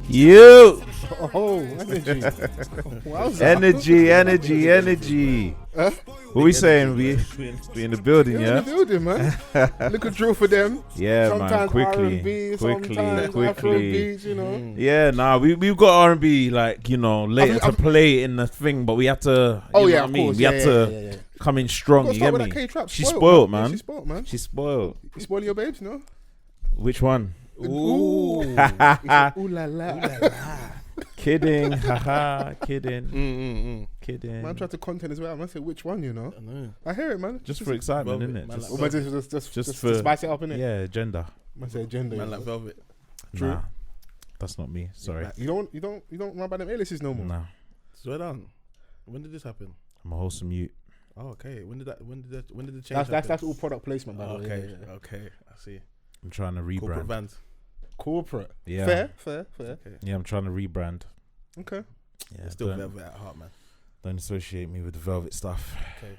You. Oh, energy. Energy. What we saying? We in the building, yeah? In the building, man. Little drill for them. Yeah, sometimes man. R&B, sometimes Afrobeats, you know. Yeah, nah, we've got R&B, like, you know, later to play in the thing, but we had to, you know what I mean? We had to come in strong, you get me? She's spoiled, man. She's spoiled, man. She's spoiled. You spoiling your babes, no? Which one? Ooh. Ooh la la. Ooh la la. Kidding, haha, kidding. Kidding. Man, try to content as well. I'm gonna say which one, you know. I hear it, man. Just for excitement, innit? Just to spice it up, innit? Yeah, gender. I say gender. Man, like velvet. True. Nah, that's not me. Sorry. You don't run by them aliases no more. Nah. Swear down. When did this happen? I'm a wholesome youth. Oh, okay. When did the change? That's all product placement, by the way. Okay, okay. I see. I'm trying to rebrand. Corporate vans. Corporate. Yeah. Fair. Okay. Yeah, I'm trying to rebrand. Okay. Yeah, it's still velvet at heart, man. Don't associate me with the velvet stuff. Okay.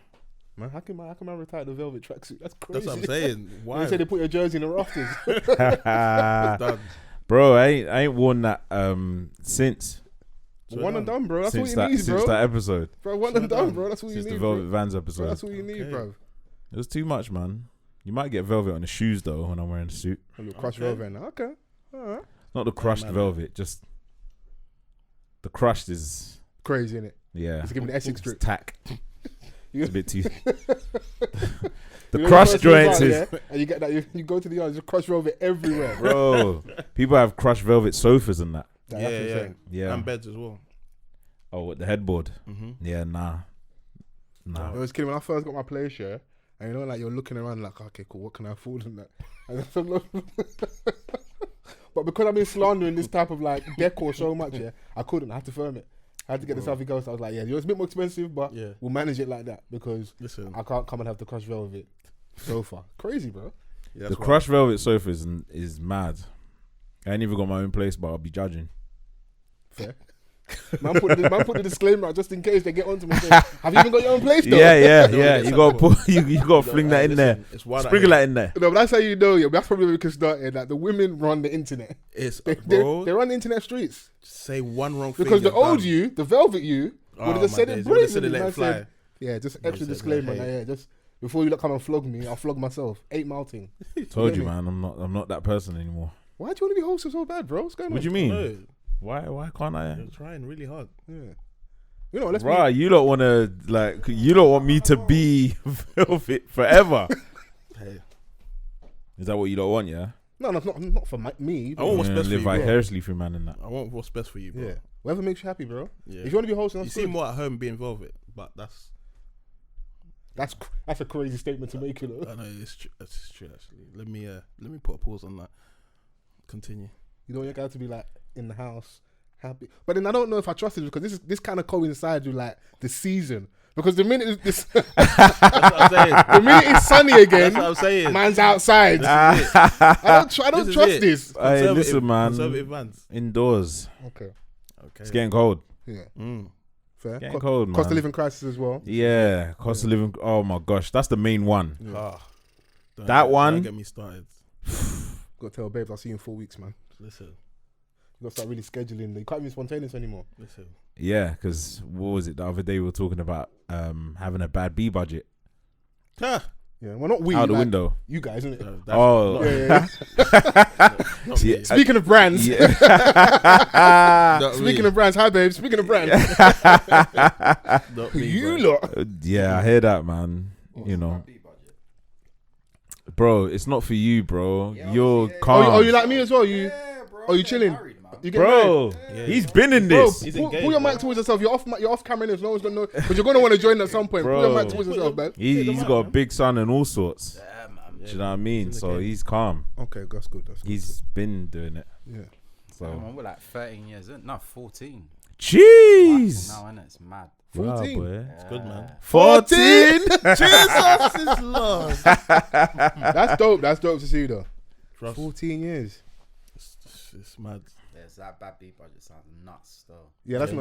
Man, how can I retire the velvet tracksuit? That's crazy. That's what I'm saying. Why? They say they put your jersey in the rafters. Done. Bro, I ain't worn that since. One and done, bro. That's all you need, bro. Since that episode. Bro, one and done, bro. That's all you need. Since the Velvet Vans episode. Bro, that's all you need, bro. It was too much, man. You might get velvet on the shoes though when I'm wearing a suit. Crushed velvet now. Okay. Alright. Not the crushed velvet, just the crushed is crazy, innit? Yeah. It's giving the Essex drip. Tack. It's a bit too. The crushed joints is. And you get that. You go to the yard. There's crushed velvet everywhere, bro. People have crushed velvet sofas and that. Yeah. And beds as well. Oh, with the headboard. Mm-hmm. Yeah, nah. I was kidding when I first got my place, yeah. And you know, like you're looking around, like, okay, cool. What can I afford in that? But because I've been slandering this type of like decor so much, yeah, I couldn't. I had to firm it. I had to get the Southie Ghost. I was like, yeah, it's a bit more expensive, but we'll manage it like that because I can't come and have the crushed velvet sofa. Crazy, bro. Yeah, the crushed velvet sofa is mad. I ain't even got my own place, but I'll be judging. Fair. Man put the disclaimer out just in case they get onto me. Saying, have you even got your own place though? Yeah. You gotta put you gotta fling that in there. Sprinkle that in there. No, but that's how you know. Yeah, that's probably where we can start. That the women run the internet. They run the internet streets. Say one wrong thing because the old you, the velvet you, would have just said it brilliantly. Let it fly. Yeah, just extra disclaimer. Yeah, just before you come and flog me, I'll flog myself. 8 mouting. Told you, man. I'm not that person anymore. Why do you want to be hosted so bad, bro? What's going on? What do you mean? Why can't I? You're trying really hard. Yeah. You know, you don't want to you don't want me to be velvet forever. Hey. Is that what you don't want? Yeah. No, not for me. I want what's best for you, bro. Live vicariously through man in that. I want what's best for you, bro. Yeah. Whatever makes you happy, bro. Yeah. If you want to be hosting, you seem more at home being velvet, but that's a crazy statement to make, you know. I know it's true actually. Let me put a pause on that. Continue. You don't want your guy to be like in the house, happy. But then I don't know if I trust it because this kind of coincides with like the season. Because the minute that's what I'm saying. The minute it's sunny again, that's what I'm saying. Man's outside. I don't trust this. Hey, listen, man. Conservative vans. Indoors. Okay. It's getting cold. Yeah. Fair. Getting cold, man. Cost of living crisis as well. Yeah, cost of living. Oh my gosh, that's the main one. Yeah. That one. Don't get me started. Got to tell babes I'll see you in 4 weeks, man. Listen. You got to start really scheduling. You can't be spontaneous anymore. Listen. Yeah, because what was it the other day we were talking about having a bad B budget. Huh. Yeah, well, not we. Out the window. You guys, isn't it? Yeah. Speaking of brands. Speaking of brands. Hi, babe. Speaking of brands. You lot. Yeah, I hear that, man. You know. Bro, it's not for you, bro. You're calm. Oh, you like me as well? You chilling? You bro, he's been in this. Pull your mic towards yourself. You're off camera. No one's gonna know because you're gonna want to join at some point. Bro, pull your mic towards yourself, man. He's got a big son and all sorts. Yeah, man. Do you know what I mean? So he's calm. Okay, that's good. He's been doing it. Yeah. So we're like 13 years. No, 14. Jeez. Now, innit? It's mad. 14. Wow, boy. It's good, man. 14. Jesus is Lord. That's dope. That's dope to see though. 14 years. It's mad. There's that bad beat budget sounds nuts though. Yeah, that's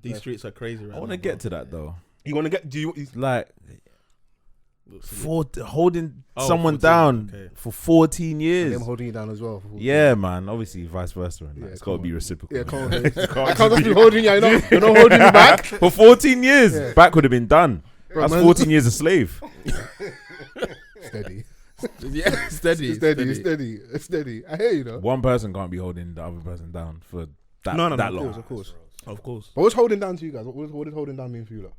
These streets are crazy right now. I want to get to that though. You want to get? Do you like? For holding someone 14, down for 14 years. And them holding you down as well. Yeah, man. Obviously, vice versa. And it's got to be reciprocal. Yeah, I can't just be holding you. You're not holding me back. For 14 years. Yeah. Back would have been done. Right, that's 14 years a slave. Steady. Yeah, steady. I hear you, though. One person can't be holding the other person down for that long. Of course. But what's holding down to you guys? What did holding down mean for you, though?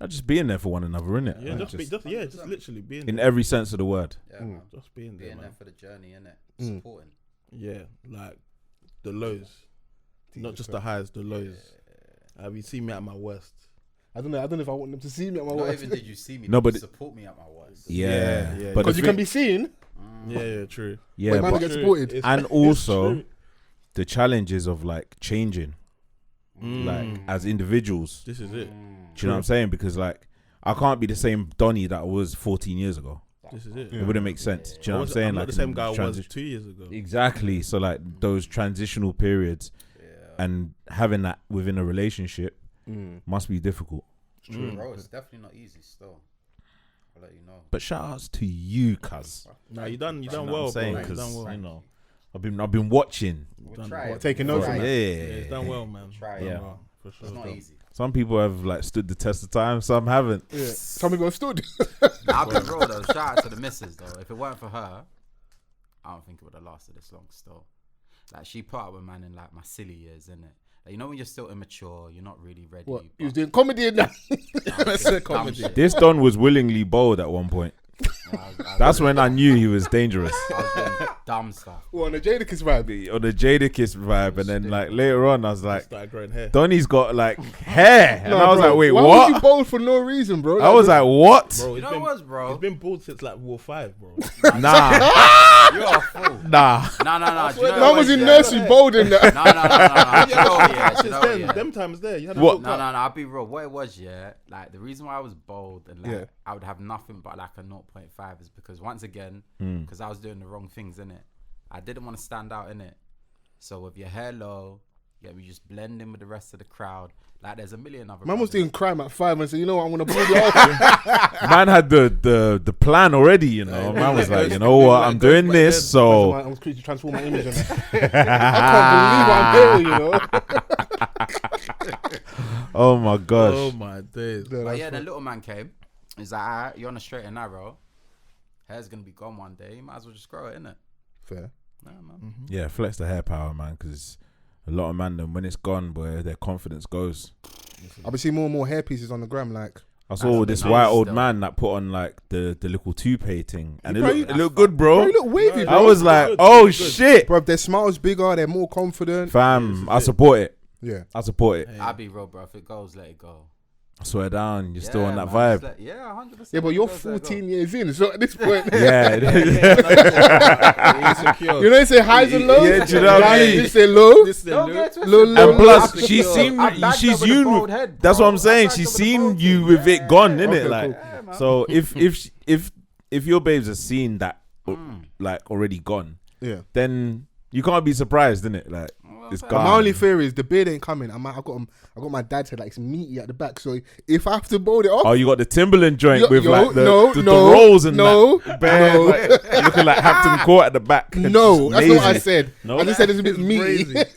Just being there for one another, innit? Yeah, just literally being in there. every sense of the word. Yeah, just being there for the journey, innit? Supporting. Yeah, like the lows, not just the highs, the lows. Have you seen me at my worst? I don't know if I want them to see me at my Not worst. even did you see me, but support me at my worst. Yeah. But because you can be seen. Yeah, true. Yeah, but get supported. And also the challenges of like changing, like as individuals. This is it. Do you know what I'm saying? Because like I can't be the same Donnie that I was 14 years ago. This is it. It wouldn't make sense. Do you know what I'm saying? I'm like not the same guy I was 2 years ago. Exactly. So like those transitional periods and having that within a relationship must be difficult. Bro, it's definitely not easy still. I'll let you know. But shout outs to you, cuz. Nah, you done well, bro. You done well. I've been watching. Taking notes on that. Yeah. It's done well, man. For sure. It's not easy. Some people have like stood the test of time, some haven't. Yeah. Some people have stood. I'll be real though. Shout out to the missus though. If it weren't for her, I don't think it would have lasted this long still. Like she put up with man in like my silly years, innit? Like, you know when you're still immature, you're not really ready. What? You was doing comedy in that? Comedy. This Don was willingly bold at one point. That's when I knew he was dangerous. I was doing dumb stuff. Well, on the Jadakiss vibe. On the Jadakiss vibe, and then like later on, I was like, started growing hair. Donnie's got like hair, and I was like, wait, why what? Why was you bold for no reason, bro? I was like, what? Bro, you know what was, bro? He's been bald since like War 5, bro. Nah. You're a fool. Nah. No. Man was in nursery bold in that. No. Them times there. You had what? No. I'll be real. What it was, like the reason why I was bold and like I would have nothing but like a 0.5 is because once again, because I was doing the wrong things in it. I didn't want to stand out in it. So with your hair low, we just blend in with the rest of the crowd. Like there's a million other. Man was doing crime at 5 and said, you know what, I'm gonna pull you off. Man had the plan already, you know. Man was like, you know what, I'm doing this, so I'm to transform my image. I can't believe I'm here, you know. Oh my gosh. Oh my days. But the little man came. He's like, alright, you're on a straight and narrow. Hair's gonna be gone one day. You might as well just grow it, innit? Fair. Nah, man. Mm-hmm. Yeah, flex the hair power, man, because a lot of man, when it's gone, boy, their confidence goes. I've been seeing more and more hair pieces on the gram, like. I saw this white old man that put on like the little toupee thing, and it looked good, bro. You look wavy, bro. I was like, oh shit, bro. Their smile's bigger, they're more confident. Fam, I support it. Yeah, I support it. Hey. I'll be real, bro. If it goes, let it go. I swear down, you're still on that vibe. 100%. Yeah, but you're 14 years in, so at this point, yeah. You know, you say highs and lows. Yeah, do you know what I mean? You say low. Low. And plus, she's seen you. That's what I'm saying. She's seen you with it gone, innit? Like, so if your babes are seen that like already gone, then you can't be surprised, innit? Like. My only fear is the beard ain't coming. I got my dad's head like it's meaty at the back. So if I have to bold it off, you got the Timberland joint with like the rolls and that. Looking like Hampton Court at the back. No, that's not what I said. No? I just said it's a bit meaty. That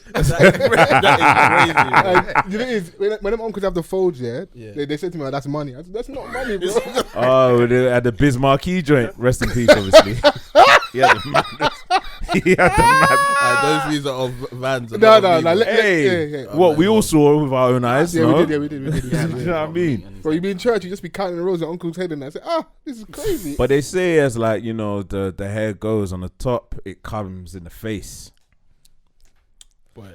is crazy. When them uncles have the folds, they say to me, "That's money." I said, "That's not money, bro." Oh, at the Bismarcky joint. Rest in peace, obviously. Yeah, the madness. Those views are of Vans. Hey, what we all saw with our own eyes. Yeah, we did. You know what I mean? Bro, you be in church, you just be counting the rows at Uncle's head, and I say, this is crazy. But they say as like, you know, the hair goes on the top, it comes in the face.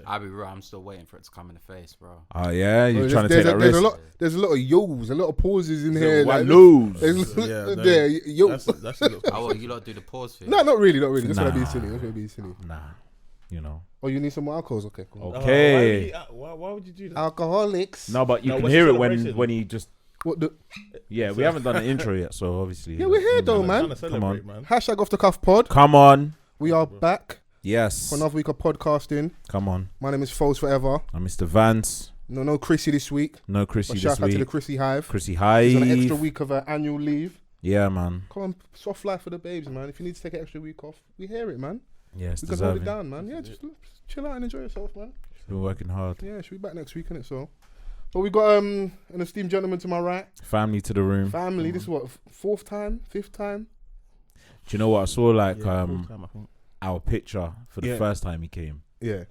I'll be real, I'm still waiting for it to come in the face, bro. Oh yeah, you're trying to take that risk. There's a lot of yo's, a lot of pauses in here. Like lows. Yo. Oh, you lot do the pause thing? No, not really. That's gonna be silly. Nah, you know. Oh, you need some more alcohols? Okay, cool. Okay. Why would you do that? Alcoholics. No, but you can hear it when he just. What the? Yeah, we haven't done the intro yet, so obviously. Yeah, we're here though, man. Come on. Hashtag Offthecuffpod. Come on. We are back. Yes. For another week of podcasting. Come on. My name is Fols Forever. I'm Mr. Vance. No Chrissy this week. No Chrissy this week. Shout out to the Chrissy Hive. Chrissy Hive. He's on an extra week of annual leave. Yeah, man. Come on, soft life for the babes, man. If you need to take an extra week off, we hear it, man. Yeah, it's We can hold it deserving. down, man. Yeah, just chill out and enjoy yourself, man. Been working hard. Yeah, should be back next week, innit? So, but we got an esteemed gentleman to my right. Family to the room. Family. This is what, fifth time? Do you know what I saw? Like full time, I think. our picture for the first time he came. Yeah.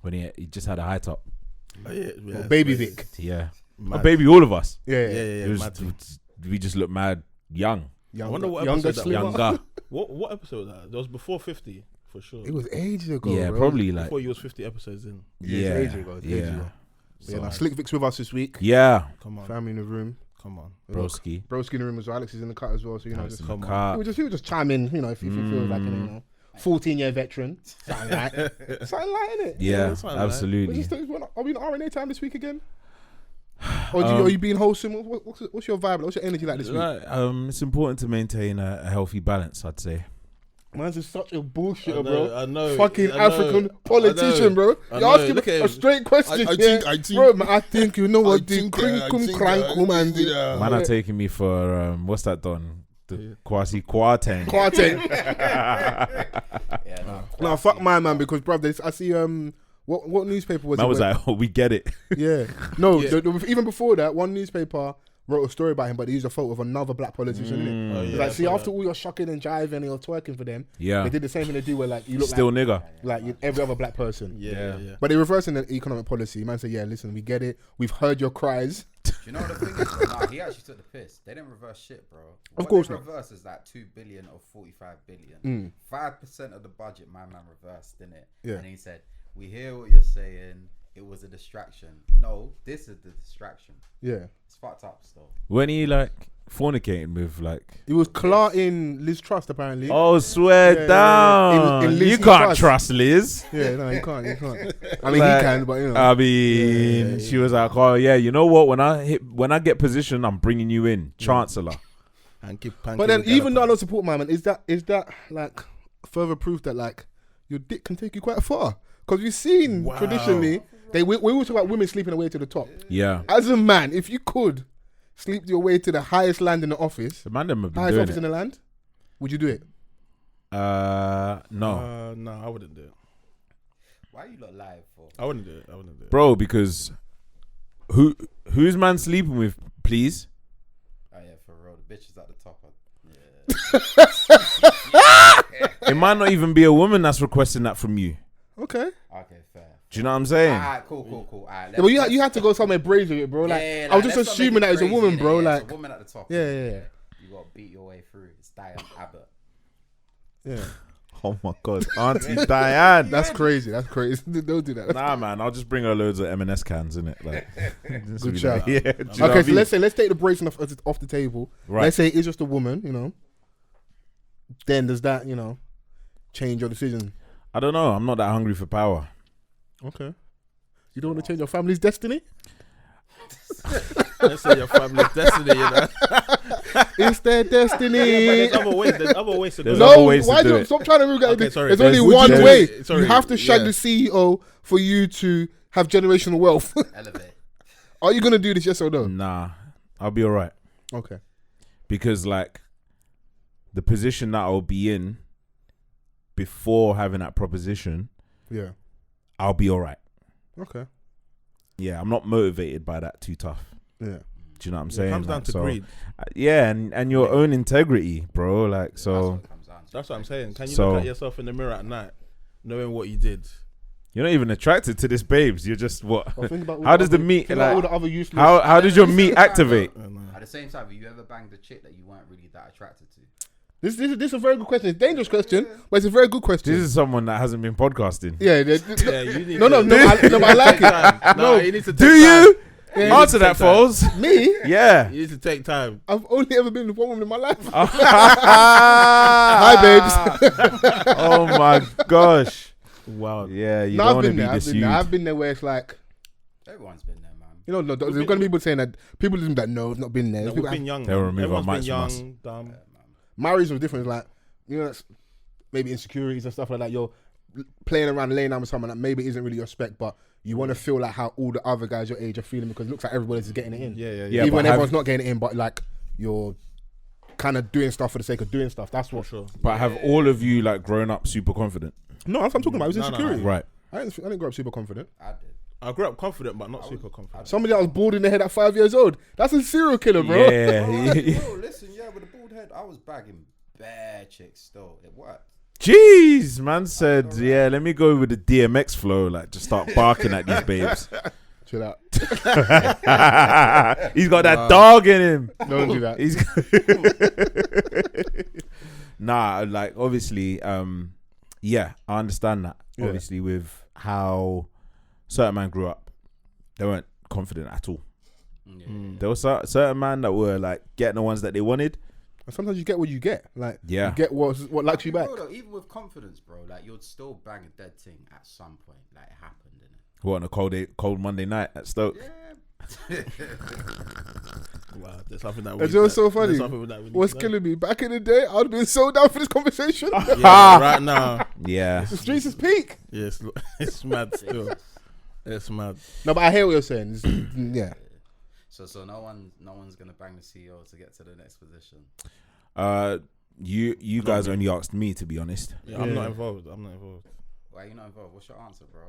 When he just had a high top. Oh, yeah, Baby Vic. Yeah. Mad. A baby, all of us. Yeah. It was, mad. we just look mad young. I wonder what younger, episode that was. slimmer. Younger. What episode was that? That was before 50, for sure. It was ages ago. Yeah, bro. probably like. Before you was 50 episodes in. Yeah. It's ages ago. Yeah. Yeah, now Slic Vic's with us this week. Yeah. Come on. Family in the room. Come on. Broski. Broski in the room as well. Alex is in the cut as well. So, you know, Alex just in the come on. car. he would just chime in, you know, if you feel like, you know, 14-year veteran. Something like innit? Yeah, that's fine, absolutely. Are we in RNA time this week again? Or are you being wholesome? What's your vibe? What's your energy like this week? It's important to maintain a healthy balance, I'd say. Man's just such a bullshitter, I know, bro. I know. Fucking I know, African politician, bro. I You're know. asking Look at a him. straight question. I yeah. think- bro, man, I think you know what I the think, crinkum I crankum and think, the Man are taking me for what's that done? The Kwasi Kwarteng. quartet. Yeah, No, fuck my man, because bruv, I see what newspaper was Man it? was where- like, oh, we get it. yeah. No, Yeah. even before that, one newspaper wrote a story about him, but they used a photo of another black politician, innit? Oh, It's yeah, like, I see, saw after that. all your shucking and jiving and you're twerking for them, Yeah. they did the same thing they do where, like, you look Still nigga. like every other black person. Yeah. But they're reversing the economic policy. Man said, yeah, listen, we get it. We've heard your cries. Do you know what the thing is? Nah, he actually took the piss. They didn't reverse shit, bro. Of course they not. reversed is like 2 billion or 45 billion. 5% of the budget, my man reversed, didn't it? Yeah. And he said, we hear what you're saying. It was a distraction. No, this is the distraction. Yeah. It's fucked up still. When he like fornicating with like, It was clarting Liz Trust, apparently. oh, swear Yeah, down. in Liz You can't Trust. trust Liz. Yeah, no, you can't. I mean, Like, he can, but, you know. I mean, she was like, oh yeah, you know what? When I get position, I'm bringing you in, Chancellor. But then, even though I don't support my man, is that like further proof that like your dick can take you quite far? Because we've seen traditionally, we always talk about women sleeping away to the top. Yeah. As a man, if you could sleep your way to the highest land in the office, The man them have been highest doing office it. in the land, would you do it? No. No, I wouldn't do it. Why you lot live for? I wouldn't do it. Bro, because who's man sleeping with, please? Oh yeah, for real. The bitches at the top. It might not even be a woman that's requesting that from you. Okay. Okay, fair. Do you know what I'm saying? Alright, cool. Alright, Yeah, but you had to go somewhere brave with it, bro. Like, yeah, I was let's just not assuming make that it it's a crazy, woman, innit? bro. Yeah, Like, it's a woman at the top. Yeah. You gotta beat your way through. It's Diane Abbott. Yeah. Oh my God, Auntie Diane. That's crazy. Don't do that. Nah, man, I'll just bring her loads of M&S cans, innit? Like, Good shout. Yeah. do you know what I Okay, so mean? let's take the bracing off the table. Right. Let's say it's just a woman, you know. Then does that, you know, change your decision? I don't know. I'm not that hungry for power. Okay. You don't want to change your family's destiny? Let's say your family's destiny, you know. It's their destiny. There's other ways. There's other ways to do There's it. other No, ways to why do do it. stop trying to regret Okay, it? sorry. There's only Would one you- way. Sorry, You have to shag yeah. the CEO for you to have generational wealth. Elevate. Are you gonna do this? Yes or no? Nah, I'll be all right. Okay. Because, like, the position that I'll be in before having that proposition, Yeah. I'll be all right. Okay. Yeah, I'm not motivated by that too tough. Yeah. Do you know what I'm It saying? comes down Like, to so- greed. Yeah, and your own integrity, bro. Like, That's so what it comes down to. That's what I'm saying. Can you So- look at yourself in the mirror at night, knowing what you did? you're not even attracted to this babes. You're just what? Well, think about all How the does the other- meat think about all like? the other useless? How does your meat activate? At the same time, have you ever banged a chick that you weren't really that attracted to? This is a very good question. It's a dangerous question, but it's a very good question. This is someone that hasn't been podcasting. Yeah. Yeah, you need No, to but I like it. time. No, you need to take Do you time. You need answer to that, take time. Fols? Me? Yeah. You need to take time. I've only ever been with one woman in my life. Hi, babes. Oh my gosh. Wow. Yeah, you No, don't I've want to been be there. this huge. I've been there where it's like, Everyone's been there, man. you know, no, there's going to be people saying that people that no, I've not been there. No, There's we've people been young. They'll remove our Everyone's been mics from young, dumb. marriage was different. It's like, you know, that's maybe insecurities and stuff like that. You're playing around, laying down with someone that maybe isn't really your spec, but you want to feel like how all the other guys your age are feeling because it looks like everybody's getting it in. Yeah. Yeah, Even but when have- everyone's not getting it in, but like you're kind of doing stuff for the sake of doing stuff. That's what. Sure. But have all of you like grown up super confident? No, that's what I'm talking about. I was insecurity. Right. I didn't grow up super confident. I did. I grew up confident, but not super confident. Somebody that was bald in the head at 5 years old. That's a serial killer, bro. Yeah. Bro, listen, with a bald head, I was bagging bare chicks still. It worked. Jeez, man said, yeah, let me go with the DMX flow, like just start barking at these babes. Chill out. He's got that dog in him. Don't do that. He's nah, like obviously, yeah, I understand that. Yeah. Obviously, with how certain man grew up, they weren't confident at all. There was certain man that were like getting the ones that they wanted. And sometimes you get what you get. Like, Yeah. you get what likes you back. Bro, though, even with confidence, bro, like you'd still bang a dead thing at some point. Like it happened, innit? What, on a cold Monday night at Stoke? Yeah. Wow, there's something that It's just so funny. What's killing me? Back in the day, I'd have been so down for this conversation. Yeah, right now. Yeah. The streets is peak. Yeah, it's mad still. It's mad. No, but I hear what you're saying. Yeah. So no one's gonna bang the CEO to get to the next position. You guys only asked me, to be honest. Yeah, I'm not involved. Why are you not involved? What's your answer, bro?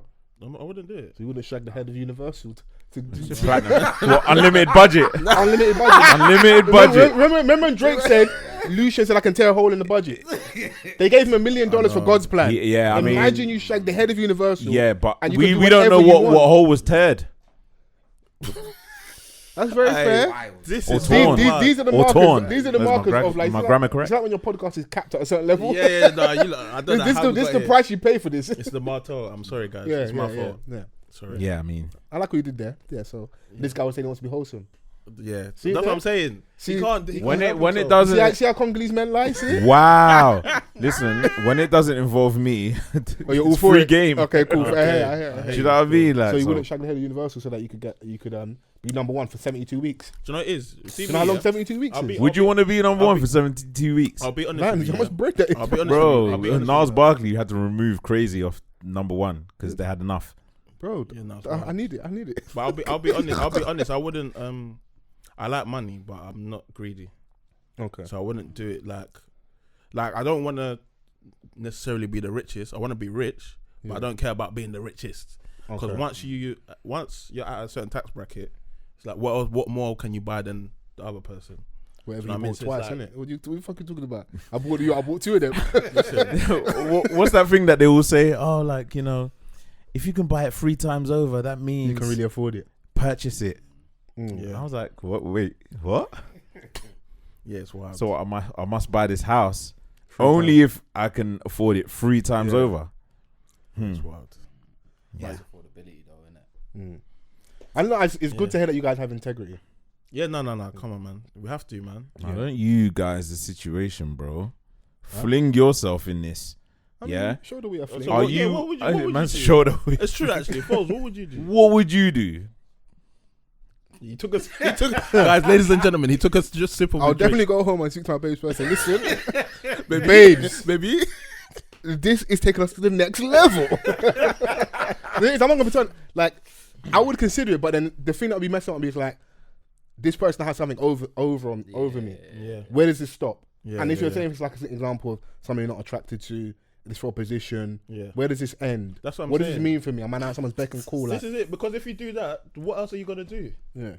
I wouldn't do it. So you wouldn't shag the head of Universal to What, unlimited budget? unlimited budget. Unlimited budget. Remember when Drake said, Lucian said I can tear a hole in the budget? They gave him $1 million for God's plan. Yeah, I mean, imagine you shag the head of Universal. yeah, but and you we can do don't know whatever you what want. hole was teared. That's very fair. Wild. This Or is torn. These are the Or markers. torn. These are the Is my markers gra- of like. my it's grammar like- correct? It's like when your podcast is capped at a certain level. Yeah, no, I don't know This how we is got the here. price you pay for this. It's the motto. I'm sorry, guys. Yeah, It's my yeah, fault. yeah. Sorry. Yeah, I mean, I like what you did there. Yeah, so this guy was saying he wants to be wholesome. Yeah. See That's there? what I'm saying. See, He can't when help it himself. doesn't, See how Congolese men lie? See? wow. Listen, when it doesn't involve me, Oh, you're all it's for free it? game. Okay, cool. Okay. I hear. Do you know what I mean? Like, So you wouldn't shag the head of Universal so that you could be number one for 72 weeks. Do you know what it is? Do you know how long 72 weeks I'll is? be- would you want to be number I'll one be- for 72 weeks? I'll be honest Man, with you. how much bread that is? I'll be honest Bro, with you. I'll be honest Nas with you. Barkley had to remove Crazy off number one because they had enough. Bro, Yeah, no, it's I fine. need it. But I'll be honest. I wouldn't. I like money, but I'm not greedy. Okay. So I wouldn't do it like I don't want to necessarily be the richest. I want to be rich, but I don't care about being the richest. Because Okay. once you're at a certain tax bracket, it's like what more can you buy than the other person? Whatever You know you what I mean? bought So twice, it's like- innit? What you fucking talking about? I bought two of them. What's that thing that they all say? Oh, like, you know, if you can buy it 3 times over, that means You can really afford it. purchase it. Yeah. I was like, what? Wait, what? Yeah, it's wild. So I must buy this house only if I can afford it 3 times Yeah. over. It's wild. Yeah. That's affordability, though, innit? I know it's good to hear that you guys have integrity. Yeah, no. Come on, man. We have to, man. Now, don't you guys the situation, bro? Fling yourself in this. I mean, Yeah. show the way I fling. So Are what- yeah, you? what would you man's do? shoulder. It's true, actually. Fols, what would you do? What would you do? He took us. Guys, ladies and gentlemen, he took us to just sip of I'll a drink. definitely go home and speak to my babes first and listen, babes, Baby. this is taking us to the next level. I'm not gonna pretend like I would consider it, but then the thing that would be messing up me is like this person has something over me. Yeah. Where does this stop? Yeah, and if you're yeah. saying it's like an example of somebody you're not attracted to, this for a position, Yeah. where does this end? That's what I'm What does saying. this mean for me? Am I now someone's beck and call? Like, This is it. Because if you do that, what else are you gonna do? yeah,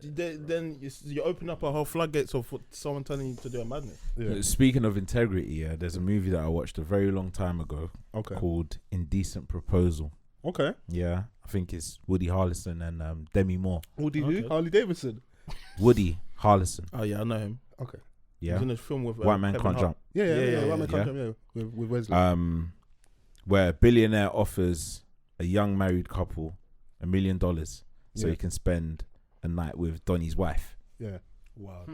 Then you open up a whole floodgates of someone telling you to do a madness. yeah. Speaking of integrity, yeah, there's a movie that I watched a very long time ago Okay, called Indecent Proposal. okay. Yeah, I think it's Woody Harrelson and Demi Moore. What do you do? Okay. Harley Davidson. Woody Harrelson. Oh yeah, I know him. Okay. He Yeah, was in a film with White Man Kevin Can't Hart. Jump. Yeah. Right, yeah. Country, yeah. With Wesley. Where a billionaire offers a young married couple $1 million so Yeah. he can spend a night with Donnie's wife. yeah. Wow.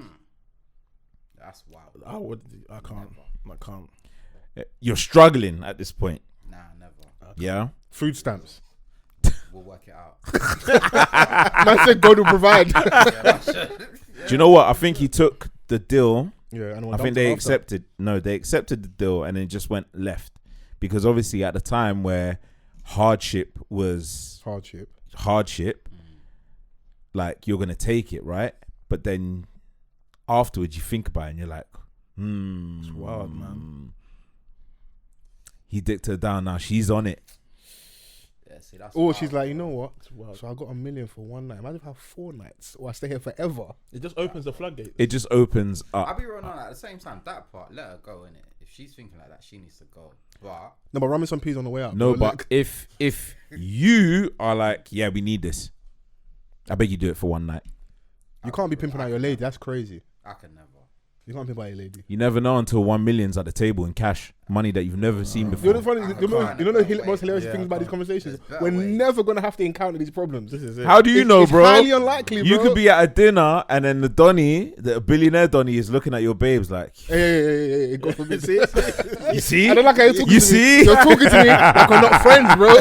That's wild. I can't. You're struggling at this point. Nah, never. Yeah. Food stamps. We'll work it out. Man said God will provide. Do you know what? I think he took the deal. Yeah, and I think they accepted. No, they accepted the deal and then just went left because obviously at the time where hardship was hardship, like you're gonna take it, right? But then afterwards you think about it and you're like, It's wild, man. He dicked her down, now she's on it. Yeah, see, that's Or wild, she's like, you know bro. what? So I got $1 million for one night. Imagine if I have 4 nights, or I stay here forever. It just opens the floodgate. It just opens I'll up. be real on at the same time. That part, let her go in it. If she's thinking like that, she needs to go. But No, but run me some peas on the way out. No, bro. but if you are like, yeah, we need this, I beg you do it for one night. You can't be pimping out your lady. That's crazy. I can never. You can't pimp out your lady. You never know until 1 million's at the table in cash, money that you've never seen You before. know the funny, you know the most hilarious Yeah, things about these I conversations? There's better We're ways. never gonna have to encounter these problems. This is it. How do you know, It's bro? highly unlikely, bro. You could be at a dinner and then the Donny, the billionaire Donny, is looking at your babes like, Hey, God forbid. you see? I don't like how you're talking You to see? me. You're talking to me like we're not friends, bro.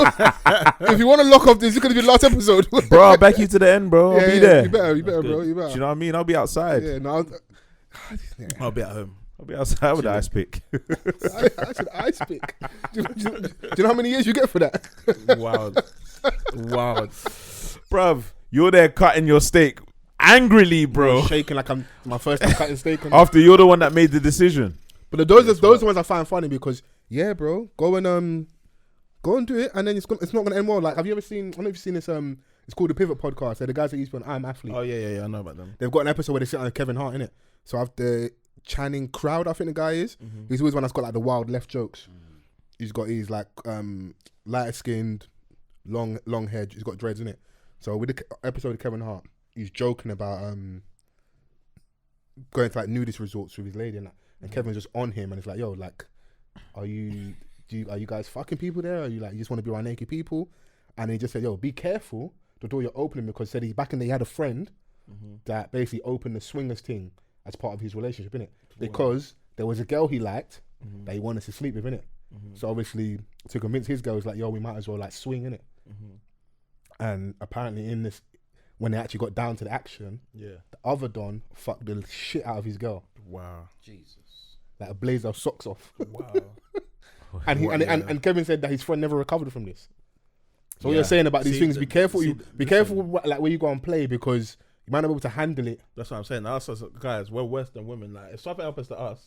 If you want to lock off this, you could have been last episode. Bro, I'll back you to the end, bro. I'll be there. You better, bro. You Do better. you know what I mean? I'll be outside. Yeah, no. I'll be at home. I'll be outside with the ice pick. I said ice pick. Do you know how many years you get for that? Wild. Bruv, you're there cutting your steak angrily, bro. Shaking like I'm my first time cutting steak. After you're the one that made the decision. But those are the ones I find funny because bro, go and do it, and then it's not gonna end well. Like, have you ever seen? I don't know if you've seen this. It's called the Pivot Podcast. They're the guys that used to be on I'm Athlete. Oh yeah. I know about them. They've got an episode where they sit on Kevin Hart in it. So after Channing Crowd, I think the guy is. He's always one that's got like the wild left jokes. He's like lighter skinned, long hair. He's got dreads in it. So with the episode of Kevin Hart, he's joking about going to like nudist resorts with his lady and that. And Kevin's just on him and it's like, yo, like, are you guys fucking people there? Are you like, you just want to be around naked people? And he just said, yo, be careful the door you're opening, because said back in the day he had a friend that basically opened the swingers thing as part of his relationship, innit? Because there was a girl he liked that he wanted to sleep with, innit? So obviously to convince his girl, was like, yo, we might as well like swing, innit? And apparently in this, when they actually got down to the action, the other Don fucked the shit out of his girl. Wow. Jesus. Like a blazer of socks off. Wow. And Kevin said that his friend never recovered from this. So what you're saying about these things, be careful. Be careful like where you go and play, because you might not be able to handle it. That's what I'm saying. Us as guys, we're worse than women. Like, if something happens to us,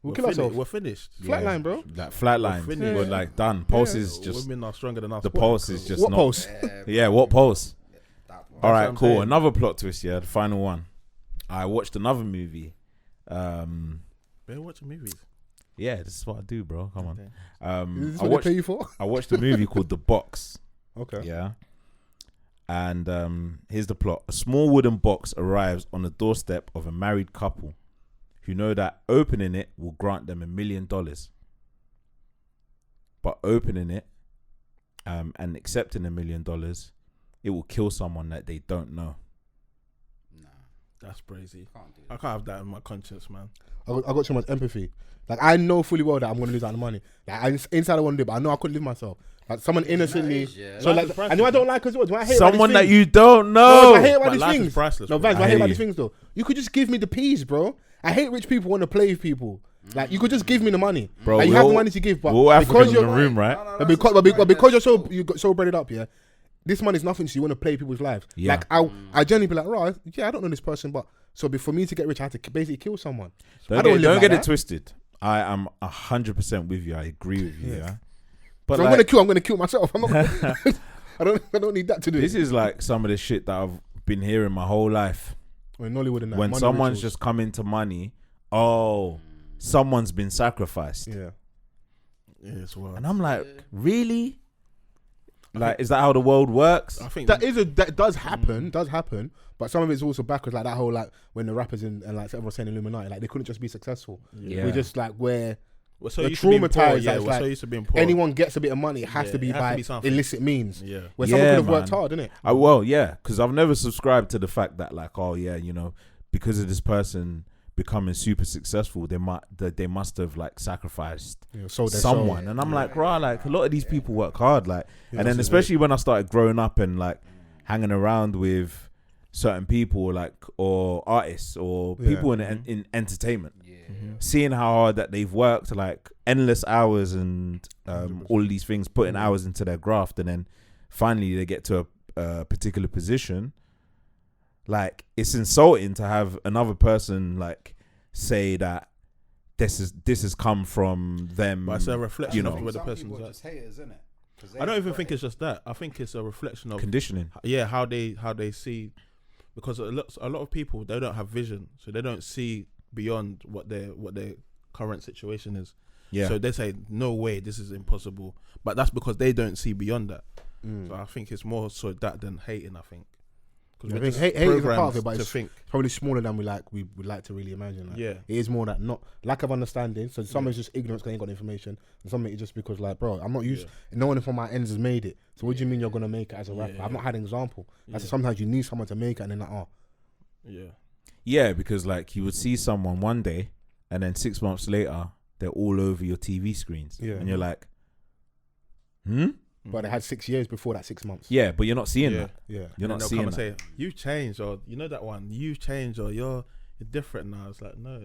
We'll kill ourselves. We're finished. Flatline, bro. Like flatline. We're We're finished. like done. Pulse is just, Women are stronger than us. the pulse is just What not. pulse? Yeah, what pulse? That one. All what right, I'm cool. saying. Another plot twist, the final one. I watched another movie. Better watching movies. Yeah, this is what I do, bro. Come on. Is this I what watched they pay you for? I watched a movie called The Box. Okay. Yeah. And here's the plot. A small wooden box arrives on the doorstep of a married couple who know that opening it will grant them $1 million. But opening it and accepting $1 million, it will kill someone that they don't know. Nah, That's crazy. can't do I that. can't have that in my conscience, man. I got too much empathy. Like, I know fully well that I'm gonna lose out on the money. Like, inside I want to do it, but I know I couldn't live myself. Like, someone innocently. That is, yeah. So Life like, is I know I priceless, don't like as well. Do I hate Someone about that these you things? don't No, know. I hate about But these life is things. priceless, No, bro. Vance, I I hate hear about you. these things though. You could just give me the peas, bro. I hate rich people want to play with people. Like, you could just give me the money. Bro, like, you have the money to give, but we're all because Africans in you're the room, right? but because you got so breaded up, yeah. This money's nothing, so you want to play people's lives. Yeah. Like, I generally be like, right, yeah, I don't know this person, but so for me to get rich, I have to basically kill someone. I don't live Don't like get that. it twisted. I am 100% with you. I agree with you. Yeah. But So like, I'm gonna kill myself. I'm not. I don't need that to do. this is like some of the shit that I've been hearing my whole life. in Nollywood and that. When money someone's rituals. just come into money, oh, someone's been sacrificed. Yeah. Yeah, it's wild. And I'm like, really? Like, is that how the world works? I think That does happen, but some of it's also backwards, like that whole like when the rappers and like everyone's saying Illuminati, like they couldn't just be successful. Yeah. We just like where we're so we're used to being poor. traumatized. Yeah, Like, we're like so used to being poor. anyone gets a bit of money, it has Yeah, to be it has to by be something. illicit means. Yeah. Where someone Yeah, could have worked man. hard, innit? Well, yeah, because I've never subscribed to the fact that like, oh yeah, you know, because of this person becoming super successful, they must have like sacrificed Yeah, sold their someone. soul. And I'm like, rah, like a lot of these people work hard, like, Yeah, and then this is especially when I started growing up and like hanging around with certain people, like, or artists or Yeah. people in entertainment, Yeah. seeing how hard that they've worked, like endless hours and all of these things, putting hours into their graft, and then finally they get to a particular position. like it's insulting to have another person like say that this has come from them. But it's a reflection, you know, of where the Some person's people are at. just haters, isn't it? I don't even think it's just that. I think it's a reflection of conditioning. Yeah, how they see, because a lot of people, they don't have vision, so they don't see beyond what their current situation is. Yeah. So they say, no way, this is impossible. But that's because they don't see beyond that. So I think it's more so that than hating. I think. I think hate is a part of it, but it's probably smaller than we would like to really imagine. Like, Yeah, it is more that not lack of understanding. So some is just ignorance because they ain't got information, and some is just because like, bro, I'm not used. No one from my ends has made it. So what do you mean you're gonna make it as a rapper? I've not had an example. That's sometimes you need someone to make it, and then like, yeah, because like you would see someone one day, and then 6 months later they're all over your TV screens, and you're like, But they had 6 years before that 6 months. Yeah, but you're not seeing that. Yeah, you're not seeing that. Say, you've changed, or you know that one, you've changed, or you're different now. It's like, no,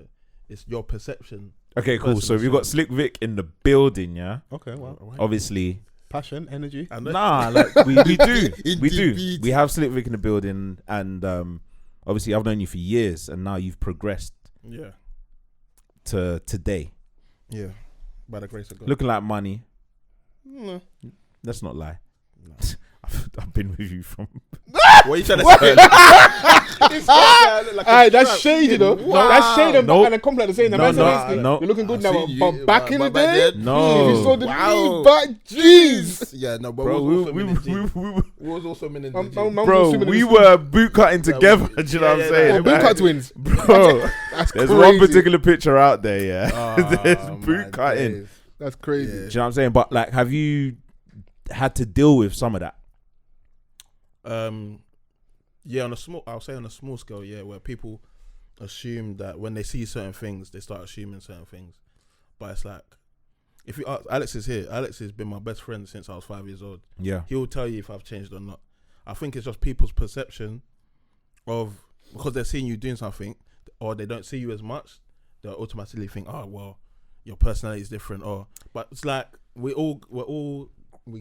it's your perception. Okay, cool. So we've got Slic Vic in the building, yeah. Okay, well, obviously, passion, energy. Nah, like we do, we do. We have Slic Vic in the building, and obviously I've known you for years, and now you've progressed. Yeah. To today. Yeah. By the grace of God. Looking like money. No. Let's not lie. No. I've been with you from. What are you trying to say? That's shade, you know. Wow. That's shade and kind of compliment the same. No. You're looking good now, but back in the day, no. If you saw the but jeez. Yeah, no, but bro, we was also meaning. Bro, we were boot cutting together. Do you know what I'm saying? Boot cut twins, bro. That's there's crazy. one particular picture out there. Yeah, there's boot cutting. That's crazy. Do you know what I'm saying? But like, have you had to deal with some of that? Yeah, I'll say on a small scale, yeah, where people assume that when they see certain things, they start assuming certain things. But it's like, if you ask, Alex is here. Alex has been my best friend since I was 5 years old. Yeah, he'll tell you if I've changed or not. I think it's just people's perception of, because they're seeing you doing something, or they don't see you as much, they'll automatically think, oh well, your personality is different. But it's like we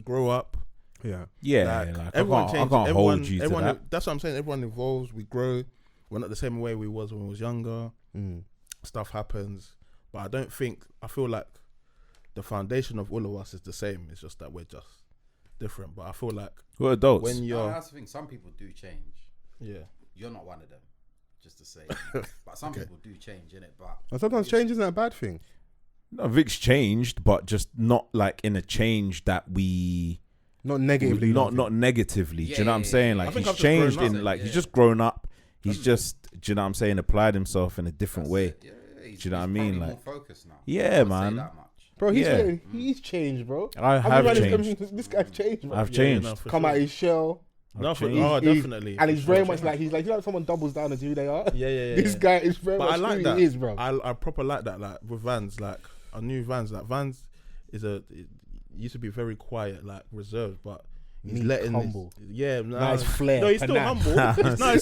grow up. Yeah. Like everyone changes. I can't hold you to that. That's what I'm saying. Everyone evolves. We grow. We're not the same way we was when we was younger. Stuff happens, but I feel like the foundation of all of us is the same. It's just that we're just different. But I feel like we're adults. When you're, that's the thing. Some people do change. Yeah, you're not one of them. Just to say, but some people do change, innit? But sometimes change isn't a bad thing. No, Vic's changed, but just not like in a change that we. Not negatively. Not negatively. Do you know what I'm saying? Like he's changed in like he's just grown up. He's just, do you know what I'm saying, applied himself in a different way. Yeah, do you know what I mean? Like more focused now. Yeah, man. Bro, he's changed, bro. I have changed. This guy's changed, bro. I've changed. Come out his shell. Definitely. And he's very much like, he's like, you know, someone doubles down into who they are. Yeah. This guy is very much who he is, bro. I proper like that. Like with Vans, like I knew Vans. Like Vans it used to be very quiet, like reserved, but he's letting humble. Nice flair. No, he's still humble. He's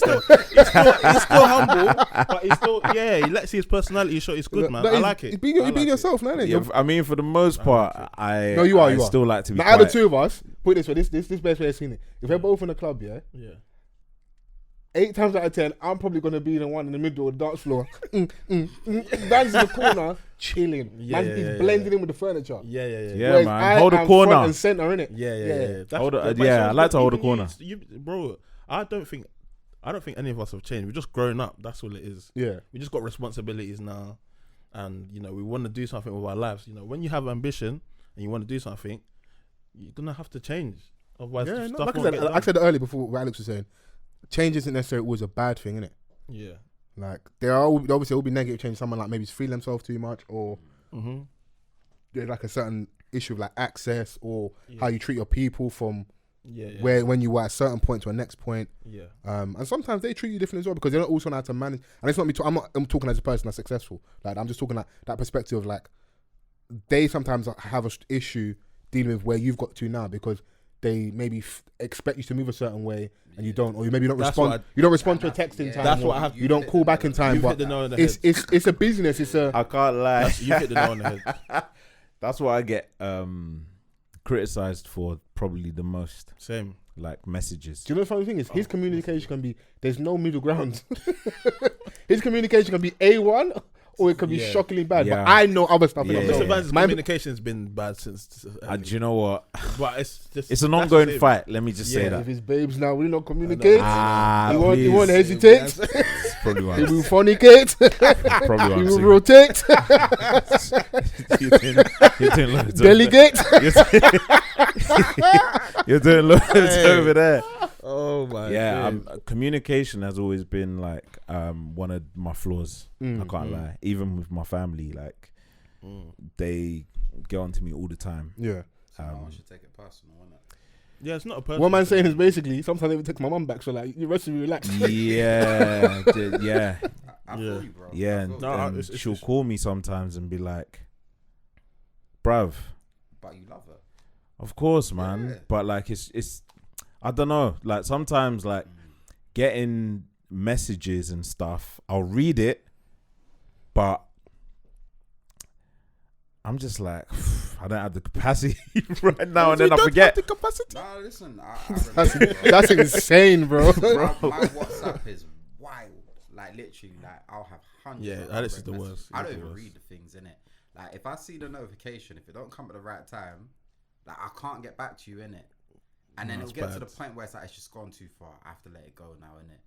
still humble, but he's still he lets his personality show. It's good, man. I like it. You're being yourself, man. Yeah, I mean, for the most part, I still like to be. Out of the two of us, put it this way, this best way I've seen it. If we're both in the club, yeah. 8 times out of 10, I'm probably gonna be the one in the middle of the dance floor. Dan's in the corner, chilling. He's blending in with the furniture. Yeah, man. Hold the corner. Front and center, innit? Yeah. I like to hold the corner. Bro, I don't think any of us have changed. We've just grown up. That's all it is. Yeah. We just got responsibilities now, and we want to do something with our lives. When you have ambition and you want to do something, you're gonna have to change. Otherwise, stuff won't get done. I said earlier before what Alex was saying. Change isn't necessarily always a bad thing, innit? Yeah. Like there are obviously will be negative change. Someone like maybe feel themselves too much, or there's like a certain issue of like access or how you treat your people from when you were at a certain point to a next point. Yeah. And sometimes they treat you different as well because they don't also know how to manage. And it's not me. I'm talking as a person that's successful. Like I'm just talking that perspective of like they sometimes have an issue dealing with where you've got to now because they maybe expect you to move a certain way and you don't, or you maybe don't respond. You don't respond to a text in time. That's what I have. You don't call back in time. But it's a business. It's a. I can't lie. You hit the nail on the head. That's what I get criticized for probably the most. Same. like messages. Do you know the funny thing is his communication can be, there's no middle ground. His communication can be A1 or it can be shockingly bad. But I know other stuff. Mr. Van's communication's been bad since. Do you know what? But it's an ongoing fight. Let me just say that. If his babes now will not communicate, he won't hesitate. Probably why. He will fornicate. Probably he will rotate. You're doing loads delegate. You're doing loads over there. Oh my. Yeah, communication has always been like one of my flaws. I can't lie. Even with my family, like they get on to me all the time. Yeah. So no one should take it personal, isn't it? Yeah, it's not a personal. What man's saying is basically sometimes I even text my mum back, so like you rest of you relax. Yeah, yeah. I feel you, bro. Yeah, and she'll call me sometimes and be like, bruv. But you love her. Of course, man. Yeah. But like it's I don't know. Like sometimes like getting messages and stuff, I'll read it, but I'm just like, I don't have the capacity right now, and then I forget. The capacity. No, listen, that's insane, bro. My WhatsApp is wild. Like literally, like I'll have hundreds. Yeah, of this is the worst. I don't even read the things in it. Like if I see the notification, if it don't come at the right time, like I can't get back to you in it. And then it'll get to the point where it's like it's just gone too far. I have to let it go now, innit?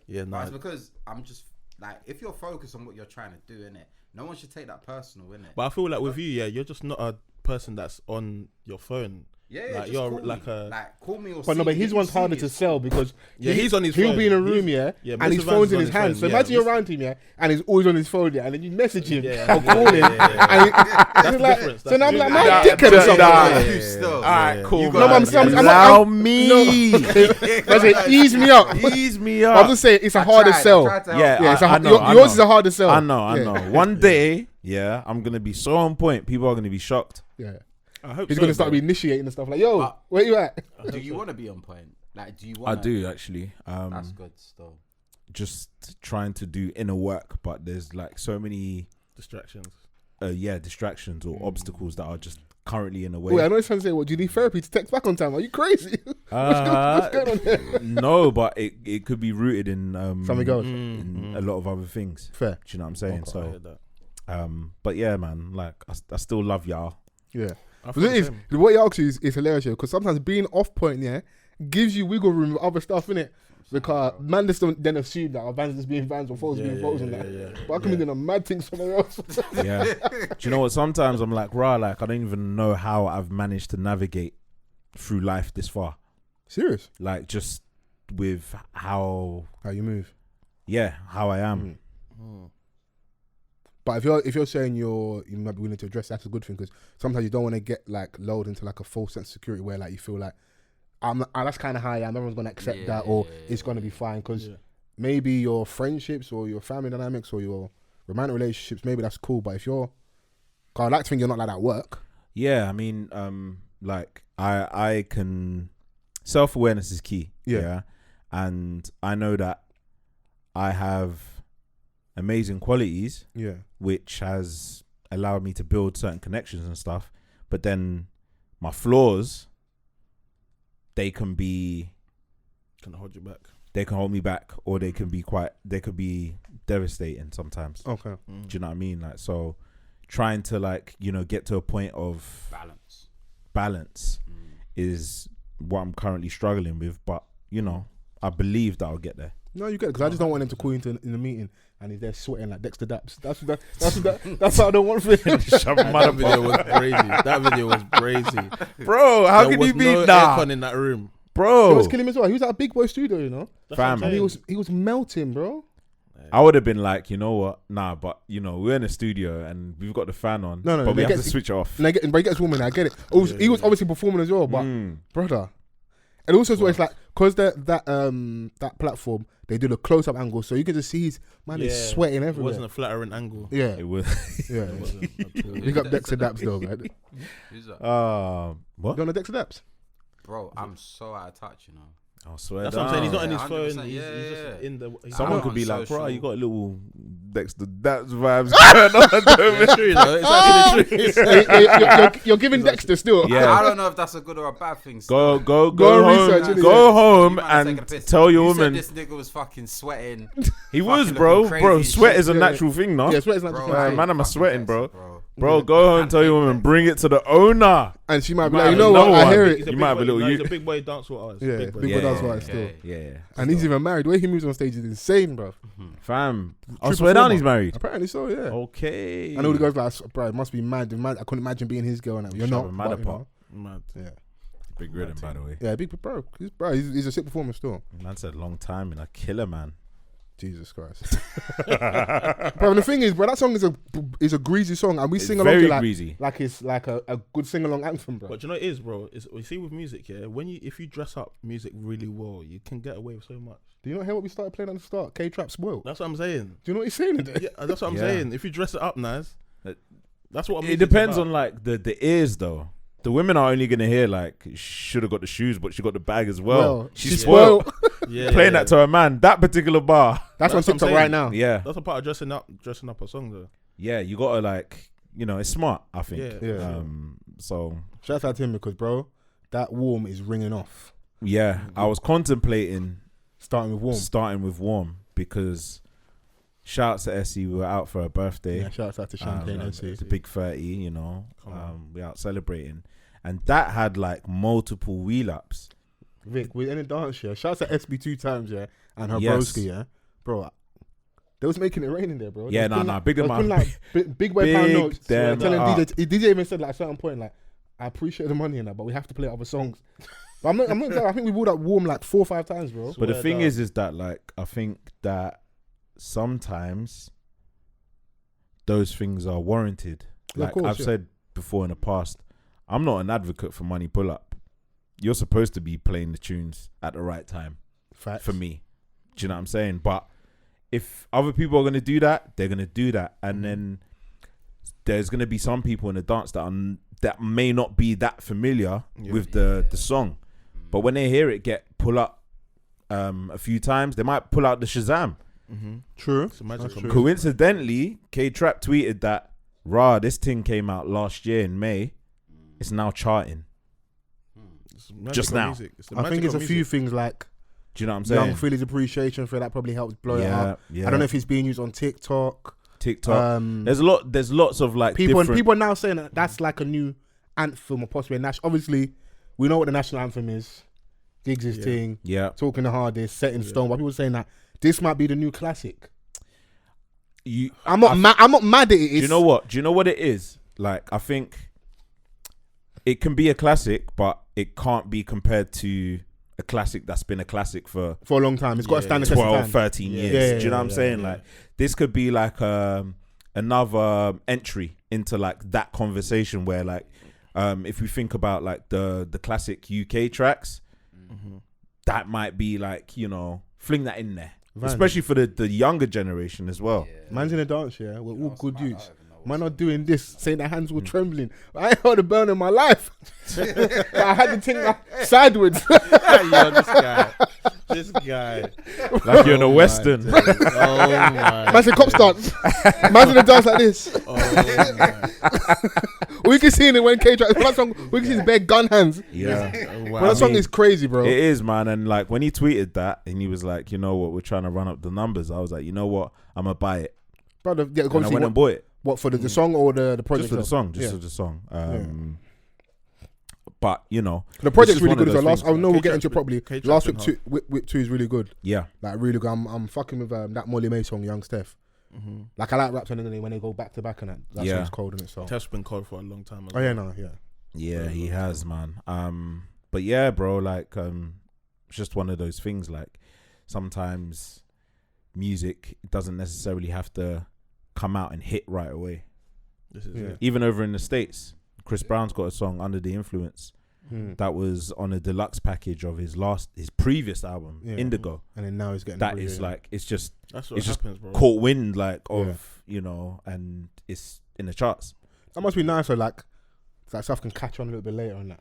Yeah, no. It's because I'm just like, if you're focused on what you're trying to do, innit? No one should take that personal, innit? But I feel like with you, you're just not a person that's on your phone. Yeah, like just you're call like me. a like call me or. But his one's harder to sell because he's on his phone. He'll be in a room, and his phone's in his hand. So imagine you're around him, and he's always on his phone, and then you message him or call him, and that's the difference. So now I'm like, my dickhead or something. All right, cool. No, I'm allow me. I say, ease me up. Ease me up. I'm just saying it's a harder sell. Yeah, I know. Yours is a harder sell. I know. One day, I'm gonna be so on point. People are gonna be shocked. Yeah. I hope he's gonna start initiating and stuff like, yo, where you at? Do you want to be on point? Like, do you want? I do actually. That's good still. Just trying to do inner work, but there's like so many distractions. Distractions or obstacles that are just currently in the way. Wait, I know it's trying to say, what, do you need therapy to text back on time? Are you crazy? What's going on there? No, but it could be rooted in something else, in a lot of other things. Fair. Do you know what I'm saying? Okay, so, but yeah, man, like I still love y'all. Yeah. What he asks you is hilarious because sometimes being off point, gives you wiggle room with other stuff, innit? Because man just don't then assume that our Vans just being Vans or Fols being Fols and that. Yeah. But I can be doing a mad thing somewhere else. Yeah. Do you know what? Sometimes I'm like, like I don't even know how I've managed to navigate through life this far. Serious? Like just with how you move. Yeah, how I am. But if you're saying you might be willing to address, that's a good thing because sometimes you don't want to get like lulled into like a false sense of security where like you feel like that's kind of how I am. Everyone's gonna accept that, or it's gonna be fine because maybe your friendships or your family dynamics or your romantic relationships, maybe that's cool. But if I like to think you're not like that at work. Yeah, I mean, like I can self-awareness is key. Yeah, and I know that I have amazing qualities, which has allowed me to build certain connections and stuff. But then my flaws, they can hold you back. They can hold me back, or they can be devastating sometimes. Okay. Do you know what I mean? Like, so trying to like, get to a point of balance is what I'm currently struggling with. But I believe that I'll get there. No, you get it because I just don't want them to call you in a meeting and he's there sweating like Dexter Daps. That's what I don't want for him. That video was crazy. That video was crazy, bro. How can you be aircon in that room, bro? It was killing him as well. He was at a big boy studio, fam. And he was melting, bro. I would have been like, you know what? Nah, but we're in a studio and we've got the fan on. No, but we have to switch it off. But he gets woman. I get it. He was obviously performing as well, but brother. And also, it's like because that platform they did a close up angle, so you can just see his man is sweating everywhere. It wasn't a flattering angle. Yeah, it was. Yeah, it wasn't. Big up Dexter Daps though, man. Who's that? What? You on the Dexter Daps? Bro, I'm so out of touch, I swear That's what I'm saying. He's not in his 100%, phone. He's just in the. Someone out could be on like, bro, social. you got a little Dexter Daps vibes going on. It's true, though. It's actually true. You're giving Dexter still. Yeah. I don't know if that's a good or a bad thing. Go Go home, research it, go yeah. home You might have taken a and piss. tell your You woman. said this nigga was fucking sweating. He was, fucking bro. looking Bro, crazy sweat shit. is a Yeah. natural thing, no? Yeah, sweat's not Bro, just man, I'm a fucking sweating, bro. Dexter, Bro, go home and tell your woman, bring it to the owner. And she might be might like, you have know what? no I one. hear He's it. a You big might have a boy- little no, you- he's a big boy dancehall artist. Yeah, Big boy. big boy does right still. Yeah. And he's even married. The way he moves on stage is insane, bro. Fam. I True swear down performer. he's married. Apparently so, yeah. Okay. I know the guy's like, bro, it must be mad. I couldn't imagine being his girl now. You're Shove not. a mad but, you apart. know, Mad. yeah. Big rhythm, by the way. Yeah, big bro. He's a sick performer still. Man said long time and a killer, man. Jesus Christ. Bro, the thing is, bro, that song is a greasy song, and we It's sing along very to greasy. like it's like a good sing along anthem, bro. But you know what it is, bro? It's, you see with music, yeah, if you dress up music really well, you can get away with so much. Do you not hear what we started playing at the start? K-Trap Spoiled. That's what I'm saying. Do you know what he's saying in there? Yeah, that's what I'm Yeah. saying. If you dress it up nice, that's what It depends on like the ears though. The women are only gonna hear like should have got the shoes, but she got the bag as well. She's spoiled. Playing that to her man. That particular bar. That's on what I'm TikTok saying. right now. Yeah, That's a part of dressing up a song though. yeah. You gotta like, it's smart. I think. Yeah. So Shout out to him because, bro, that warm is ringing off. yeah, I was contemplating Starting with warm. because shouts to Essie. We were out for her birthday. Yeah, shout out to Champagne NC. It's a big 30. We out celebrating, and that had like multiple wheel-ups. Vic, we're in a dance, yeah. Shout out to SB 2 times, yeah, and her Yes. broski, yeah. Bro, they was making it rain in there, bro. Yeah, big them amount. like big boy pound Big notes. So them telling up. DJ even said like at a certain point, like, I appreciate the money and that, but we have to play other songs. But I'm not I think we wore that warm like 4 or 5 times, bro. But the Swear thing down. is that like I think that sometimes those things are warranted. Yeah, of Like course, I've yeah. said before in the past, I'm not an advocate for money pull up. You're supposed to be playing the tunes at the right time Facts. for me. Do you know what I'm saying? But if other people are gonna do that, they're gonna do that, and then there's gonna be some people in the dance that may not be that familiar with the song, but when they hear it get pull up a few times, they might pull out the Shazam. True. It's a magic That's of true. Coincidentally, K-Trap tweeted that this thing came out last year in May. It's now charting. It's the magic Just of now. music. It's the I think magic it's a of few music. things like Do you know what I'm saying? Young Philly's appreciation for that probably helps blow it yeah, up. yeah. I don't know if it's being used on TikTok. TikTok. There's lots of like People different. are now saying that that's like a new anthem or possibly a national. Obviously, we know what the national anthem is. Gigs is thing. Yeah. Talking the hardest, set in stone. But people are saying that this might be the new classic. I'm not mad at it. Do you know what? Do you know what it is? Like, I think it can be a classic, but it can't be compared to a classic that's been a classic for for a long time? It's got to stand the test of 12, time. 13 years. Yeah, Do you know what I'm saying? yeah. Like, this could be like another entry into like that conversation where like, if we think about like the classic UK tracks, that might be like, fling that in there. Van. Especially for the younger generation as well. Man's in a dance, yeah. We're all good youths. Man not doing this, saying their hands were trembling. I ain't heard a burn in my life. I had the thing like sideways. Yo, this guy. Like you're in a Western. Oh my. Man said cop stance. Man's in a dance like this. Oh my. We can see it when K-Trap. That song, we can see his bare gun hands. Yeah. Wow. But that song is crazy, bro. It is, man. And like when he tweeted that and he was like, you know what, we're trying to run up the numbers. I was like, you know what, I'm going to buy it. Brother, yeah, And I obviously, went and bought it. what for the song or the project? Just for the song. Just Yeah. for the song. But, The project's this is really one good of as well. those I know we'll get K-Trap's into it properly. K-Trap's Last been week, Whip 2 is really good. yeah. Like really good. I'm fucking with that Molly May song, Young Steph. Like I like raps when they go back to back and that Yeah. song's cold in it. So. Tef's been cold for a long time. Oh yeah, no, yeah. Yeah, he has, man. But yeah, bro, like, it's just one of those things. Like, sometimes music doesn't necessarily have to come out and hit right away. This is Yeah. it. Even over in the States, Chris Brown's got a song, Under the Influence, that was on a deluxe package of his previous album, Yeah. Indigo. And then now he's getting That really, is like, it's just That's what It's just happens, bro. caught wind, like, of, and it's in the charts. that must be nice. So like that stuff can catch on a little bit later on that.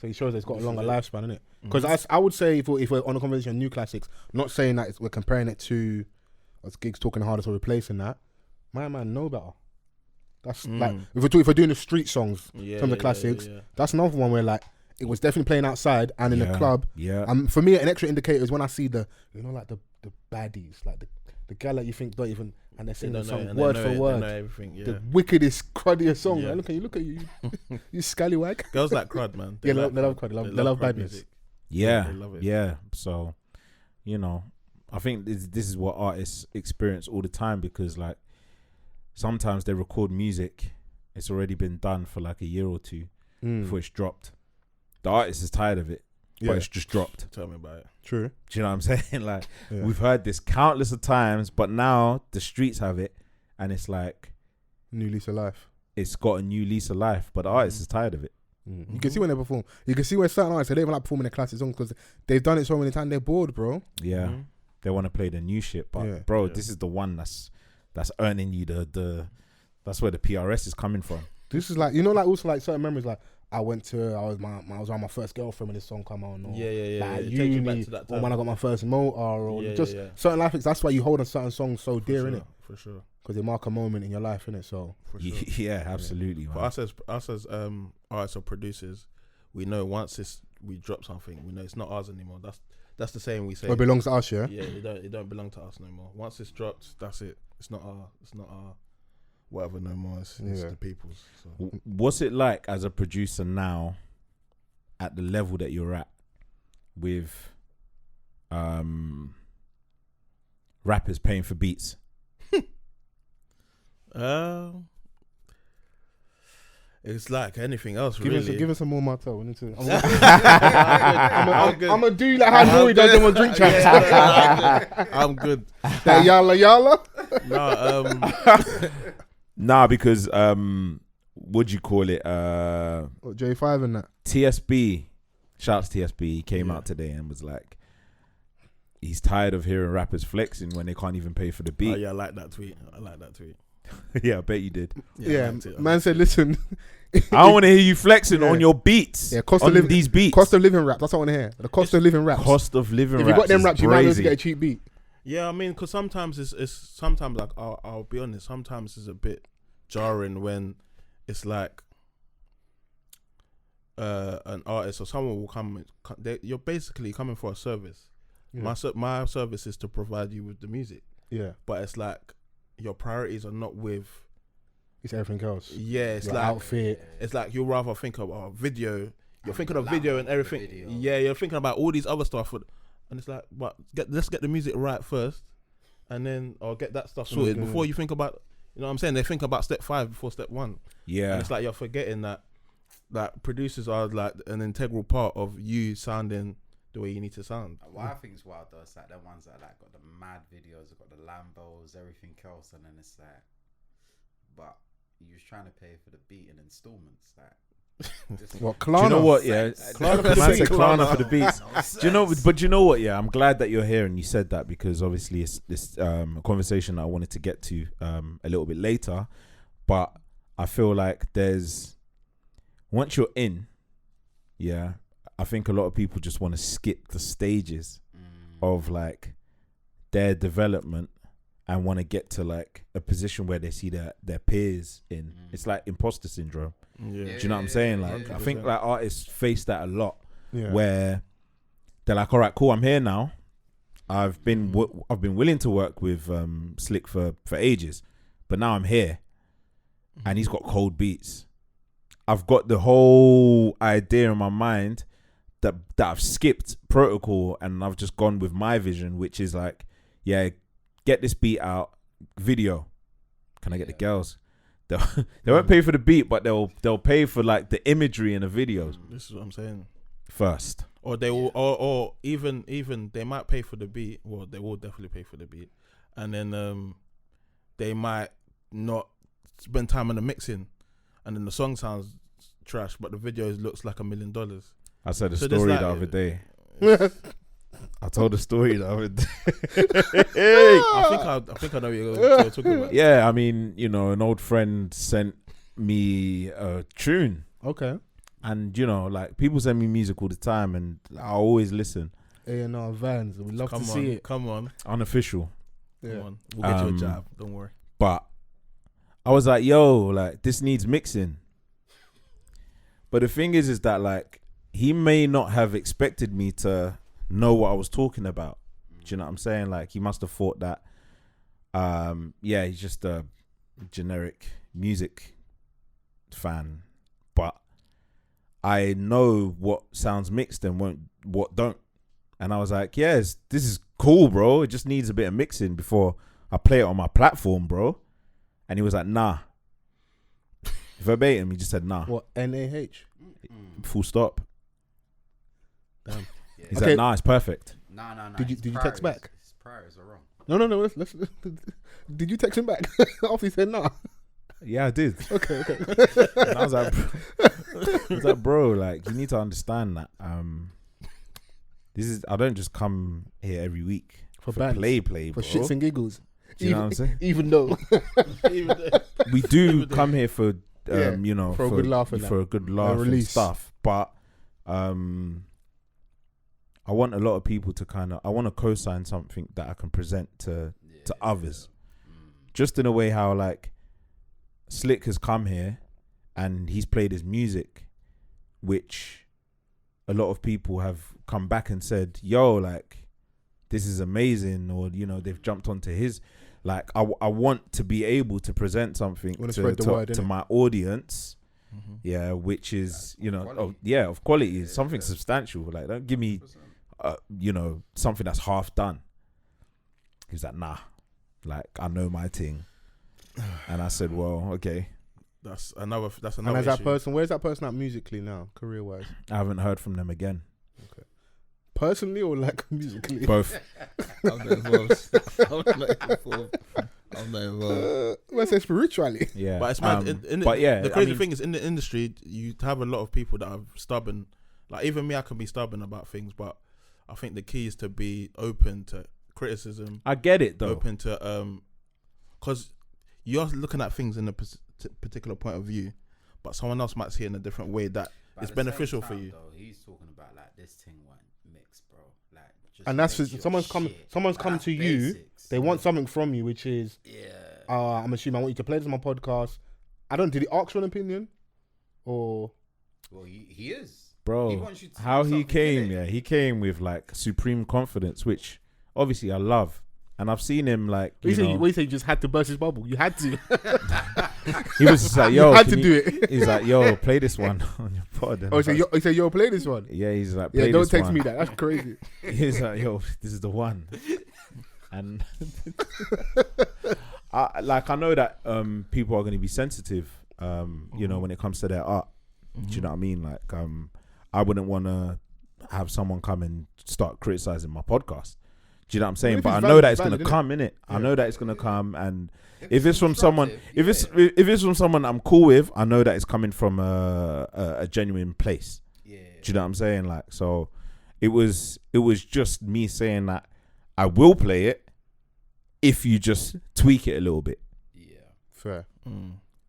So he shows that it's got a longer lifespan, innit? Because I would say if we're on a conversation of new classics, not saying that we're comparing it to us gigs talking hardest or replacing that. My man know better. That's like if we're doing the street songs, some of the classics. That's another one where like it was definitely playing outside and in the club. Yeah. For me, an extra indicator is when I see the like the baddies, like the gal that you think don't even, and they're singing the song word for word. They know everything, the wickedest, cruddiest song. Yeah. Like, look at you, you scallywag. Girls like crud, man. They love crud. They love badness. Music. Yeah, they love it. Yeah. So, you know, I think this is what artists experience all the time, because like sometimes they record music, it's already been done for like a year or two before it's dropped. The artist is tired of it, but it's just dropped. Tell me about it. True. Do you know what I'm saying? Like we've heard this countless of times, but now the streets have it, and it's like new lease of life. It's got a new lease of life, but the artist is tired of it. You can see when they perform. You can see where certain artists, they don't even like performing their classic songs because they've done it so many times. They're bored, bro. Yeah, they want to play the new shit, but bro, this is the one that's earning you the. That's where the PRS is coming from. This is like, also like certain memories. Like I was around my first girlfriend when this song come out. Or like uni, or when I got my first motor, or certain life. That's why you hold on certain songs so dear, innit? For sure. Because they mark a moment in your life, innit? So for sure. Yeah, absolutely. For us as artists or producers, we know once we drop something, we know it's not ours anymore. That's the saying we say. It belongs to us, yeah. Yeah, it don't belong to us no more. Once it's dropped, that's it. It's not our whatever no more. It's the people's. So. What's it like as a producer now, at the level that you're at, with rappers paying for beats? It's like anything else, really. Give us some more Martel. We need to. I'm gonna do like how Nori does them on drink champs. I'm good. That yalla. No, nah, because what'd you call it? J5 and that. TSB, shouts TSB. He came out today and was like, he's tired of hearing rappers flexing when they can't even pay for the beat. Oh yeah, I like that tweet. Yeah, I bet you did. Yeah, man said, listen, I don't want to hear you flexing on your beats. Yeah, these beats. Cost of living rap. That's what I want to hear. The cost of living rap. Cost of living rap. If you got them raps, you might as well get a cheap beat. Yeah, I mean, because sometimes it's sometimes like I'll be honest. Sometimes it's a bit jarring when it's like an artist or someone will come. You're basically coming for a service. Yeah. My service is to provide you with the music. Yeah, but it's like your priorities are not with. It's everything else. Yeah, it's your like outfit. It's like you'll rather think of video. You're thinking of video and everything. Yeah, you're thinking about all these other stuff. And it's like, but let's get the music right first, and then or get that stuff sorted before you think about. You know what I'm saying? They think about step 5 before step 1. Yeah, and it's like you're forgetting that producers are like an integral part of you sounding the way you need to sound. What I think is wild though, it's like the ones that like got the mad videos, got the Lambos, everything else, and then it's like, but you was trying to pay for the beat in installments, like. What, Klarna? Do you know what? Yeah, Klarna for the beats. Do you know? But you know what? Yeah, I'm glad that you're here and you said that, because obviously it's this a conversation I wanted to get to a little bit later. But I feel like once you're in, yeah, I think a lot of people just want to skip the stages of like their development and want to get to like a position where they see their peers in. It's like imposter syndrome. Yeah. Do you know what I'm saying? Like, I think like artists face that a lot, where they're like, "All right, cool, I'm here now. I've been willing to work with Slic for ages, but now I'm here, and he's got cold beats. I've got the whole idea in my mind that I've skipped protocol and I've just gone with my vision, which is like, yeah, get this beat out, video. Can I get the girls?" They won't pay for the beat, but they'll pay for like the imagery in the videos. This is what I'm saying. First, or they will, or even they might pay for the beat. Well, they will definitely pay for the beat, and then they might not spend time on the mixing, and then the song sounds trash, but the video looks like $1 million. I said a story the other day. I told a story the other day. I think I know what you're talking about. Yeah, I mean, an old friend sent me a tune. Okay. And you know, like people send me music all the time, and I always listen. A&R Vans, we love to see it. Come on, unofficial. Come on, we'll get you a job. Don't worry. But I was like, yo, like this needs mixing. But the thing is that like he may not have expected me to know what I was talking about. Do you know what I'm saying? Like he must have thought that, he's just a generic music fan. But I know what sounds mixed and what don't. And I was like, yes, this is cool, bro. It just needs a bit of mixing before I play it on my platform, bro. And he was like, nah. Verbatim, he just said nah. What, NAH? Full stop. Damn. He's like, nah, it's perfect. No. Did you text back? His priorities are wrong. No. Let's did you text him back after he said nah? Yeah, I did. Okay. And I was like, bro, like you need to understand that I don't just come here every week for bands, play, for bro. shits and giggles. Do you know what I'm saying? Even though we do come here for for a good laugh and stuff, but I want a lot of people to I want to co-sign something that I can present to others, just in a way how like Slic has come here and he's played his music, which a lot of people have come back and said, yo, like this is amazing, or you know, they've jumped onto his. Like I want to be able to present something to my audience, which is of quality, something substantial. Like don't give me something that's half done. He was like, nah, like I know my thing. And I said, well, okay. That's another And as that issue. person, where's that person at musically now, career wise? I haven't heard from them again. Okay. Personally or like musically? Both. I'm not involved. Let's say spiritually. Yeah. But it's mad. The crazy thing is, in the industry, you have a lot of people that are stubborn. Like even me, I can be stubborn about things, but I think the key is to be open to criticism. I get it though. Open to because you're looking at things in a particular point of view, but someone else might see it in a different way that is beneficial for you. Though, he's talking about like this thing won't mix, bro. Like, just and that's someone's come to you. They want something from you, which is, I'm assuming I want you to play this on my podcast. Did he ask for an opinion, or? Well, he is, bro. He wants you to how he came, he came with like supreme confidence, which obviously I love. And I've seen him like, you say you just had to burst his bubble. You had to. He was just like, yo, you had to do it. He's like, yo, play this one on your pod. Oh, he said, yo, play this one. Yeah, he's like, play don't this text one. me that. That's crazy. He's like, yo, this is the one. And I know that people are going to be sensitive, when it comes to their art. Do you know what I mean? Like, I wouldn't want to have someone come and start criticizing my podcast. Do you know what I'm saying? But I know that it's going to come, innit? I know that it's going to come, and if it's from someone, if it's from someone I'm cool with, I know that it's coming from a genuine place. Yeah. Do you know what I'm saying? Like, so it was just me saying that I will play it if you just tweak it a little bit. Yeah. Fair.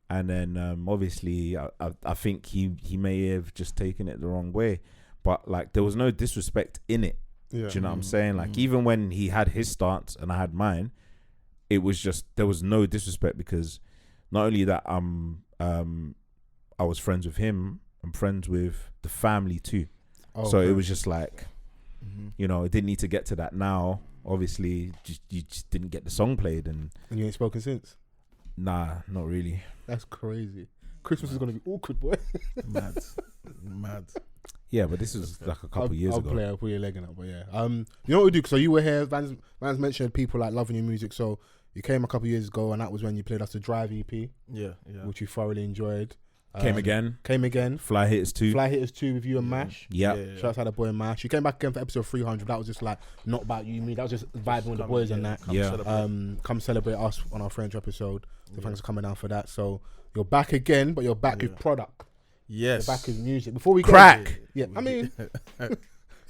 And then obviously I think he may have just taken it the wrong way, but like there was no disrespect in it. Yeah. Do you know what I'm saying? Like even when he had his stance and I had mine, it was just there was no disrespect, because not only that I was friends with him, I'm friends with the family too. So it was just like it didn't need to get to that now. Obviously you just didn't get the song played, and you ain't spoken since. Nah, not really. That's crazy. Christmas is gonna be awkward, boy. Mad. Yeah, but this was like a couple years ago. I'll put your leg in it, but yeah. You know what we do? So you were here. Vans mentioned people like loving your music. So you came a couple years ago, and that was when you played us the Drive EP. Yeah. Which you thoroughly enjoyed. Came again. Fly Hitters 2 with you and Mash. Yeah. Shout out to the boy Mash. You came back again for episode 300. That was just like not about you, me. That was just vibing with the boys and that. Come celebrate us on our French episode. So thanks for coming down for that. So you're back again, but you're back with product. Yes. You're back with music. Before we crack. I mean,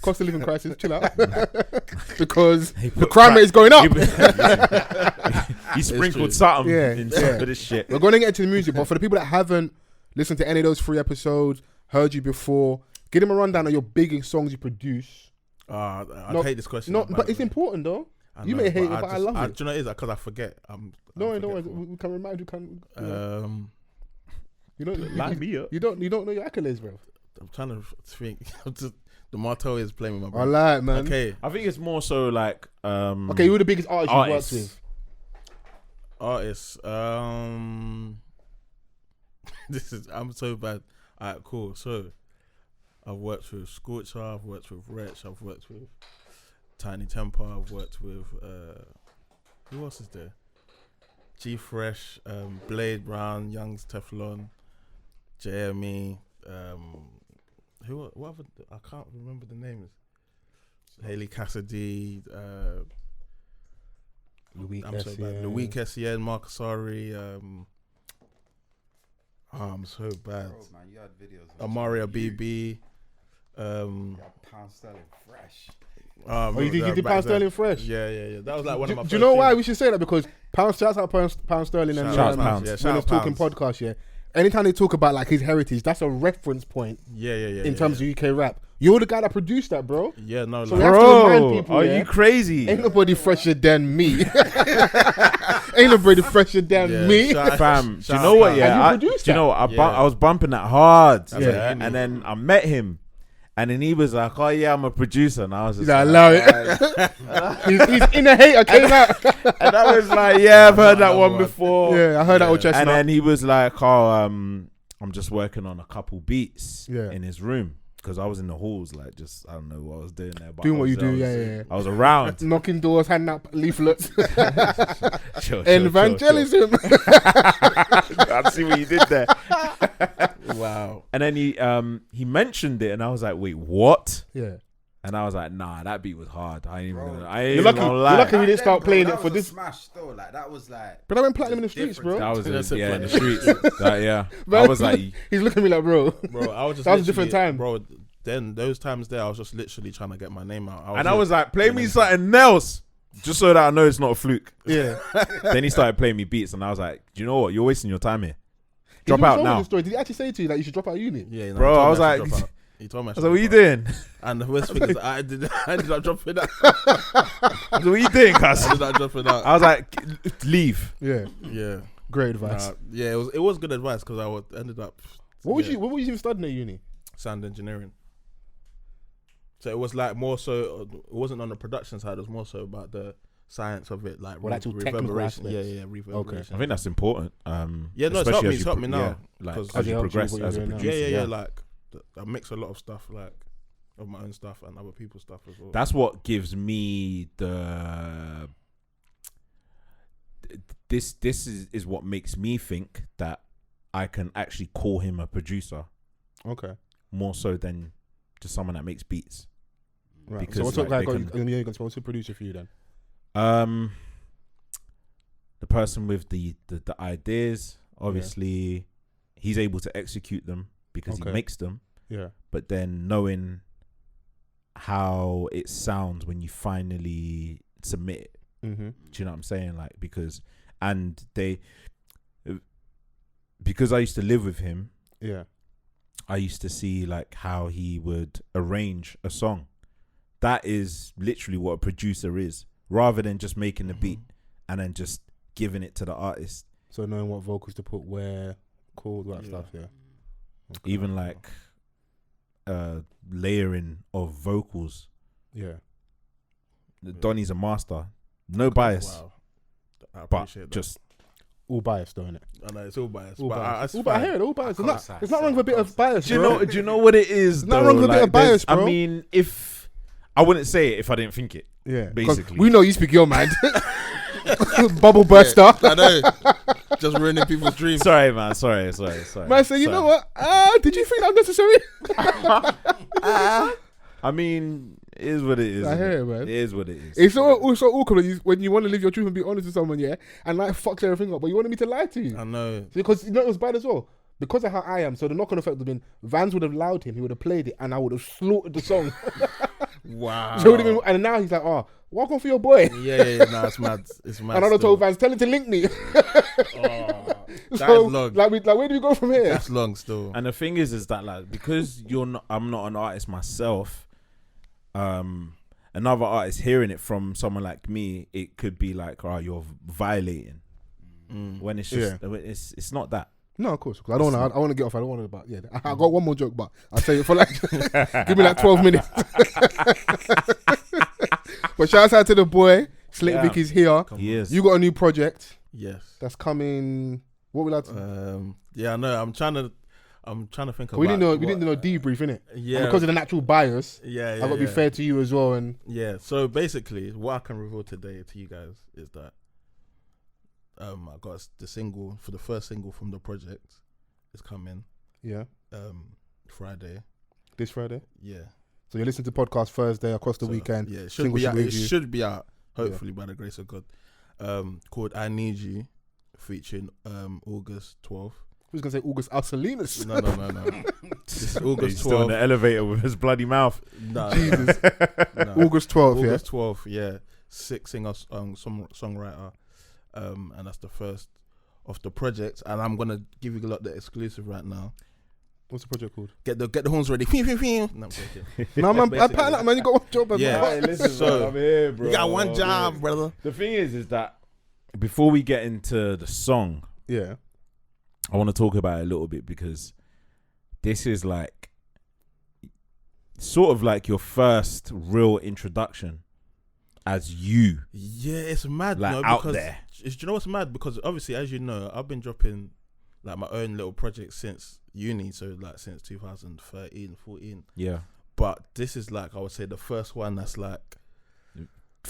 cost of living crisis. Chill out. Because the crime rate is going up. He sprinkled something in some of this shit. We're going to get into the music, but for the people that haven't listened to any of those 3 episodes, heard you before. Give him a rundown of your biggest songs you produce. I hate this question. No, but it's important though. You may hate it, but I love it. Do you know what it is? Because I forget. No, we can remind you. You don't Line me up. You don't know your accolades, bro. I'm trying to think. The motto is playing with my I brother. like, man. Okay. I think it's more so like. Okay, who are the biggest artists you've worked with? Artists. I'm so bad. Alright, cool. So, I've worked with Scorcher. I've worked with Wrice. I've worked with Tiny Temper. I've worked with who else is there? G Fresh, Blade Brown, Young's Teflon, Jeremy. What other? I can't remember the names. Haley Cassidy. Louis Kessian, Marcus Ari. I'm so bad. Bro, man, you had videos. Amaria BB. Pound Sterling Fresh. You did Pound Sterling Fresh? Yeah. That was like one of my. Do you know why we should say that? Because shouts out Pound Sterling and Pounds. when I was talking podcast, yeah. Anytime they talk about like his heritage, that's a reference point. In terms of UK rap, you're the guy that produced that, bro. Yeah, no, so we have to remind people, are you crazy? Ain't nobody fresher than me. Ain't nobody fresher than me. Fam, do you know what? Yeah, do you know? I was bumping that hard. Yeah, and then I met him. And then he was like, "Oh yeah, I'm a producer," and I was just like, "Allow it." His inner hater came out, and I was like, "Yeah, I've heard that one before." Yeah, I heard that old chestnut. And then he was like, "Oh, I'm just working on a couple beats in his room." Because I was in the halls, like, just, I don't know what I was doing there. But doing what you do, yeah. I was around. Knocking doors, handing out leaflets. Sure, evangelism. I see what you did there. Wow. And then he mentioned it, and I was like, wait, what? Yeah. And I was like, nah, that beat was hard. I ain't even gonna lie. You're lucky we didn't start playing it for this. Smash though, like that was like. But I went platinum in the streets, bro. That was in the streets. I was like, he's looking at me like, bro. I was just. That was a different time, bro. Then those times there, I was just literally trying to get my name out. I was like, play me something else, just so that I know it's not a fluke. Yeah. Then he started playing me beats, and I was like, do you know what? You're wasting your time here. Drop out now. Did he actually say to you that you should drop out of uni? Yeah, bro. I was like. He told me. So what are you doing? And the worst thing is, I ended up dropping out. So what are you doing, cuz? I ended up dropping out. I was like, leave. Yeah. Great advice. It was good advice because I ended up. What were you even studying at uni? Sound engineering. So it was like more so. It wasn't on the production side. It was more so about the science of it, like reverberation. Reverberation. Okay. I think that's important. It's helped me now. Like as you progress as a producer. Like. I mix a lot of stuff, like of my own stuff and other people's stuff as well. That's what gives me the. This is what makes me think that I can actually call him a producer. Okay. More so than just someone that makes beats. Right. Because so what's up, guy? What's a producer for you then? The person with the ideas, obviously, he's able to execute them because he makes them. Yeah. But then knowing how it sounds when you finally submit it. Mm-hmm. Do you know what I'm saying? Like, because I used to live with him. Yeah. I used to see like how he would arrange a song. That is literally what a producer is, rather than just making the beat and then just giving it to the artist. So knowing what vocals to put where, chord, that stuff, yeah. Okay. Even like layering of vocals. Yeah. Donnie's a master. No bias. Wow. I but just all biased, though, innit? I know it's all biased. I hear it, all biased. It's not wrong with a bit of bias. Do you know what it is? It's not wrong with a bit of bias, bro. I mean, if I wouldn't say it if I didn't think it. Yeah. Basically. We know you speak your mind. Bubble burster. I know. Just ruining people's dreams. Sorry, man. Sorry. Man, say, you know what? Did you think that necessary? I mean, it is what it is. I hear it, man. It is what it is. It's so awkward when you want to live your truth and be honest with someone, yeah, and like fucks everything up, but you wanted me to lie to you. I know. Because you know it was bad as well. Because of how I am, so the knock-on effect would have been Vans would have allowed him, he would have played it, and I would have slaughtered the song. Wow. So it would have been, and now he's like, walk on for your boy. Yeah, no, it's mad. It's mad. And I told Vans, tell him to link me. That is long. Like where do we go from here? That's long still. And the thing is that like because I'm not an artist myself. Another artist hearing it from someone like me, it could be like, "Oh, you're violating." When it's just, it's not that. No, of course. I don't want to. I want to get off. I don't want to. But yeah, I got one more joke, but I'll say it for like, give me like 12 minutes. But shout out to the boy. Slic Vic is here. He is. You got a new project. Yes. That's coming. What will that? Yeah, I know. I'm trying to think about. We didn't do no debrief, innit? Yeah. And because of the natural bias. Yeah. I got to be fair to you as well. And yeah. So basically, what I can reveal today to you guys is that I got the single for the first single from the project is coming. Yeah. Friday. This Friday. Yeah. So you're listening to podcast Thursday across the weekend. Yeah, it should be out. It should be out. Hopefully by the grace of God. Called "I Need You," featuring August 12th. Who's gonna say August Alsalinas? No. This is August 12th. Still in the elevator with his bloody mouth. No, Jesus. no. August 12th. August 12th. Yeah, sick singer, songwriter, and that's the first of the project. And I'm gonna give you a lot of the exclusive right now. What's the project called? Get the horns ready. No, I'm joking. No, man, I pattern that, man. You got one job. Yeah. Hey, listen, So, bro, I'm here, bro. You got one job, brother. The thing is that before we get into the song, Yeah. I want to talk about it a little bit because this is like sort of like your first real introduction as you. Yeah, it's mad. Like, no, out because there. Do you know what's mad? Because obviously, as you know, I've been dropping like my own little projects since uni, so like since 2013, 14. Yeah. But this is like, I would say, the first one that's like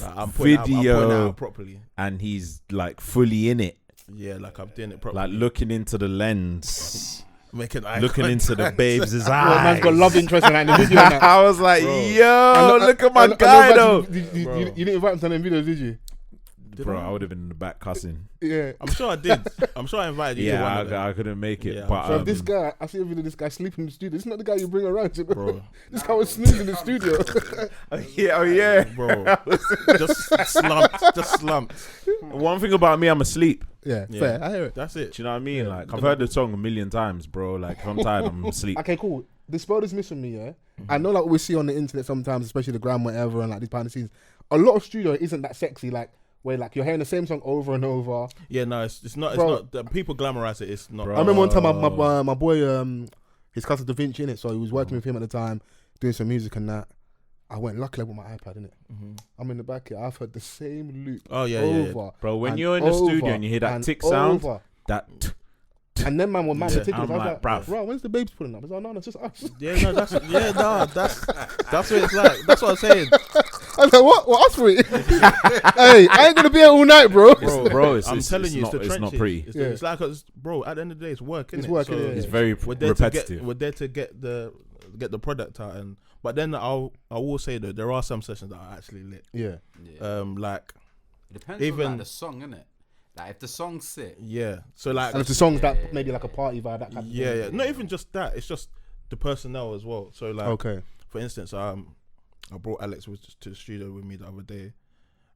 I'm putting it out properly. And he's like fully in it. Yeah, like I'm doing it properly. Like looking into the lens. Making eye looking into the contact. babes' eyes. Well, man's got love interest in that in the video. And that. I was like, Bro. yo, look at my guy though. You didn't invite him to them videos, did you? Bro, I would have been in the back cussing. Yeah. I'm sure I did. I'm sure I invited you to one of them. I couldn't make it. Yeah. But So this guy, I see a video of this guy sleeping in the studio. This is not the guy you bring around. Bro. This guy was snoozing in the studio. yeah. Bro. Just slumped. One thing about me, I'm asleep. Yeah, Yeah. fair. I hear it. That's it. Do you know what I mean? Like I've heard the song a million times, bro. Like if I'm tired, I'm asleep. Okay, cool. The spell is missing me, yeah? I know like what we see on the internet sometimes, especially the gram, whatever, and like these behind the scenes. A lot of studio isn't that sexy, like where like you're hearing the same song over and over. Yeah, no, it's not. Bro. It's not. People glamorize it. It's not. Bro. I remember one time my boy, his cousin Da Vinci in it, so he was working with him at the time, doing some music and that. I went luckily with my iPad, innit? I'm in the back here. I've heard the same loop. Oh yeah, over. Bro, when and you're in the over studio and you hear that and tick sound, over. that And then man were mad Yeah. tickets. I I'm was like, like, bruv. bro, when's the babes pulling up? I was like, no, it's just us. Yeah, no, that's what it's like. That's what I'm saying, I was like, what us for it? Hey, I ain't gonna be here all night, bro. bro. I'm telling you, not, it's the it's not trenches. pretty. It's like, bro, at the end of the day, it's work, innit? It's work, So yeah. It's very we're there repetitive. we're there to get the product out, but then I will say though, there are some sessions that are actually lit. Yeah. Like It depends even- on like, the song, innit? Like if the song's sick, yeah. So like And if the song's that maybe like a party vibe, that kind of yeah, thing. yeah. Not even just that. It's just the personnel as well. So like, Okay. for instance, I brought Alex to the studio with me the other day,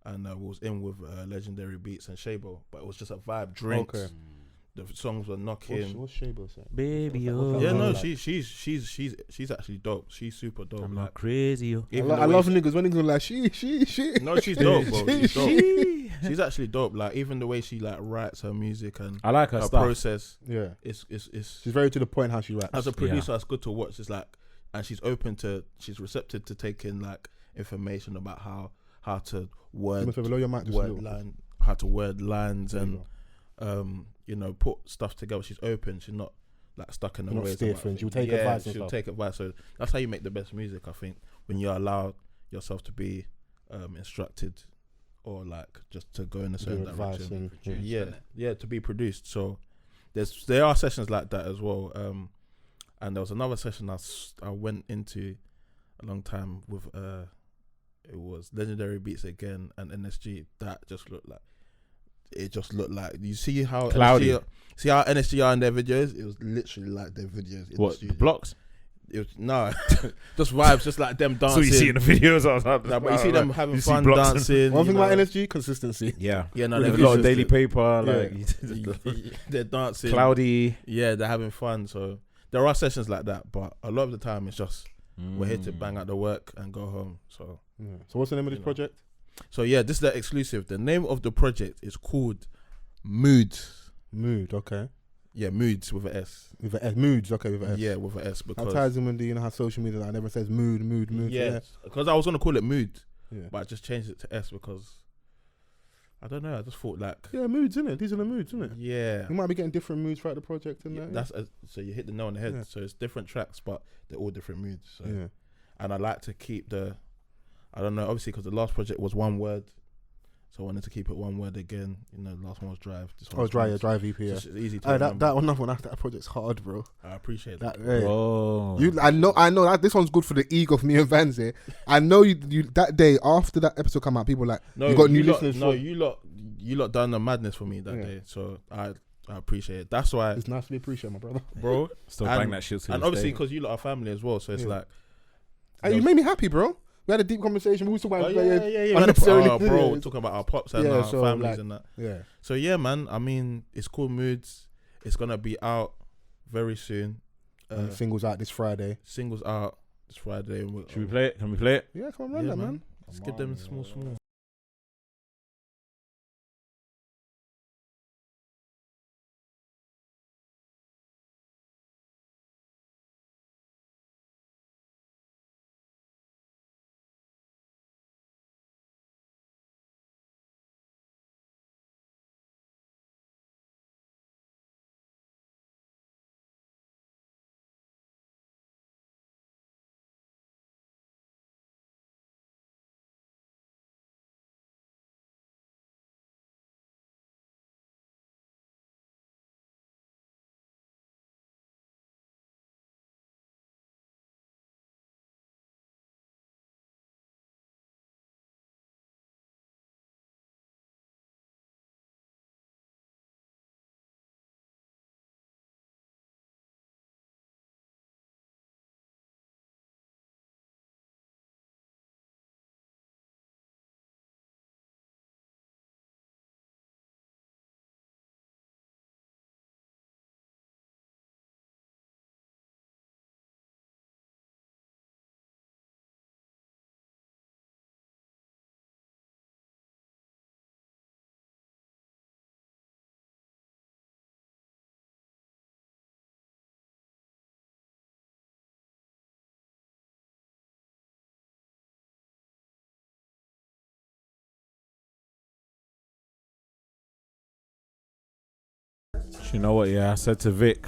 and we was in with Legendary Beats and Shabo, but it was just a vibe, drinks. Okay. The songs were knocking. What's Shabo saying? Baby, Yeah, no, like- she's actually dope. She's super dope. I'm like, not crazy. even I the way love niggas when niggas are like she. No, she's dope, bro. She's dope. She- She's actually dope. Like even the way she like writes her music and I like her her stuff. process. Yeah. It's She's very to the point how she raps. as a producer, it's good to watch. It's like, and she's receptive to taking like information about how to word Below your mic, just a little. line, how to word lines There and you put stuff together. She's open. She's not like stuck in the Not ways. stiff, about and she'll things. take advice and She'll stuff. take advice. So that's how you make the best music, I think. When you allow yourself to be instructed, or like just to go in a certain Give advice direction. and Yeah, to be produced. So there are sessions like that as well. And there was another session I went into a long time with it was Legendary Beats again and NSG. That just looked like you see how Cloudy. NSG, see how NSG are in their videos. It was literally like their videos in the What, studio. the blocks? It was, no, just vibes, just like them dancing. So you see in the videos, But you see them having fun dancing. One thing about NSG, consistency. Yeah, no, a they're lot of daily paper, they're dancing, cloudy. Yeah, they're having fun. So there are sessions like that, but a lot of the time it's just we're here to bang out the work and go home. So, So what's the name of this project? So yeah, this is the exclusive. The name of the project is called Moods. Mood, okay. Yeah, Moods with an S. With an S. Moods, okay, with an S. Yeah, with an S. Because how ties in when you know how social media like never says mood. Yeah, because I was gonna call it Mood, but I just changed it to S because I don't know. I just thought like moods, innit? These are the moods, innit? Yeah, you might be getting different moods throughout the project, and so you hit the nail on the head. So it's different tracks, but they're all different moods. So. Yeah, and I like to keep I don't know, obviously because the last project was one word, so I wanted to keep it one word again. You know, the last one was Drive. This one was Drive EP. Yeah, it's easy to that project's hard, bro. I appreciate that. I know that this one's good for the ego of me and Vans here. I know you that day after that episode come out, people were like, you got new listeners. You lot done the madness for me that day, so I appreciate it. That's why it's nice to be appreciated, my brother. Bro, still bang that shit. And obviously because you lot are family as well, so it's like, hey, you made me happy, bro. We had a deep conversation. We was talking about bro, talking about our pops and our families and that. Yeah. So yeah, man. I mean, it's called Moods. It's gonna be out very soon. Singles out this Friday. Should we play it? Can we play it? Yeah, come on, run that, man. Let's get them small. You know what? Yeah, I said to Vic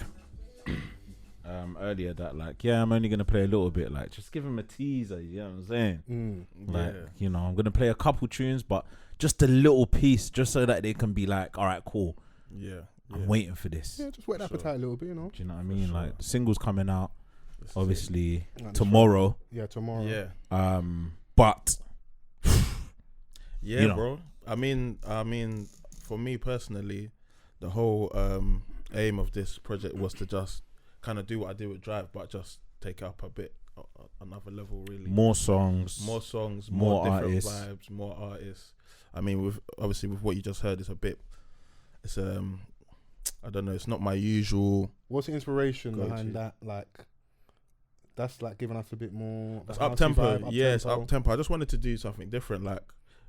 earlier that I'm only gonna play a little bit. Like, just give him a teaser. You know what I'm saying? I'm gonna play a couple tunes, but just a little piece, just so that they can be like, all right, cool. Yeah, I'm waiting for this. Yeah, just wet the appetite a little bit, you know. Do you know what I mean? Like, the single's coming out, obviously tomorrow. Yeah, tomorrow. Yeah. But bro. I mean, for me personally, the whole aim of this project was to just kind of do what I did with Drive, but just take it up a bit, another level, really. More songs, more different artists. vibes, more artists. I mean, with what you just heard, it's I don't know, it's not my usual. What's the inspiration behind that? Like, that's like giving us a bit more. It's up tempo. It's up tempo. I just wanted to do something different. Like,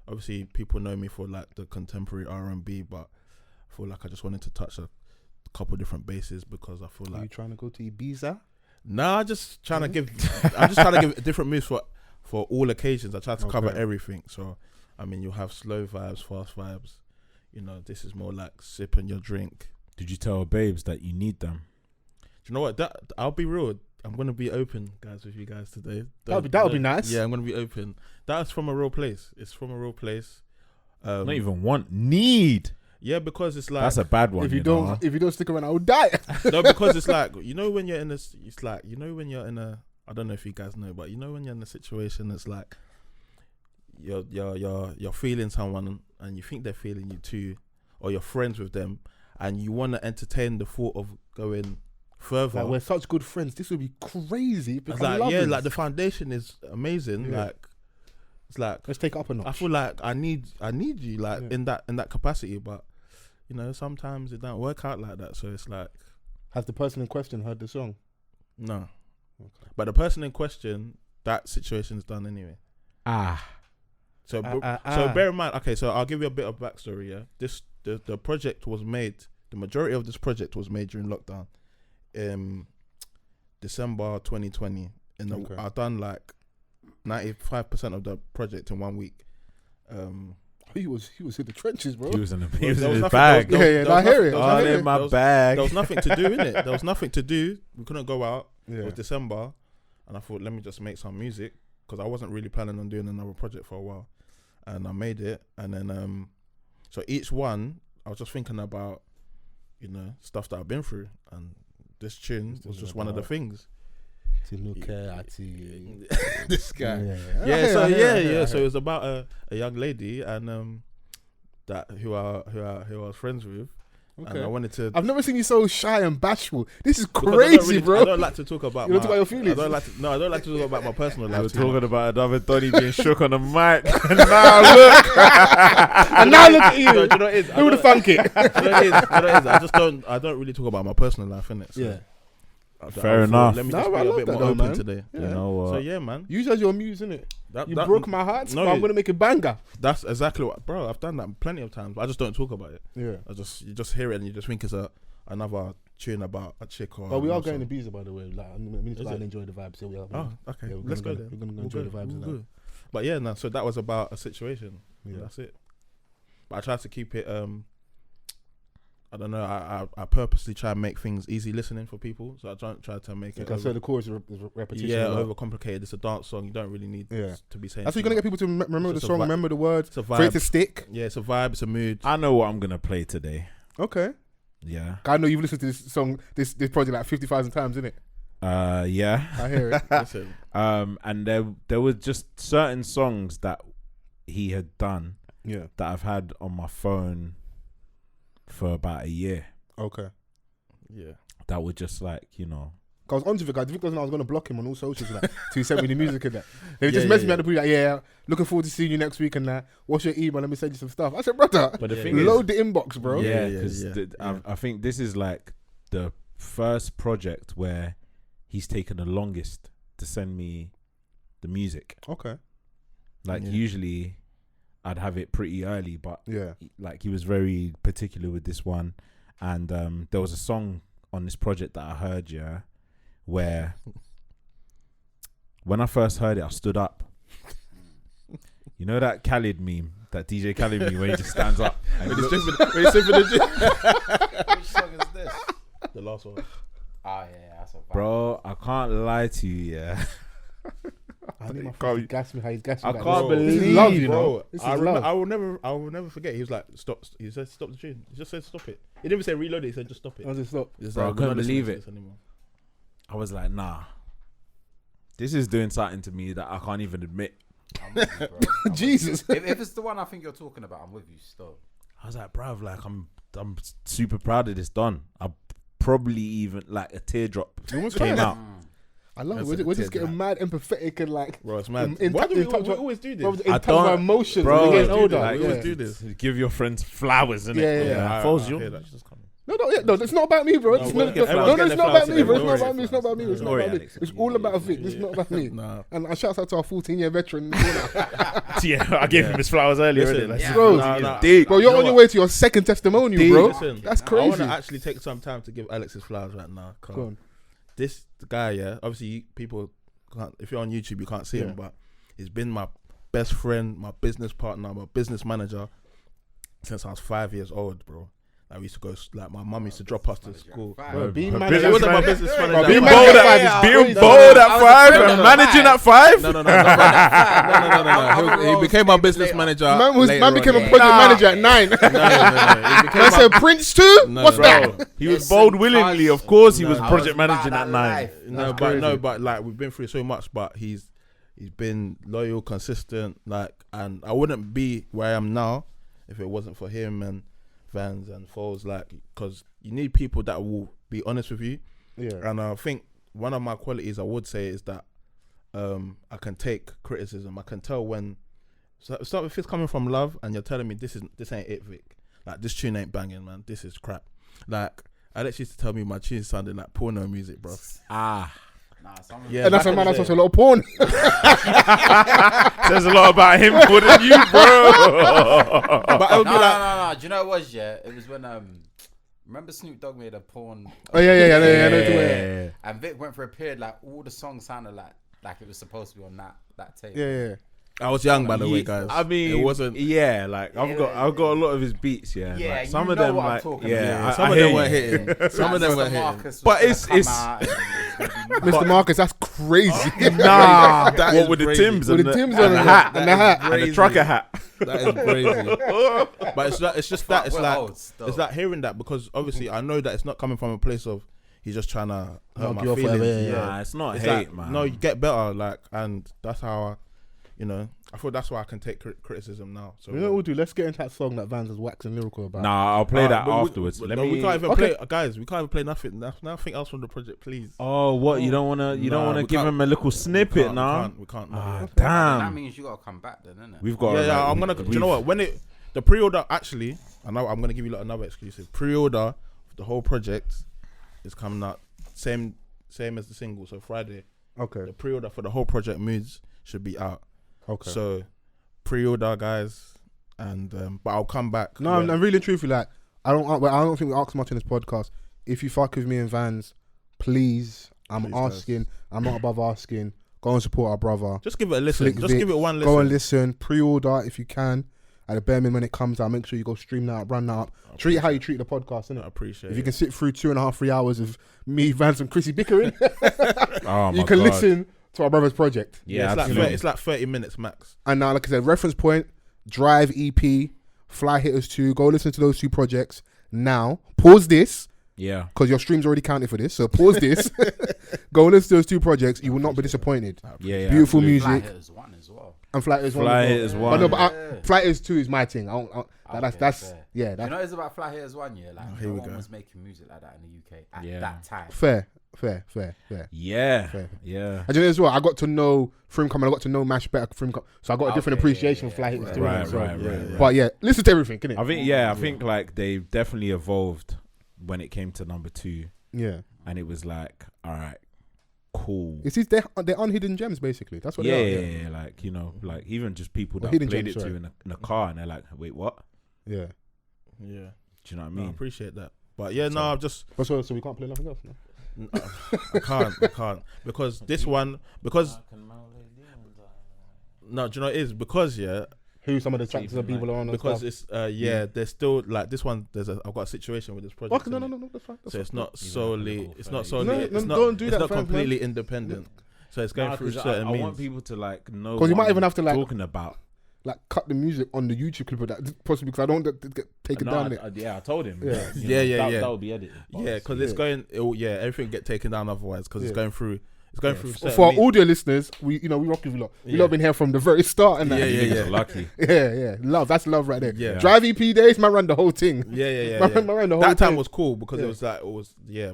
obviously, people know me for like the contemporary R&B, but I feel like I just wanted to touch a couple different bases because I feel like. Are you trying to go to Ibiza? Nah, I'm just trying to give different moves for all occasions. I try to cover everything. So, I mean, you'll have slow vibes, fast vibes. You know, this is more like sipping your drink. Did you tell babes that you need them? Do you know what? I'll be real. I'm gonna be open, guys, with you guys today. That would be nice. Yeah, I'm gonna be open. That's from a real place. It's from a real place. Not even need. Yeah, because it's like that's a bad one. If you don't stick around, I will die. No, because it's like, you know, when you're in this, it's like, you know, when you're in a, I don't know if you guys know, but you know when you're in a situation that's like you're feeling someone and you think they're feeling you too, or you're friends with them, and you want to entertain the thought of going further. Like, we're such good friends. This would be crazy. Like the foundation is amazing. Yeah. Like, it's like, let's take it up a notch. I feel like I need you like in that capacity, but you know, sometimes it don't work out like that. So it's like, has the person in question heard the song? No. Okay. But the person in question, that situation's done anyway. So bear in mind. Okay, so I'll give you a bit of backstory. Yeah, the project was made. The majority of this project was made during lockdown, December 2020. I've done like 95% of the project in 1 week. He was in the trenches, bro. He was in his bag. I hear it. All in my bag. There was nothing to do in it. There was nothing to do. We couldn't go out. Yeah. It was December, and I thought, let me just make some music because I wasn't really planning on doing another project for a while, and I made it. And then, so each one, I was just thinking about, you know, stuff that I've been through, and this tune was just one of the things. This guy, So it was about a young lady, and who I was friends with. Okay. And I wanted to. I've never seen you so shy and bashful. This is crazy, bro. I don't like to talk about. You don't talk about your feelings. I don't like to talk about my personal life. We're talking about another Donny being shook on the mic. And now look. And now look at you. No, do you know what it is? Who would have thunk it? I don't really talk about my personal life, innit? So yeah. Fair enough. Let me just be a bit more open today. Yeah. You know what? So yeah, man. Use as your muse, innit? You broke my heart, but I'm gonna make a banger. That's exactly what, bro. I've done that plenty of times. But I just don't talk about it. Yeah. You just hear it and you just think it's another tune about a chick or. But we are going to Ibiza, by the way. Like, I need to enjoy the vibes. So we are. Oh, okay. Yeah, let's go then. We're gonna enjoy the vibes. But yeah, no. So that was about a situation. Yeah, that's it. But I tried to keep it. I don't know. I purposely try and make things easy listening for people. So I try to make it. I said the chorus is repetition. Yeah, overcomplicated. It's a dance song. You don't really need to be saying. That's how you're gonna get people to remember the song, remember the words, for it to stick. Yeah, it's a vibe. It's a mood. I know what I'm gonna play today. Okay. Yeah. I know you've listened to this song, this project like 50,000 times, innit? Yeah. I hear it. Listen. And there were just certain songs that he had done. Yeah. That I've had on my phone for about a year. Okay. Yeah. That were just like, you know. I was on to Vic. Vic doesn't know I was going to block him on all socials like, till he sent me the music and that. They just messaged me at the point like, looking forward to seeing you next week and that. What's your email? Let me send you some stuff. I said, brother, but the thing is, load the inbox, bro. Yeah, because I think this is like the first project where he's taken the longest to send me the music. Okay. Like usually I'd have it pretty early, but like he was very particular with this one. And there was a song on this project that I heard, where when I first heard it, I stood up. You know that Khaled meme, that DJ Khaled meme where he just stands up and when he's for the gym. Which song is this? The last one. Oh yeah, that's a vibe. Bro, I can't lie to you, I need my friend to gas me how he's gassing me. I can't believe, this is love, you bro. know. This is love. I will never forget. He was like, stop. He said, stop the tune. He just said, stop it. He didn't even say reload it. He said, just stop it. I just stop. Bro, I couldn't believe it. I was like, nah. This is doing something to me that I can't even admit. I'm with you, bro. Jesus. If it's the one I think you're talking about, I'm with you still. I was like, bruv, like I'm super proud of this done. I probably even like a teardrop came out. I love it. We're just getting mad, empathetic, and like. Bro, it's mad. Why do we always do this? I don't have emotions. Bro, we're getting older. Like, we always do this. Give your friends flowers, innit? Yeah. Fols, No, it's not about me, bro. It's not about me, bro. It's not about me. It's all about Vic. It's not about me. And I shout out to our 14-year veteran. Yeah, I gave him his flowers earlier. Bro, you're on your way to your second testimonial, bro. That's crazy. I want to actually take some time to give Alex his flowers right now. Go on. This guy, obviously people can't. If you're on YouTube, you can't see him, but he's been my best friend, my business partner, my business manager since I was 5 years old, bro. I used to go, like, my mum used to drop us to school. Being manager, it wasn't my business manager. Being bold at 5 and managing at 5? No. He became my business manager. Man became a project manager at 9. No. I said, Prince too? What's that? He was bold willingly. Of course, he was project managing at 9. But like, we've been through so much, but he's been loyal, consistent, like, and I wouldn't be where I am now if it wasn't for him and Vans and Fols, like, because you need people that will be honest with you, Yeah. And I think one of my qualities I would say is that I can take criticism. I can tell when. So if it's coming from love and you're telling me this ain't it, Vic. Like, this tune ain't banging, man. This is crap. Like, Alex used to tell me my tunes sounded like porno music, bro. Nah, yeah, and that's a man that's watching a lot of porn. Says a lot about him more than you, bro. But it would be no. Do you know what it was? Yeah, it was when remember Snoop Dogg made a porn. Oh yeah. And Vic went for a period like all the songs sounded like it was supposed to be on that tape. Yeah. I was young, by the way, guys. I mean, it wasn't. Yeah, like I've got a lot of his beats. Yeah, yeah. Like, some of them, like, some of them weren't hitting. Some of them weren't hitting. But it's Mr. Marcus, that's crazy. Nah, that what with the Timbs and the hat and the trucker hat. That is crazy. But it's just that it's like hearing that, because obviously I know that it's not coming from a place of he's just trying to hurt my feelings. Yeah, it's not hate, like, man. No, you get better, like, and that's how I thought that's why I can take criticism now. So you know what we'll do? Let's get into that song that Vans was waxing lyrical about. Nah, I'll play that afterwards. We can't even play, guys. We can't even play nothing else from the project, please. Oh, what? You don't wanna give him a little snippet now? We can't. Damn. That means you gotta come back then, isn't it? We've got. Yeah. I'm gonna. Do you know what? When the pre-order actually, and I'm gonna give you like another exclusive pre-order. The whole project is coming out same as the single. So Friday. Okay. The pre-order for the whole project Moods should be out. Okay. So pre-order, guys, and but I'll come back. No, I'm really truthfully, like, I don't think we ask much in this podcast. If you fuck with me and Vans, please, I'm asking. Guys. I'm not above asking. Go and support our brother. Just give it a listen. Slic Just Vic. give it one listen. Go and listen. Pre-order if you can. At the bare minimum, when it comes out, make sure you go stream that up, run that up. Treat it how you treat the podcast, innit? I appreciate it. If you can sit through 2.5, 3 hours of me, Vans, and Chrissy bickering, you can listen to our brother's project. Yeah, it's like 30 minutes max. And now, like I said, reference point, Drive EP, Fly Hitters 2. Go listen to those 2 projects now. Pause this. Yeah. Because your stream's already counted for this. So pause this. Go listen to those 2 projects. You will not be disappointed. Yeah. Beautiful music. Fly Hitters 1 as well. And Fly Hitters 1. Fly Hitters 1. But no, but Fly Hitters 2 is my thing. That's you know it's about Fly Hitters 1, yeah? Like, no one was making music like that in the UK at that time. Fair. Yeah. And you know as well, I got to know Frimcom and I got to know Mash better. So I got a different appreciation for Fly Hitters 2. Right. But yeah, listen to everything, innit? I think like they definitely evolved when it came to number 2. Yeah. And it was like, all right, cool. It's they're unhidden gems, basically. That's what they are. Yeah. Like, like even just people that played it to in a car and they're like, wait, what? Yeah. Do you know what I mean? I appreciate that. But yeah, I've just. So we can't play nothing else now? I can't. Because this one, no, do you know what it is? Because, who some of the tracks that people are on? Because it's, there's still, like, this one, I've got a situation with this project. No, that's fine. So it's not completely independent. So it's going through certain means. I want people to, like, know because you might even have to, like, talking about. Like, cut the music on the YouTube clip of that, possibly, because I don't get taken down. I told him. Yeah. That will be edited. Yeah, because it's going. Everything get taken down otherwise because it's going through. It's going through. For our audio listeners, we rock with you lot. We lot been here from the very start, and Yeah. Lucky. Yeah. Love, that's love right there. Yeah. Drive EP days, man, ran the whole thing. Yeah. Man ran the whole that time thing. was cool because it was like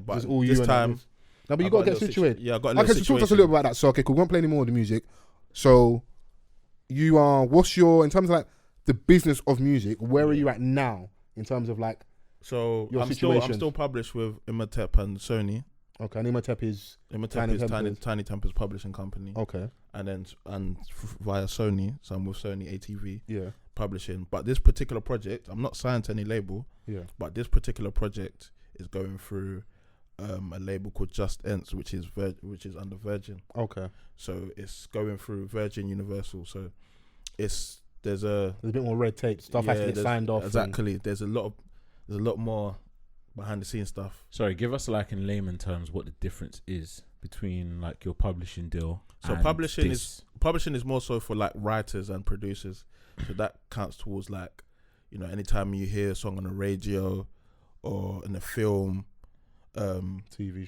but just all this time. No, but you got to get situated. I got a little situation. Okay, so talk to us a little bit about that. So, okay, cool. We won't play any more of the music. So, what's your, in terms of like the business of music, where are you at now in terms of like your situation? I'm still published with Imatep and Sony. Okay, and Imatep is Tiny Tempers Publishing Company. Okay. And via Sony, so I'm with Sony ATV. Yeah. Publishing. But this particular project, I'm not signed to any label. Yeah. But this particular project is going through a label called Just Ents, which is under Virgin. Okay. So it's going through Virgin Universal. So there's a bit more red tape. Stuff has to get signed off. Exactly. There's a lot more behind the scenes stuff. Sorry, give us like in layman terms what the difference is between like your publishing deal. So and publishing is more so for like writers and producers. So that counts towards like, anytime you hear a song on the radio or in a film, TV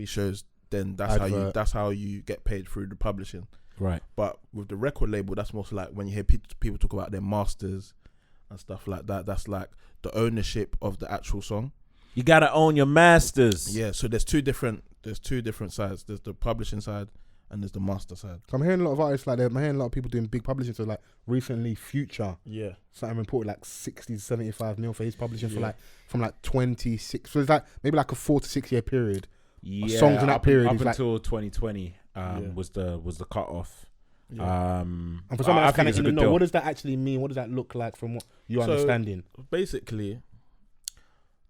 shows, then that's how you get paid through the publishing. Right. But with the record label, that's more so like when you hear people talk about their masters and stuff like that. That's like the ownership of the actual song. You gotta own your masters. Yeah, so there's two different sides. There's the publishing side and there's the master side. I'm hearing a lot of artists like that. I'm hearing a lot of people doing big publishing. So like recently, Future, something reported like 60 to 75 mil for his publishing for like from like 26. So it's like maybe like a 4 to 6 year period. Yeah, songs in that period up is until 2020 was the cut off. Yeah. And for someone that's kind of in the know, what does that actually mean? What does that look like from what you're understanding? Basically,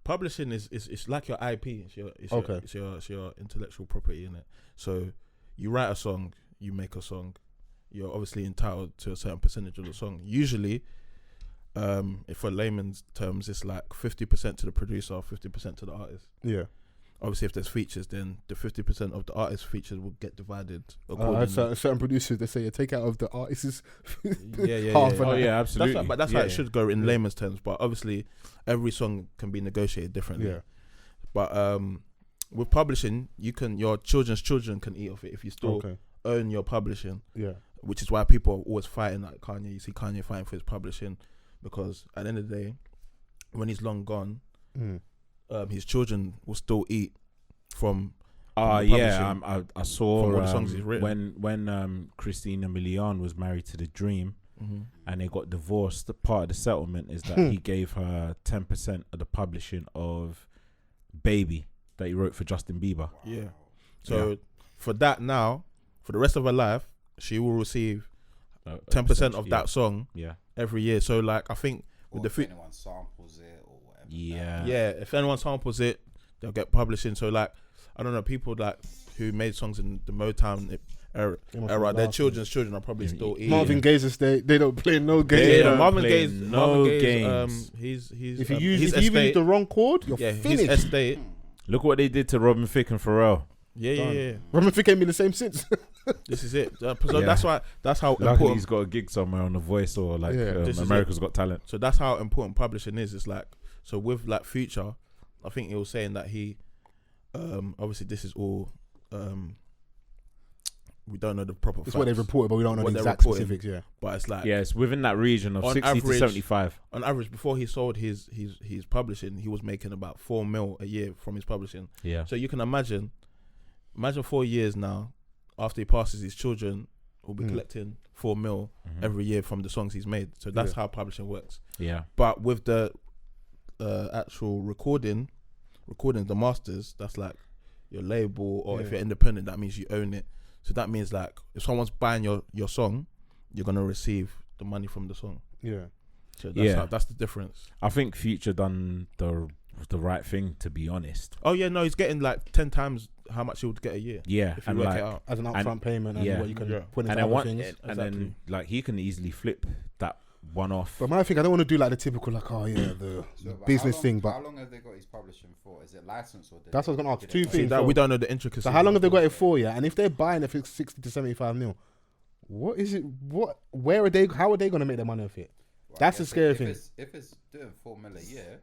publishing is like your IP. It's your intellectual property, innit? So you write a song, you make a song, you're obviously entitled to a certain percentage of the song. Usually, if for layman's terms, it's like 50% to the producer, 50% to the artist. Yeah. Obviously, if there's features, then the 50% of the artist's features will get divided accordingly. Certain producers, they say you take out of the artist's half. Oh, yeah, absolutely. But that's how it should go in layman's terms. But obviously, every song can be negotiated differently. Yeah. But with publishing, your children's children can eat off it if you still own your publishing. Yeah. Which is why people are always fighting, like Kanye. You see Kanye fighting for his publishing because at the end of the day, when he's long gone, his children will still eat from I saw from all the songs he's written. when Christina Milian was married to The Dream and they got divorced. The part of the settlement is that he gave her 10% of the publishing of Baby that he wrote for Justin Bieber. Yeah. So for that now, for the rest of her life, she will receive 10% of that song every year. So like I think with if anyone samples it or whatever. Yeah, if anyone samples it, they'll get publishing. So like I don't know, people like who made songs in the Motown era, their children's children are probably still eating. Marvin Gaye's estate, they don't play no games. Marvin Gaye's games. He's if you use the wrong chord, you're finished. His estate. Look what they did to Robin Thicke and Pharrell. Yeah. Robin Thicke ain't been the same since. This is it. So that's how Luckily important. He's got a gig somewhere on The Voice or like America's Got Talent. So that's how important publishing is. It's like, so with like Future, I think he was saying that he, obviously this is all, we don't know the proper facts. It's what they've reported, but we don't know the exact specifics. Yeah, but it's like it's within that region of 60 to 75. On average, before he sold his publishing, he was making about 4 mil a year from his publishing. Yeah. So you can imagine 4 years now, after he passes, his children will be collecting 4 mil every year from the songs he's made. So that's how publishing works. Yeah. But with the actual recording the masters, that's like your label, or if you're independent, that means you own it. So that means like if someone's buying your song, you're gonna receive the money from the song. Yeah. So that's the difference. I think Future done the right thing, to be honest. Oh yeah, no, he's getting like 10 times how much he would get a year. Yeah, if you work it out as an upfront payment, and what you can put into other things. And then like he can easily flip that one off. But my thing, I don't want to do like the typical the business thing. But how long have they got his publishing for? Is it licensed or? That's what I was gonna ask. Two things. That we don't know the intricacies. So how long have they got it for? Yeah, and if they're buying it for 60 to 75 mil, what is it? Where are they? How are they gonna make their money off it? Well, that's the scary thing. If it's doing 4 mil a year.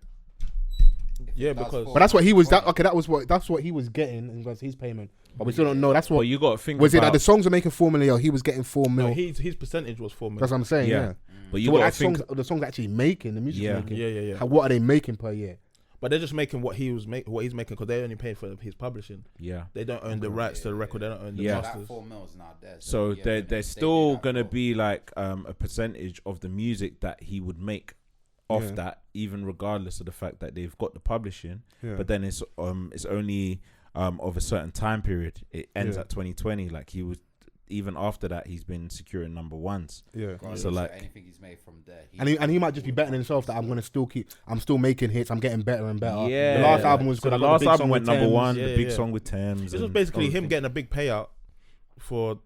Yeah, because but that's what he was. That's what he was getting in regards to his payment. But we still don't know. That's what you got to think. Was it that the songs were making 4 million? Or he was getting 4 mil. No, his percentage was 4 mil. That's what I'm saying. Yeah. But you got to think the songs actually making the music. Yeah. Making. Yeah. What are they making per year? But they're just making what he's making because they only paid for his publishing. Yeah. They don't own the rights to the record. They don't own the masters. That 4 mil's not there. So there's still gonna be like a percentage of the music that he would make off that, even regardless of the fact that they've got the publishing. Yeah. But then it's only of a certain time period. It ends at 2020. Like he was, even after that, he's been securing number ones. Yeah. So like anything he's made from there, and he might just be betting himself that I'm still making hits. I'm getting better and better. Yeah. The last album was good. The last album went number one. The big song with Thames. This was basically him getting a big payout for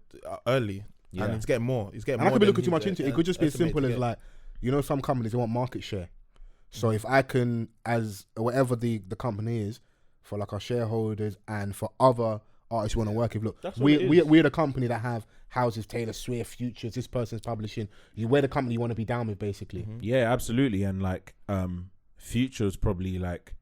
early, and he's getting more. And I could be looking too much into it. It could just be as simple as like, some companies, they want market share. So if I can, as whatever the company is, for like our shareholders and for other artists who want to work with, look, we're the company that have houses, Taylor Swift, Futures, this person's publishing. We're the company you want to be down with, basically. Mm-hmm. Yeah, absolutely. And like Future's probably like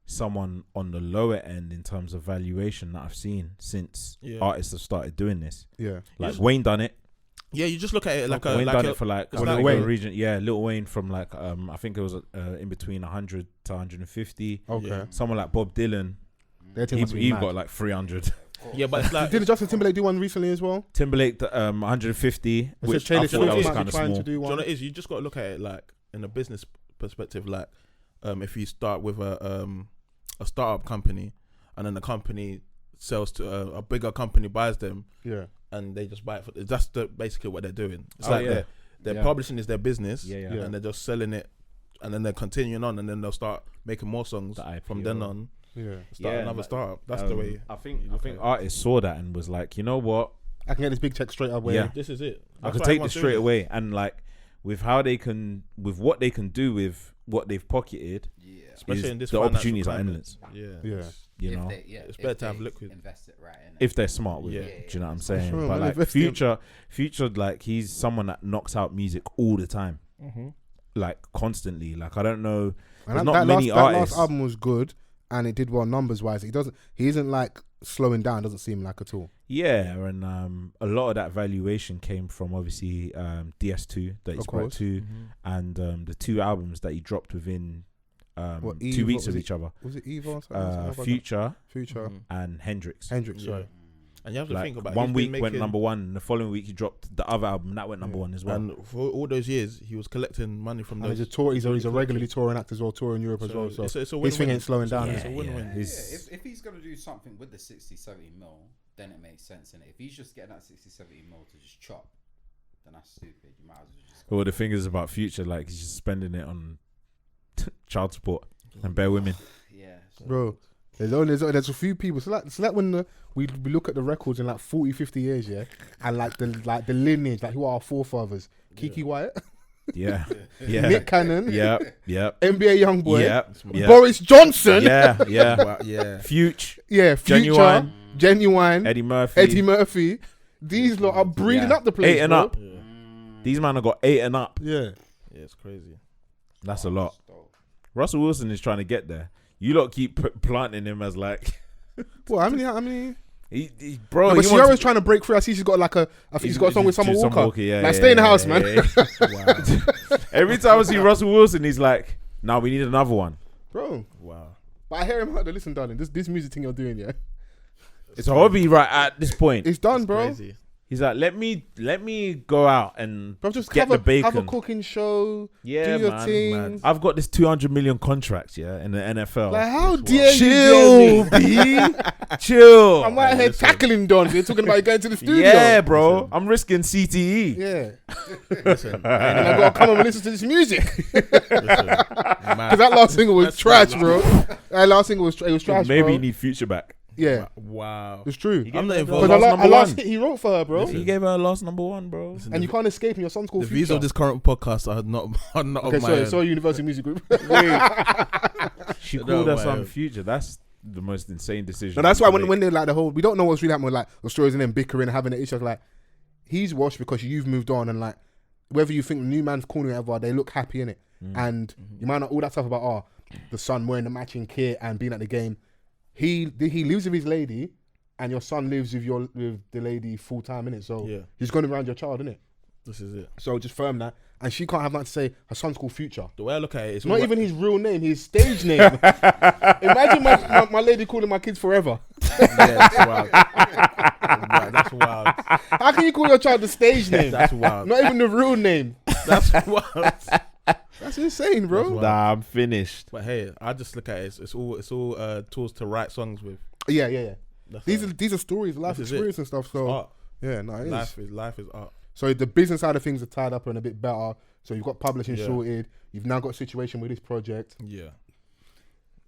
someone on the lower end in terms of valuation that I've seen since artists have started doing this. Yeah. Like Wayne done it. Yeah, you just look at it like Wayne done it for like Lil Wayne Wayne. region. Yeah, Lil Wayne from like I think it was in between 100 to 150. Okay. Yeah. Someone like Bob Dylan, Their team must be he mad. got like 300. Yeah, but it's like Did Justin Timberlake do one recently as well? Timberlake 150, which I Taylor thought that was Swift kind of trying small. to do do you know one. what it is? You just got to look at it like in a business perspective. Like, if you start with a startup company, and then the company sells to a bigger company, buys them, Yeah. and they just buy it. That's basically what they're doing. It's they're Yeah. publishing is their business, Yeah. and they're just selling it, and then they're continuing on, and then they'll start making more songs The from IPO. then on. Yeah. Start another startup. That's the way. I think you look at it. artists saw that and was like, you know what? I can get this big check straight away. Yeah. This is it. I That's could why take everyone's this straight doing away, and like with what they can do with what they've pocketed, Yeah. Especially is in this the financial opportunities are climate. endless. Yeah. Yeah. You know, It's better to have liquid. Invest it right in. if they're smart with Yeah. it. Do you know what I'm saying? Sure, But man, like invest in- Future, like he's someone that knocks out music all the time, Mm-hmm. like constantly. Like I don't know, And there's not many that artists. last album was good, and it did well numbers wise. He isn't like slowing down. Doesn't seem like at all. Yeah, and a lot of that valuation came from obviously DS2 that he Of brought course. to, and the 2 albums that he dropped within What, 2 Eve, weeks what of was each other. Was it Eve or something? Future Future. and Hendrix. Hendrix. Yeah. Sorry. And you have to Like think about one he's week been went making- number 1, the following week he dropped the other album that went number 1 as well. And for all those years, he was collecting money from And those. he's a tour. He's a regularly touring act as well, touring Europe as well. So it's a his win-win. thing ain't slowing down. Yeah, is It's a it? win-win. His- If he's gonna do something with the 60-70 mil, then it makes sense. And if he's just getting that 60-70 mil to just chop, then that's stupid. You might as well just. Well, the thing is about Future, like he's just spending it on child support and bare women. Yeah. Bro. There's a few people. So like when we look at the records in like 40, 50 years, yeah, and like the lineage, like who are our forefathers? Kiki Wyatt, Yeah, yeah, Nick Cannon, yeah, yeah, NBA Youngboy, yeah, yeah, Boris Johnson, yeah, yeah. Wow, yeah. Future, yeah, Future, Genuine, Eddie Murphy, Eddie Murphy. These lot are breeding Yeah. up the place. 8 and bro. up. These man have got 8 and up. Yeah. Yeah, it's crazy. That's a lot. Russell Wilson is trying to get there. You lot keep planting him as like, Well, how many? bro. No, but he Ciara's wants- trying to break through. I see she's got like I think she's got a song with Summer Summer Walker. yeah, Like, yeah, stay in the yeah, house, yeah, man. yeah. Wow. Every time I see Russell Wilson, he's like, "Now we need another one." Bro. Wow. But I hear him out there. Listen, darling, this music thing you're doing, yeah, It's a hobby right at this point. it's done, bro. Crazy. He's like, let me go out and Bro, just get have the have a bacon. cooking show. Yeah, do your man. thing. Mad. I've got this 200 million contract, yeah, in the NFL. Like, how dare Chill, you dare me? B. Chill. I'm right here listen. tackling Don. You're talking about going to the studio. Yeah, bro. I'm risking CTE. Yeah. Listen, And I gotta come and listen to this music. listen. Because that last single was That's trash, mad. bro. That last single was trash, Maybe bro. you need Future back. Yeah, Wow. it's true. I'm not her involved. Because last a number last one. hit he wrote for her, bro. He gave her a last number 1, bro. Listen, And you can't escape him. Your son's called the views Future. of this current podcast are not Okay, of my sorry, own. sorry, University Music Group. She No, called her son man. Future. That's the most insane decision. No, that's you why can make. when they're like the whole, we don't know what's really happening with like the stories and them bickering, having the issues. Like, he's washed because you've moved on, and like whether you think the new man's corny or whatever, they look happy in it, and you might not all that stuff about the son wearing the matching kit and being at the game. He lives with his lady, and your son lives with the lady full time in it. So Yeah. he's going around your child, innit? This is it. So just firm that, and she can't have nothing to say. Her son's called Future. The way I look at it, it's Not all even his real name, his stage name. Imagine my lady calling my kids Forever. Yeah, that's wild. Wow, that's wild. How can you call your child the stage name? That's wild. Not even the real name. That's wild. That's insane, bro. That's wild. Nah, I'm finished. But hey, I just look at it. It's all tools to write songs with. Yeah. That's These are stories, life This is it. experience and stuff. So art. yeah, no, it is. Life is art. So the business side of things are tied up and a bit better. So you've got publishing Yeah. sorted. You've now got a situation with this project. Yeah.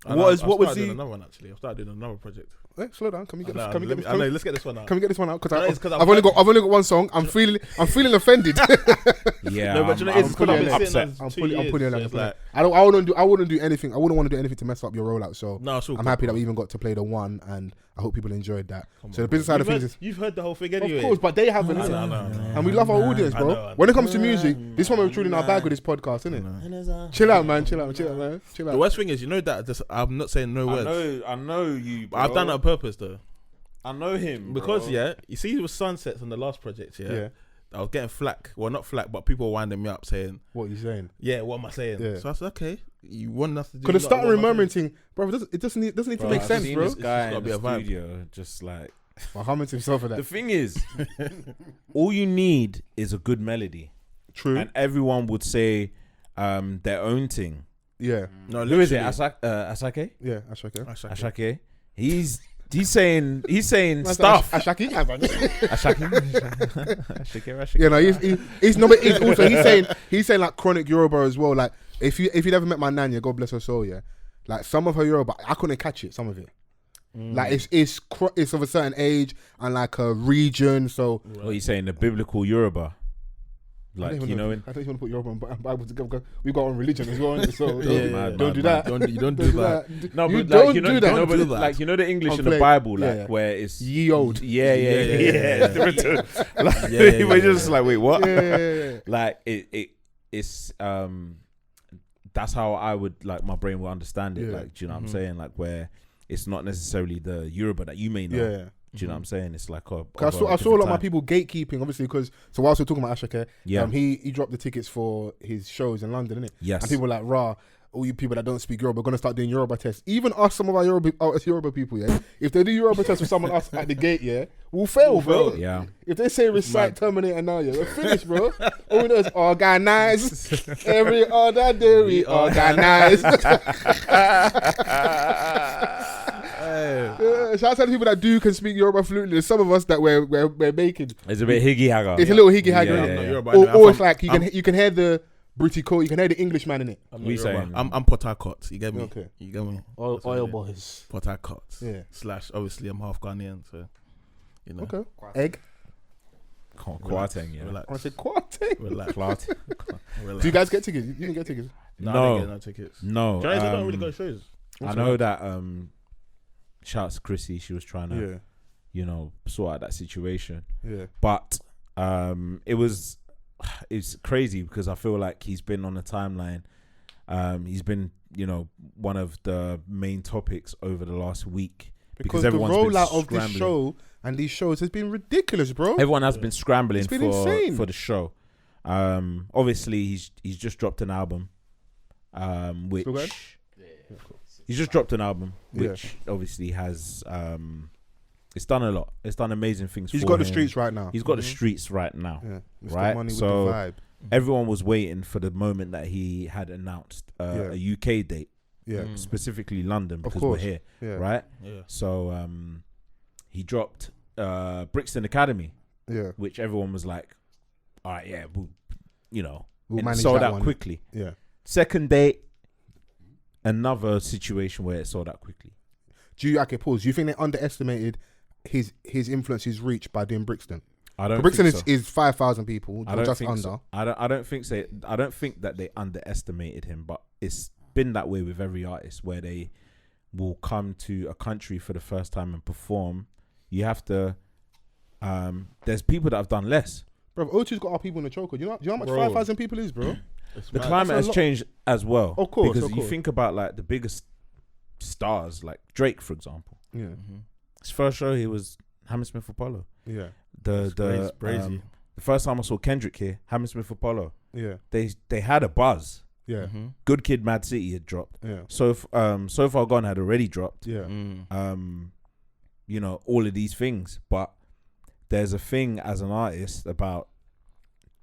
What was started the- doing another one actually? I've started doing another project. Hey, slow down. Can we get I this? know, Can we get this? I know, let's get this one out. Can we get this one out? No, it's 'cause I've only got one song. I'm feeling offended. Yeah, No, but you know, I'm it's because I've been upset. sitting on I'm 2 pulling years. you So along. it's like, I wouldn't do anything. I wouldn't want to do anything to mess up your rollout. So no, it's all I'm good, happy bro. that we even got to play the one, and I hope people enjoyed that. Come So on, the business bro. side of things is, You've heard the whole thing anyway. of course, but they haven't. I innit? know. And we love our audience, I bro. know. When it comes to music, this one we're truly in our bag with this podcast, isn't it? Chill out, man. Chill out, man. Chill out. The worst thing is, you know that I'm not saying no words. I know you. But I've done it on purpose though. I know him Because bro. yeah, you see with Sunsets on the last project, yeah. I was getting flack. Well, not flack, but people were winding me up saying, What are you saying? yeah, what am I saying? Yeah. So I said, okay, you want us to do. Because I started what am I remembering saying? thing, bro. It doesn't need to Bro, make I've sense, seen bro. This guy gotta in be the a vibe. studio, just like I'm humming to himself for that. the thing is, all you need is a good melody, True. and everyone would say their own thing. Yeah. No, Who is it? literally. Asake? Yeah. That's okay. Asake. He's saying stuff. Ashaki. Asake. Yeah, no, he's no, but he's also he's saying like chronic Yoruba as well. Like if you'd ever met my nanya, God bless her soul, yeah. Like some of her Yoruba, I couldn't catch it. Some of it, like it's of a certain age and like a region. So What are you saying? The biblical Yoruba, like I don't you know. I don't even want to put Yoruba and Bible together. We got on religion as well, so mad, don't do that. You don't do that. No, You but don't like you know, do that. no, but do that. like you know the English I'm in the playing- Bible, like yeah. where it's Ye old. yeah. Like Yeah. we're just like, wait, what? Yeah. Like it's that's how I would like my brain will understand it. Yeah. Like, do you know what I'm saying? Like where it's not necessarily the Yoruba that you may know. Yeah. Do you know what I'm saying? It's like a. I saw a lot of my people gatekeeping, obviously, because so whilst we're talking about Asake, Yeah. he dropped the tickets for his shows in London, innit? Yes. And people were like, rah, all you people that don't speak Yoruba are gonna start doing Yoruba tests. Even us, some of our Yoruba people, yeah. If they do Yoruba tests with someone else at the gate, yeah, we'll fail, bro. Yeah. If they say recite Terminator now, yeah, we're finished, bro. All we know is organize. Every other day we organize. Yeah, shout out to the people that can speak Yoruba fluently. There's some of us that we're making. It's a bit higgy hagger. It's a little higgy haggy. Yeah, I'm yeah, not yeah. Yoruba, Or it's like you can hear the British code, you can hear the Englishman in it. I'm We not Yoruba. saying- I'm Port Harcourt. You get me? Okay. You get me? Oil boys. Port Harcourt. Yeah. / obviously I'm half Ghanaian, so you know. Okay. Egg. Kwarteng, yeah. Relax. I want to say Quartet. Relax. Clot. Relax. Do you guys get tickets? You didn't get tickets. No, No. I didn't get no tickets. No. Chinese don't really go to shows. I know that shouts to Chrissy, she was trying to, Yeah. you know, sort out that situation. Yeah. But it's crazy because I feel like he's been on the timeline. He's been, you know, one of the main topics over the last week. Because the everyone's been rollout of this scrambling. show and these shows has been ridiculous, bro. Everyone has been scrambling It's been insane. for the show. Obviously he's just dropped an album, which Still going? he's just dropped an album, Yeah. which obviously has it's done a lot. It's done amazing things. He's for got the him. streets right now. He's got the streets right now. Yeah. Mr. Right, Money so- with the vibe. Everyone was waiting for the moment that he had announced a UK date, Yeah. specifically London, because course. we're here, Yeah. right? Yeah. So he dropped Brixton Academy, Yeah. which everyone was like, all right, yeah, we'll, you know, We'll and manage sold that out one. quickly. Yeah. Second date, another situation where it sold out quickly. Do you pause? Do you think they underestimated his influence, his reach by doing Brixton? I don't. Brixton think so. is 5,000 people, I or don't just think under. so. I don't think so. I don't think that they underestimated him, but it's been that way with every artist where they will come to a country for the first time and perform. You have to. There's people that have done less. Bro, O2's got our people in the choker. Do you know how much Bro. 5,000 people is, bro? The climate That's has a lot. changed as well. Of course, because of you course. think about like the biggest stars, like Drake, for example. Yeah. His first show, he was Hammersmith Apollo. Yeah. The crazy. the first time I saw Kendrick here, Hammersmith Apollo, Yeah. they had a buzz. Yeah. Good Kid, Mad City had dropped. Yeah. So Far Gone had already dropped. Yeah. You know, all of these things, but there's a thing as an artist about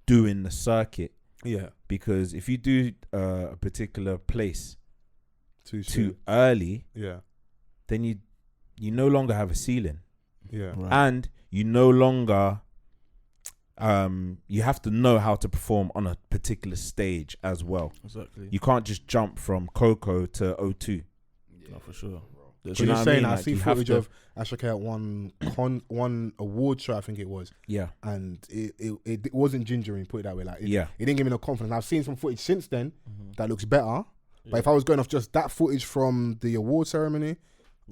doing the circuit, Yeah. because if you do a particular place Too too early, Yeah. then you no longer have a ceiling, Yeah. Right. and you no longer you have to know how to perform on a particular stage as well. Exactly. You can't just jump from Coco to O2. No, for sure. Do So you know you're what saying I mean? I Like, see you have footage to- of Asake at one award show, I think it was, Yeah, and it wasn't gingering, put it that way. Like, yeah. it didn't give me no confidence. I've seen some footage since then that looks better. But if I was going off just that footage from the award ceremony,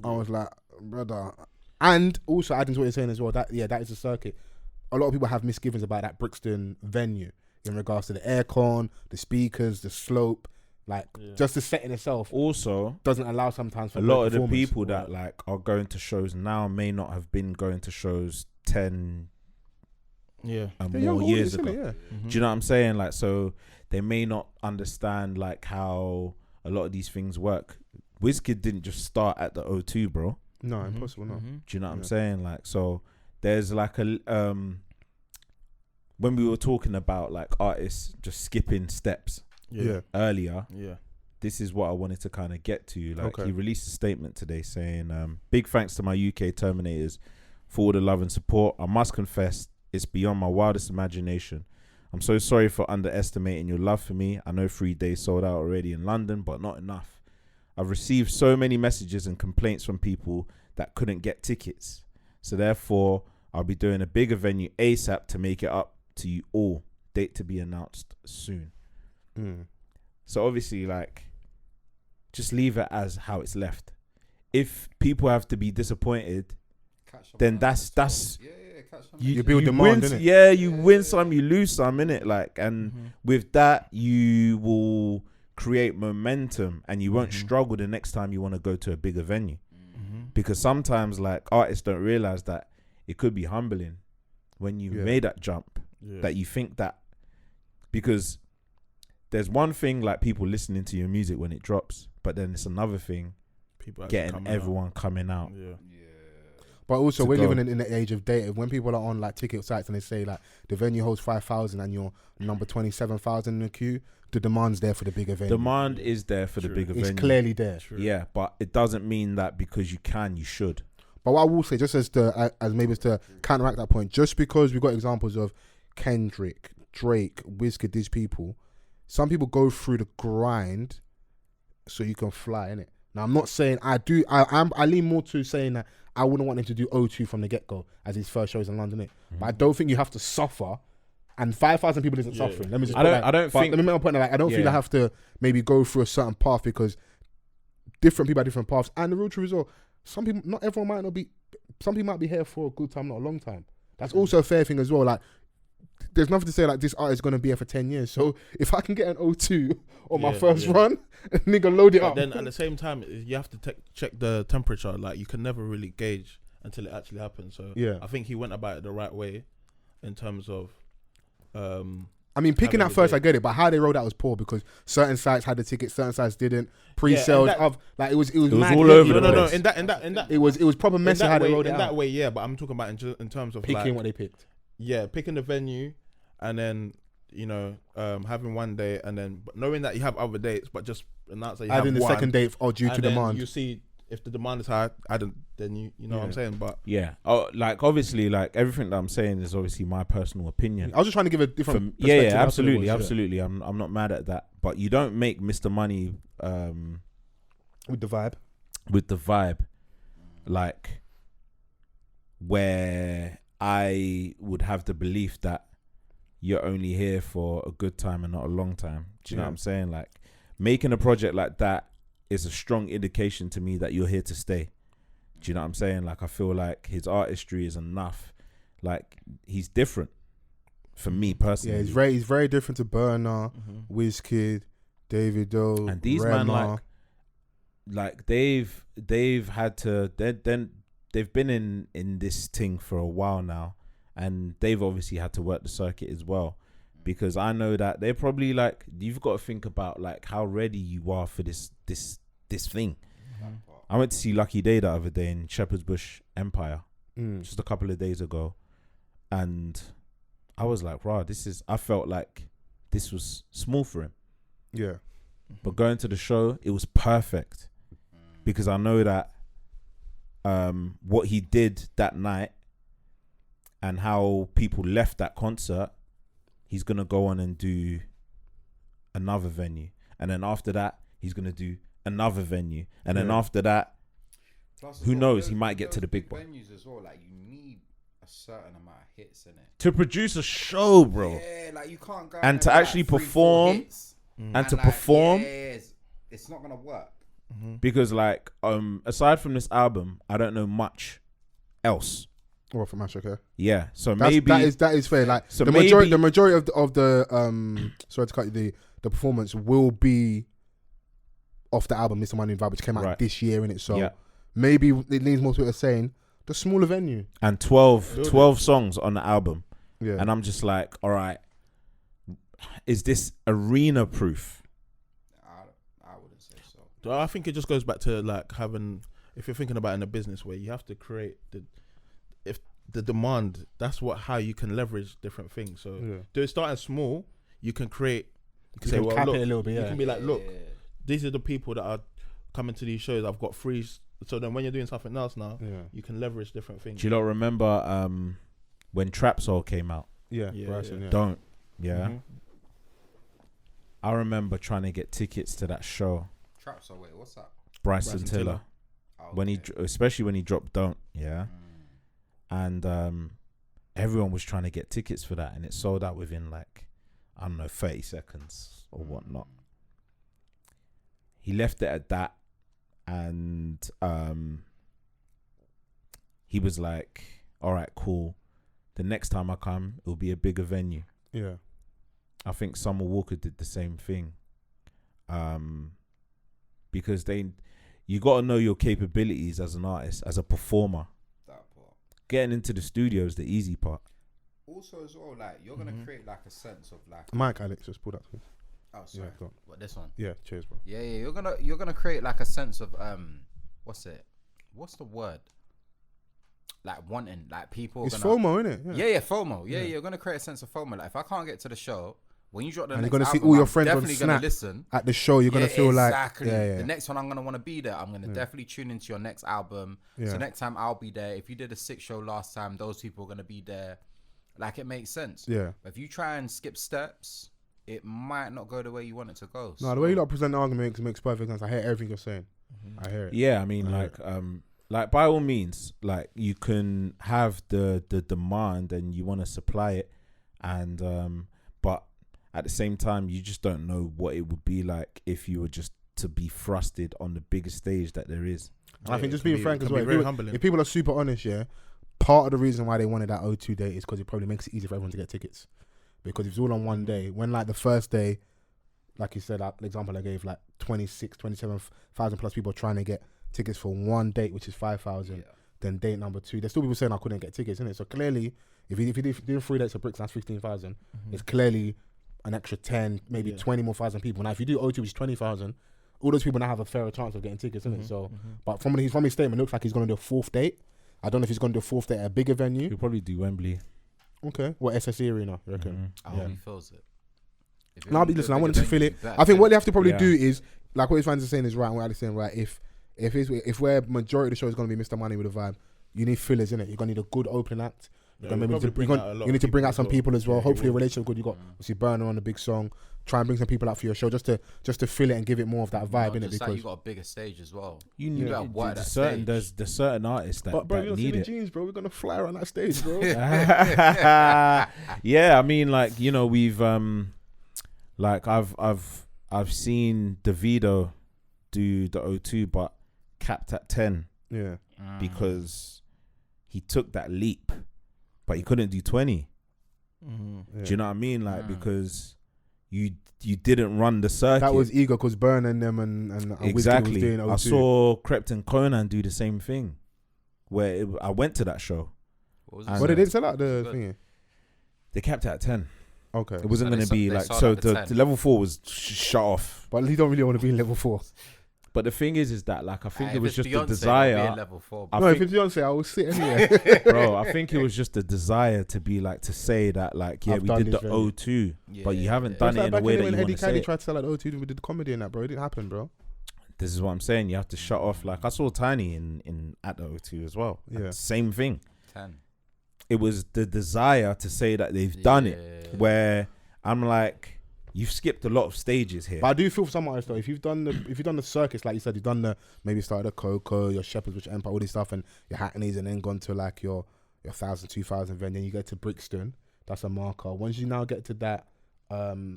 I was like, brother. And also adding to what you're saying as well, that is a circuit. A lot of people have misgivings about that Brixton venue in regards to the aircon, the speakers, the slope, like just the setting itself Also, doesn't allow sometimes for a lot of the performance. people that like are going to shows now may not have been going to shows 10 and more years ago. Do you know what I'm saying? Like, so they may not understand like how a lot of these things work. Wizkid didn't just start at the O2, bro. No, impossible. No. Do you know what I'm saying? Like, so there's like a when we were talking about like artists just skipping steps earlier. Yeah. This is what I wanted to kind of get to. Like, he released a statement today saying, big thanks to my UK Terminators for all the love and support. I must confess, it's beyond my wildest imagination. I'm so sorry for underestimating your love for me. I know 3 days sold out already in London, but not enough. I've received so many messages and complaints from people that couldn't get tickets. So therefore, I'll be doing a bigger venue ASAP to make it up to you all. Date to be announced soon. So obviously, like, just leave it as how it's left. If people have to be disappointed, then that's you build demand, innit? Yeah, you win some, you lose some, innit? Like, and with that, you will create momentum, and you won't struggle the next time you want to go to a bigger venue. Because sometimes, like, artists don't realize that it could be humbling when you made that jump. That you think that, because there's one thing like people listening to your music when it drops, but then it's another thing people getting everyone coming out. But also, we're living in the age of data. When people are on like ticket sites and they say like the venue holds 5,000 and you're number 27,000 in the queue, the demand's there for the bigger venue. Demand is there for the bigger venue. It's clearly there. Yeah, but it doesn't mean that because you can, you should. But what I will say, just as to counteract that point, just because we've got examples of Kendrick, Drake, Wizkid, these people, some people go through the grind so you can fly, innit? Now, I'm not saying I lean more to saying that I wouldn't want him to do O2 from the get-go as his first shows in London, innit? But I don't think you have to suffer, and 5,000 people isn't suffering. Let me just I don't think. Let me make my point. Like, I don't feel I have to maybe go through a certain path, because different people have different paths. And the real truth is, some people, not everyone might not be. Some people might be here for a good time, not a long time. That's also a fair thing as well. Like, there's nothing to say like this artist is going to be here for 10 years. So if I can get an O2 on my first run, nigga, load it up. Then at the same time, you have to check the temperature. Like, you can never really gauge until it actually happens. So I think he went about it the right way in terms of. I mean, picking that first, I get it, but how they rolled out was poor, because certain sites had the tickets, certain sites didn't. Pre-sales of like it was mad, all over the place. In that it was proper messy how they rolled it out. In that way, yeah. But I'm talking about in terms of picking what they picked. Yeah, picking the venue, and then having one day, and then knowing that you have other dates, but just announce that you have the one, second date due to demand. You see if the demand is high, then you know what I'm saying. But like obviously, like everything that I'm saying is obviously my personal opinion. I was just trying to give a different perspective. Absolutely. I'm not mad at that, but you don't make Mr. Money with the vibe. Like, where I would have the belief that you're only here for a good time and not a long time. Do you know what I'm saying? Like, making a project like that is a strong indication to me that you're here to stay. Do you know what I'm saying? Like, I feel like his artistry is enough. Like, he's different for me personally. Yeah, he's very different to Burna, Wizkid, Davido, and these Rema. like they've had to. They've been in this thing for a while now, and they've obviously had to work the circuit as well, because I know that they're probably like, you've got to think about like how ready you are for this thing. I went to see Lucky Day the other day in Shepherd's Bush Empire just a couple of days ago, and I was like, wow, I felt like this was small for him. Yeah. But going to the show, it was perfect, because I know that what he did that night and how people left that concert, he's going to go on and do another venue. And then after that, he's going to do another venue. And then after that, who knows, he might get to the big one. Venues as well, like, you need a certain amount of hits in it to produce a show, bro. Yeah, like, you can't go and to actually perform and to perform. It's not going to work. Because like aside from this album, I don't know much else. Well, from Asake. Yeah, so maybe that is fair. Like, so the majority of the sorry to cut you, the performance will be off the album Mr. Money Vibe, which came out this year, innit? So maybe it leans more to what saying the smaller venue. And 12 songs on the album. Yeah. And I'm just like, all right, is this arena proof? I wouldn't say so. I think it just goes back to like having, if you're thinking about in a business where you have to create the demand, that's how you can leverage different things. So do it starting small, you can create, you can say, well, cap look, it a little bit, you can be like, look, these are the people that are coming to these shows. I've got free. So then when you're doing something else now, you can leverage different things. Do you not remember when Trap Soul came out? Bryson, Don't. I remember trying to get tickets to that show. Trap Soul, wait, what's that? Bryson Tiller. Oh, When he, especially when he dropped Don't, and everyone was trying to get tickets for that, and it sold out within like, I don't know, 30 seconds or whatnot. He left it at that, and he was like, all right, cool, the next time I come it'll be a bigger venue. I think Summer Walker did the same thing, because you got to know your capabilities as an artist, as a performer. That part. Getting into the studio is the easy part. Also, as well, like you're gonna create like a sense of like. Mike, Alex, just pull that. Oh, sorry. Yeah, what, this one? Yeah, cheers, bro. Yeah. You're gonna create like a sense of what's the word? Like wanting, like people. It's FOMO, isn't it? Yeah, FOMO. Yeah, you're gonna create a sense of FOMO. Like if I can't get to the show, when you drop the and next you're gonna see album, all your I'm friends on definitely gonna Snap listen at the show. You're gonna feel exactly. like the next one I'm gonna want to be there. I'm gonna definitely tune into your next album. So next time I'll be there. If you did a 6 show last time, those people are gonna be there. Like it makes sense. Yeah. But if you try and skip steps, it might not go the way you want it to go. No, the way you like present the argument makes perfect sense. I hear everything you're saying. I hear it. Yeah, I mean, like by all means, like you can have the demand and you want to supply it, and but at the same time, you just don't know what it would be like if you were just to be thrusted on the biggest stage that there is. I think just being frank as well. If people are super honest, part of the reason why they wanted that O2 date is because it probably makes it easy for everyone to get tickets. Because if it's all on one day, when like the first day, like you said, like the example I gave, like 27,000 plus people trying to get tickets for one date, which is 5,000. Then date number 2, there's still people saying I couldn't get tickets, isn't it? So clearly, if you did 3 dates of bricks, that's 15,000. It's clearly an extra 10, maybe 20 more thousand people. Now, if you do O2, which is 20,000, all those people now have a fairer chance of getting tickets, isn't it? So, but from his statement, it looks like he's going to do a 4th date. I don't know if he's going to do a 4th date at a bigger venue. He'll probably do Wembley. Okay. What, SSE Arena, you reckon? I hope he feels it. No, but listen, I wanted to feel it. I think what they have to probably do is, like what his fans are saying is right, and what Alex is saying right, if where majority of the show is going to be Mr. Money with a vibe, you need fillers, innit? You're going to need a good opening act. You need to bring out some people as well. Hopefully a relationship good. You got obviously Burner on the big song. Try and bring some people out for your show just to fill it and give it more of that vibe, innit? Because you got a bigger stage as well. You need there's certain artists that, bro, that you don't see need the it. jeans, bro. We're gonna fly around that stage, bro. Yeah, I mean, like, you know, we've like I've seen Davido do the O2, but capped at 10. Yeah, because he took that leap, but he couldn't do 20. Do you know what I mean? Like because you didn't run the circuit. That was ego because Burn and them and exactly. Was doing O2. I saw Krypton Conan do the same thing. Where I went to that show. What they didn't sell out the thing. They capped it at 10. Okay, it wasn't going to be like so. The level 4 was shut off. But he don't really want to be in level 4. But the thing is that like I think it was just a desire. Level 4, if it's Beyonce, I will sit anywhere. Bro, I think it was just a desire to be like to say that like we did the O2, but you haven't done it in a way that you want to say. Eddie tried to sell out O2, we did the comedy in that, bro. It didn't happen, bro. This is what I'm saying. You have to shut off. Like I saw Tiny in at the O2 as well. Yeah, same thing. 10. It was the desire to say that they've done it. Where I'm like, you've skipped a lot of stages here. But I do feel for some artists though, if you've done the circus, like you said, you've done maybe started a Coco, your Shepherd's Bush Empire, all this stuff, and your Hackneys, and then gone to like your 1,000, 2,000 venue, then you get to Brixton. That's a marker. Once you now get to that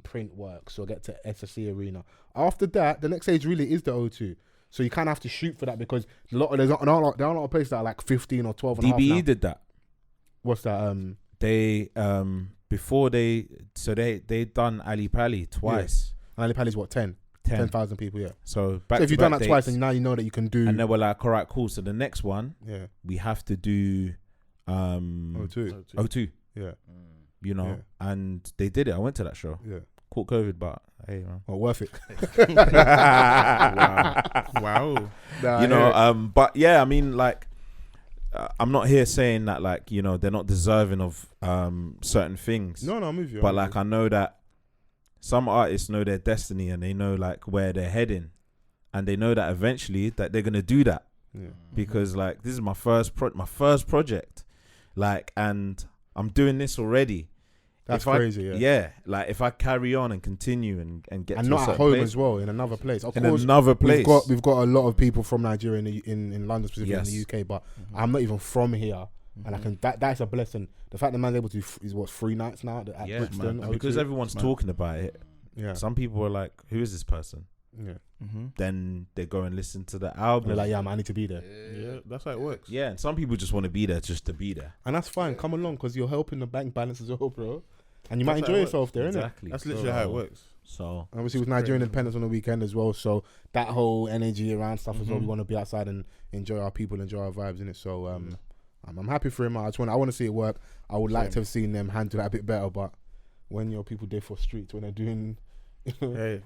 Print Works or get to SSE Arena, after that, the next stage really is the O2. So you kind of have to shoot for that because there are a lot of places that are like 15 or 12 and a half now. DBE did that. What's that? They before they done Ali Pali twice. Yeah. Ali Pali's what 10,000 people. Yeah. So if you've done that twice, and now you know that you can do. And they were like, all right, cool. So the next one, yeah, we have to do O2. O2. Yeah. you know, and they did it. I went to that show. Yeah. Caught COVID, but hey, man. Well, worth it. Wow. Nah, You know, but yeah, I mean, like, I'm not here saying that, like, you know, they're not deserving of certain things. No, I'm with you. But like, I know that some artists know their destiny and they know like where they're heading, and they know that eventually that they're gonna do that. Yeah. Because like, this is my first project, like, and I'm doing this already. That's If crazy. Yeah, like if I carry on and continue and get And to not a at certain home place, as well, in another place. Of in course, another place. we've got a lot of people from Nigeria in London, specifically Yes. in the UK. But I'm not even from here, and I can. That's a blessing. The fact that man's able to is 3 nights now at Brixton. man. Because everyone's talking about it. Yeah. Some people are like, "Who is this person?" Yeah. Then they go and listen to the album. They're like, yeah, man, I need to be there. Yeah, that's how it works. Yeah, and some people just want to be there just to be there. And that's fine. Come along, because you're helping the bank balance as well, bro. And you might That's enjoy how it yourself there, innit? Exactly. That's literally how it works. So And obviously, with Nigerian independence on the weekend as well, so that whole energy around stuff as well. We want to be outside and enjoy our people, enjoy our vibes, innit? So I'm happy for him. I want to see it work. I would like to have seen them handle that a bit better, but when your people there for streets, when they're doing, Hey,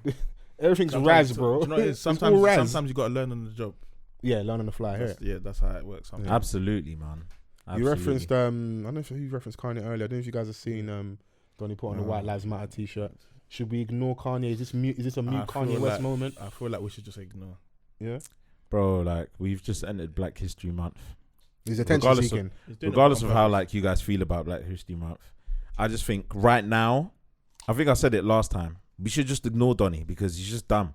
everything's raz, bro. You know, It's all raz. sometimes you got to learn on the job. Yeah, learn on the fly here. That's how it works. Sometimes. absolutely, man. You referenced I don't know if you referenced Kanye earlier. I don't know if you guys have seen Donnie put on the White Lives Matter t-shirt. Should we ignore Kanye? Is this a mute Kanye West moment? I feel like we should just ignore. Yeah. Bro, like, we've just entered Black History Month. He's attention seeking. Regardless of how like you guys feel about Black History Month, I just think right now, I think I said it last time, we should just ignore Donnie because he's just dumb.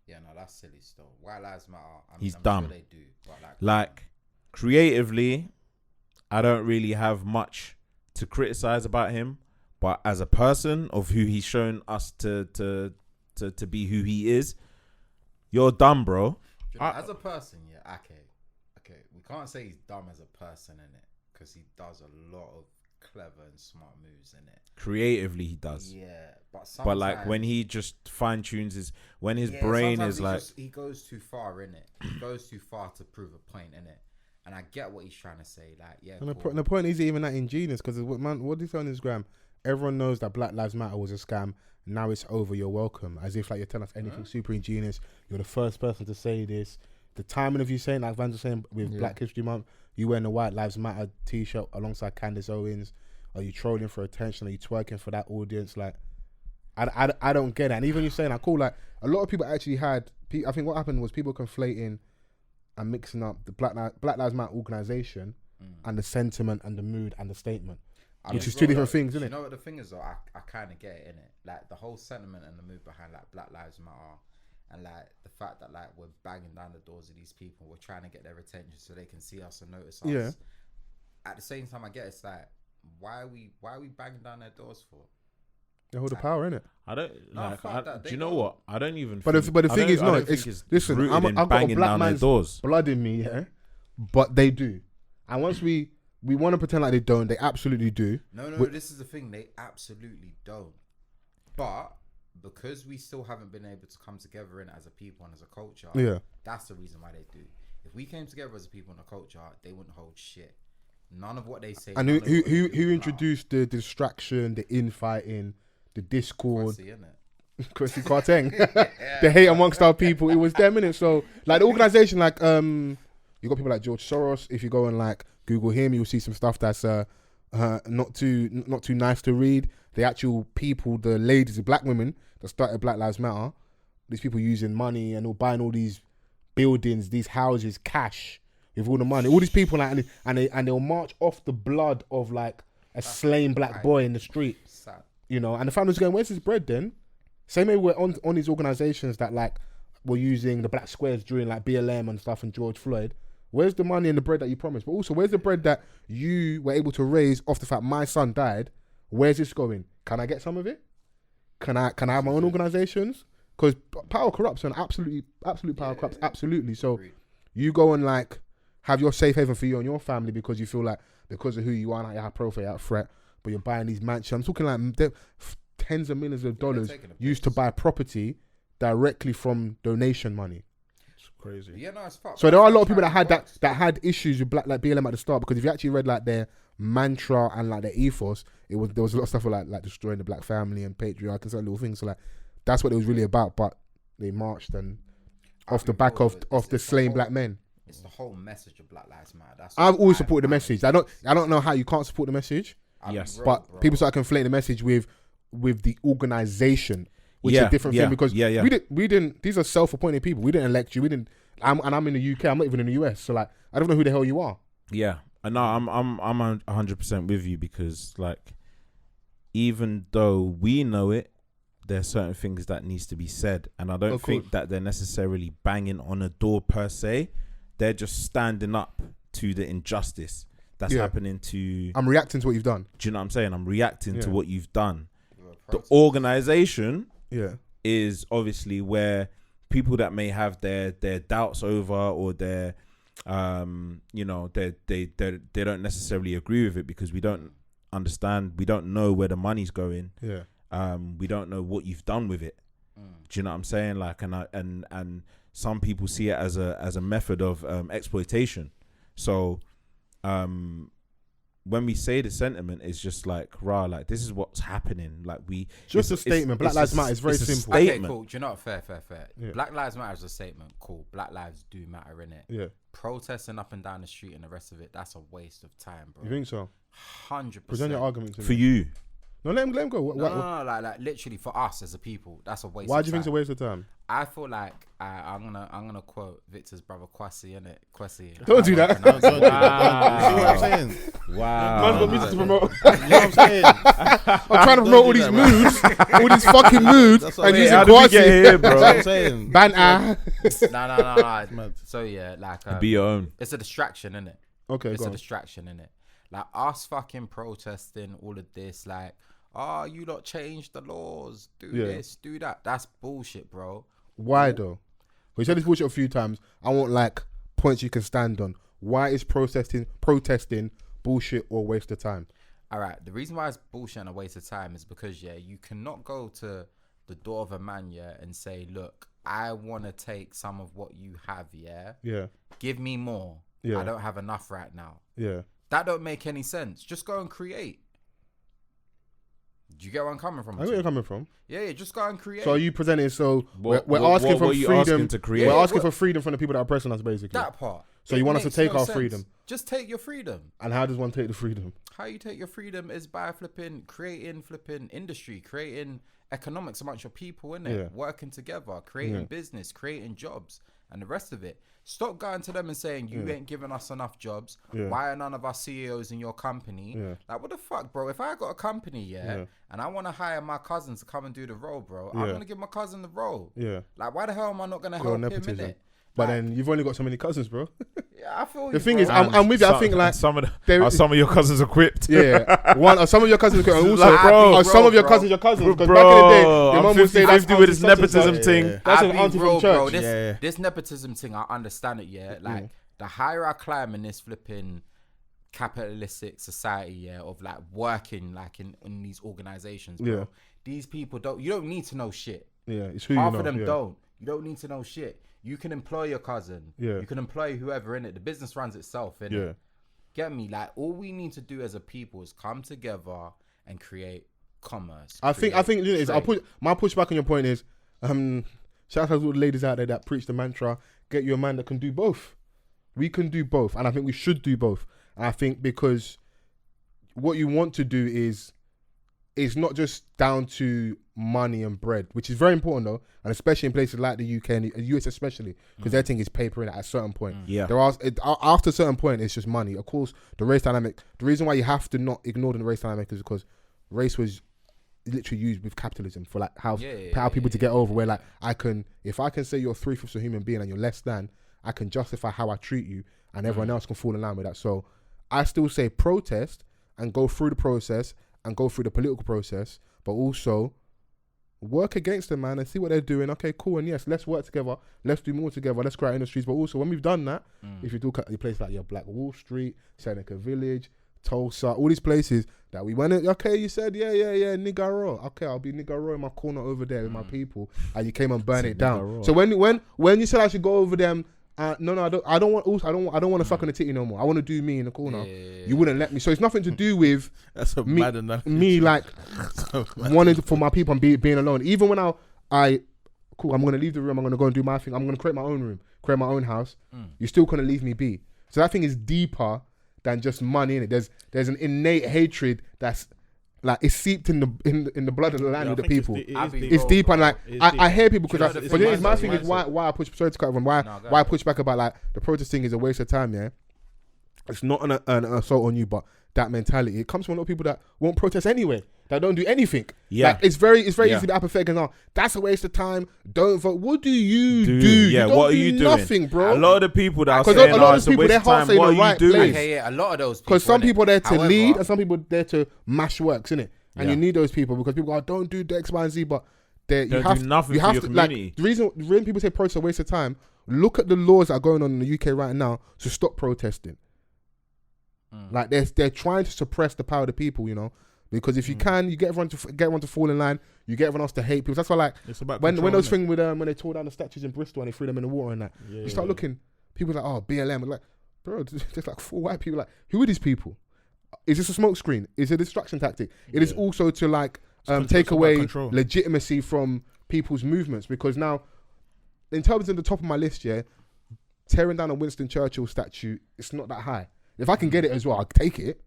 Yeah, no, that's silly still. White Lives Matter. He's I'm dumb. Sure they do, but Like, creatively, I don't really have much to criticize about him, but as a person of who he's shown us to be who he is, you're dumb, bro. as a person, yeah, okay. We can't say he's dumb as a person in it, because he does a lot of clever and smart moves in it. Creatively, he does. Yeah, But like when he just fine tunes his brain is like, he goes too far in it. He goes too far to prove a point in it. And I get what he's trying to say. Like, yeah, And cool. the point isn't even that ingenious, because what did he say on Instagram? Everyone knows that Black Lives Matter was a scam. Now it's over. You're welcome. As if like you're telling us anything super ingenious. You're the first person to say this. The timing of you saying, like Vans was saying, with Black History Month, you wearing the White Lives Matter t-shirt alongside Candace Owens. Are you trolling for attention? Are you twerking for that audience? Like, I don't get it. And even you saying, like, cool, like a lot of people actually had. I think what happened was people conflating and mixing up the Black Lives Matter organization and the sentiment and the mood and the statement, which is two different things, isn't it? You know what the thing is though? I kind of get it, innit? Like the whole sentiment and the mood behind like Black Lives Matter, and like the fact that like we're banging down the doors of these people, we're trying to get their attention so they can see us and notice us. Yeah. At the same time, I get it's like, why are we banging down their doors for? They hold the power, innit? I don't No, like. fuck that. Do They you know don't. what? I don't even. But the thing is, no, it's listen. rooted I've in got a banging black down their man's doors. blood in me, yeah. But they do, and once we want to pretend like they don't, they absolutely do. No, this is the thing. They absolutely don't. But because we still haven't been able to come together in as a people and as a culture, Yeah. that's the reason why they do. If we came together as a people and a culture, they wouldn't hold shit. None of what they say. And who introduced the distraction, the infighting, the discord, Kwesi Kwarteng, the hate amongst our people? It was them, innit? So like the organization, like you got people like George Soros. If you go and like Google him, you'll see some stuff that's not too nice to read. The actual people, the ladies, the black women that started Black Lives Matter, these people using money and all buying all these buildings, these houses, cash with all the money. All these people like, and they'll march off the blood of like a slain black boy in the street. Sad. You know, and the family's going, where's his bread then? Same way we're on these organizations that like were using the black squares during like BLM and stuff and George Floyd. Where's the money and the bread that you promised? But also, where's the bread that you were able to raise off the fact my son died? Where's this going? Can I get some of it? Can I have my own organizations? Because power corrupts, and absolute power corrupts, absolutely. So you go and like have your safe haven for you and your family because you feel like because of who you are, like you're high profile, you're a threat, but you're buying these mansions. I'm talking like tens of millions of dollars used to buy property directly from donation money. It's crazy. Yeah, no, it's fucked. So there are a lot of people that had issues with black like BLM at the start, because if you actually read like their mantra and like their ethos, there was a lot of stuff like destroying the black family and patriarchy and certain little things. So like that's what it was really about. But they marched and off the back of the slain black men. It's the whole message of Black Lives Matter. I've always supported the message. I don't know how you can't support the message. Yes, but people start conflating the message with the organization, which is a different thing because we didn't. These are self-appointed people. We didn't elect you. We didn't. I'm in the UK. I'm not even in the US. So like, I don't know who the hell you are. Yeah, no, I'm 100% with you because like, even though we know it, there's certain things that needs to be said, and I don't think that they're necessarily banging on a door per se. They're just standing up to the injustice that's happening to... I'm reacting to what you've done. Do you know what I'm saying? I'm reacting to what you've done. The organization is obviously where people that may have their doubts over or their, they don't necessarily agree with it because we don't understand, we don't know where the money's going. Yeah. We don't know what you've done with it. Do you know what I'm saying? Like, and some people see it as a method of exploitation. So, when we say the sentiment, it's just like, like this is what's happening. Like just a statement. Black Lives Matter is very simple. Okay, cool. Do you know what? Fair. Yeah. Black Lives Matter is a statement. Cool. Black lives do matter, innit? Yeah. Protesting up and down the street and the rest of it, that's a waste of time, bro. You think so? 100%. Present your argument to for me. you. No, let him go. No, like literally for us as a people, that's a waste. Why of do you time. think it's a waste of time? I feel like I'm gonna quote Victor's brother Kwasi, innit? Kwasi. Don't do that. Don't do that. You see what I'm saying? Wow. Man's got music to promote. You know what I'm saying? I'm trying to promote all these moods, all these fucking moods, and using how did we get here, Kwasi. bro? That's what I'm saying. No. Mad. So yeah, like Be your own. it's a distraction, innit? Okay, It's go a on. distraction, innit? Like us fucking protesting all of this, like, you lot change the laws, do this, do that. That's bullshit, bro. Why though? We said this bullshit a few times. I want like points you can stand on. Why is protesting bullshit or waste of time? All right, the reason why it's bullshit and a waste of time is because you cannot go to the door of a man and say, look, I want to take some of what you have, give me more. I don't have enough right now. That don't make any sense. Just go and create. Do you get where I'm coming from? I know where you're coming from. Yeah, just go and create. So are you presenting? So we're what asking for are you freedom. asking to create? We're asking for freedom from the people that are oppressing us, basically. That part. So you want us to take our freedom? Just take your freedom. And how does one take the freedom? How you take your freedom is by creating industry, creating economics amongst your people, innit? Working together, creating business, creating jobs, and the rest of it. Stop going to them and saying, you ain't giving us enough jobs. Why are none of our CEOs in your company? Like, what the fuck, bro? If I got a company, and I want to hire my cousin to come and do the role, bro, I'm going to give my cousin the role. Like, why the hell am I not going to help him, innit? But then you've only got so many cousins, bro. I feel the thing is, I'm with you. I think like some of your cousins equipped. Some of your cousins equipped, and also like, bro, some of your cousins your cousins. Because bro, back in the day, your mum would say that's 50 with this nepotism thing. That's an auntie from church. Bro, this nepotism thing, I understand it. Like the higher I climb in this flipping capitalistic society, of like working like in these organizations, bro. These people you don't need to know shit. It's who half you know. of them don't. You don't need to know shit. You can employ your cousin. You can employ whoever in it. The business runs itself, innit? Get me? Like, all we need to do as a people is come together and create commerce. I think you know, my pushback on your point is, shout out to all the ladies out there that preach the mantra, get you a man that can do both. We can do both, and I think we should do both. And I think because what you want to do is not just down to money and bread, which is very important though, and especially in places like the UK and the US especially, because their thing is paper in it at a certain point. There are after a certain point, it's just money. Of course, the race dynamic. The reason why you have to not ignore the race dynamic is because race was literally used with capitalism for like how people to get over. Where like if I can say you're 3/5 a human being and you're less than, I can justify how I treat you, and everyone else can fall in line with that. So I still say protest and go through the process and go through the political process, but also work against them, man, and see what they're doing. Okay, cool, and yes, let's work together. Let's do more together. Let's create industries. But also, when we've done that, if you look at a place like your Black Wall Street, Seneca Village, Tulsa, all these places that we went in, okay, you said, yeah, Nigaro. Okay, I'll be Nigaro in my corner over there with my people. And you came and burned it down. So when you said I should go over them No, I don't want to suck on the titty no more. I want to do me in the corner. You wouldn't let me. So it's nothing to do with That's a mad enough. me like wanting for my people and being alone. Even when cool, I'm gonna leave the room. I'm gonna go and do my thing. I'm gonna create my own room, create my own house. You're still gonna leave me be. So that thing is deeper than just money in it. There's an innate hatred that's like it's seeped in the blood of the land of the people. It's deep and like I hear people because my thing is why I push. Sorry to cut off. Why I push back about like the protest thing is a waste of time. Yeah, it's not an assault on you, but that mentality it comes from a lot of people that won't protest anyway. That don't do anything. Yeah, like, it's very easy to be apathetic and that's a waste of time. Don't vote. What do you do? Yeah, you what are you doing? Nothing, bro. A lot of the people that are saying, a lot of people, their heart's in the right place. Okay, a lot of those people. Because some people are there to lead and some people are there to mash works, innit? And you need those people because people go, don't do the X, Y, and Z, but you have to do nothing for your community. Like, the reason when people say protest is a waste of time, look at the laws that are going on in the UK right now to stop protesting. Like they're trying to suppress the power of the people, you know. Because if you can, you get everyone to fall in line. You get everyone else to hate people. That's why, like, when those things with when they tore down the statues in Bristol and they threw them in the water and that, you start looking. People are like, BLM. Like, bro, there's like 4 white people. Like, who are these people? Is this a smoke screen? Is it a distraction tactic? It is also to like take away legitimacy from people's movements. Because now, in terms of the top of my list, tearing down a Winston Churchill statue, it's not that high. If I can get it as well, I'll take it.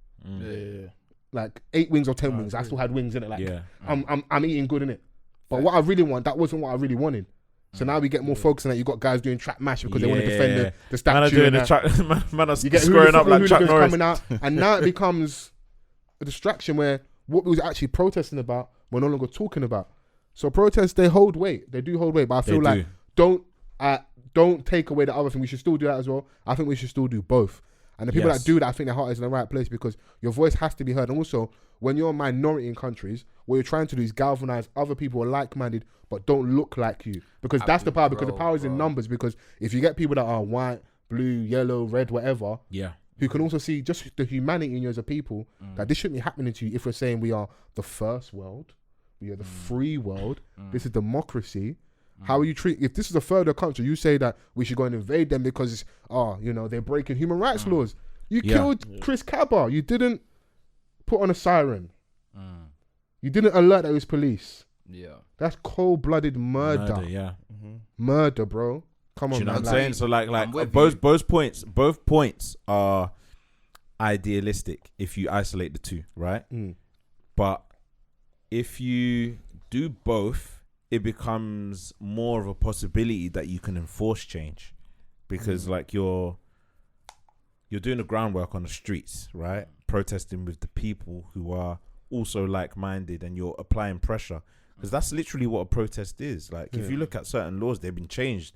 Like 8 wings or 10 wings. I still had wings in it. Like I'm eating good in it. But what I really want, that wasn't what I really wanted. So now we get more focus on that. You got guys doing trap mash because they want to defend the statue. Man are squaring up like Chuck Norris. Coming out, and now it becomes a distraction where what we was actually protesting about, we're no longer talking about. So protests, they hold weight. They do hold weight. But I feel like don't take away the other thing. We should still do that as well. I think we should still do both. And the people that do that, I think their heart is in the right place because your voice has to be heard. And also, when you're a minority in countries, what you're trying to do is galvanize other people who are like-minded but don't look like you. Because that's the power. Because the power is in numbers. Because if you get people that are white, blue, yellow, red, whatever, who can also see just the humanity in you as a people, that this shouldn't be happening to you if we're saying we are the first world, we are the free world, this is democracy. How are you treat? If this is a further country, you say that we should go and invade them because they're breaking human rights laws. You killed Chris Cabba. You didn't put on a siren. You didn't alert that it was police. Yeah, that's cold-blooded murder. Murder, bro. Come on, you know man. What I'm saying? So like both points are idealistic if you isolate the two, right? But if you do both, it becomes more of a possibility that you can enforce change because like you're doing the groundwork on the streets, right? Protesting with the people who are also like-minded and you're applying pressure because that's literally what a protest is. Like if you look at certain laws, they've been changed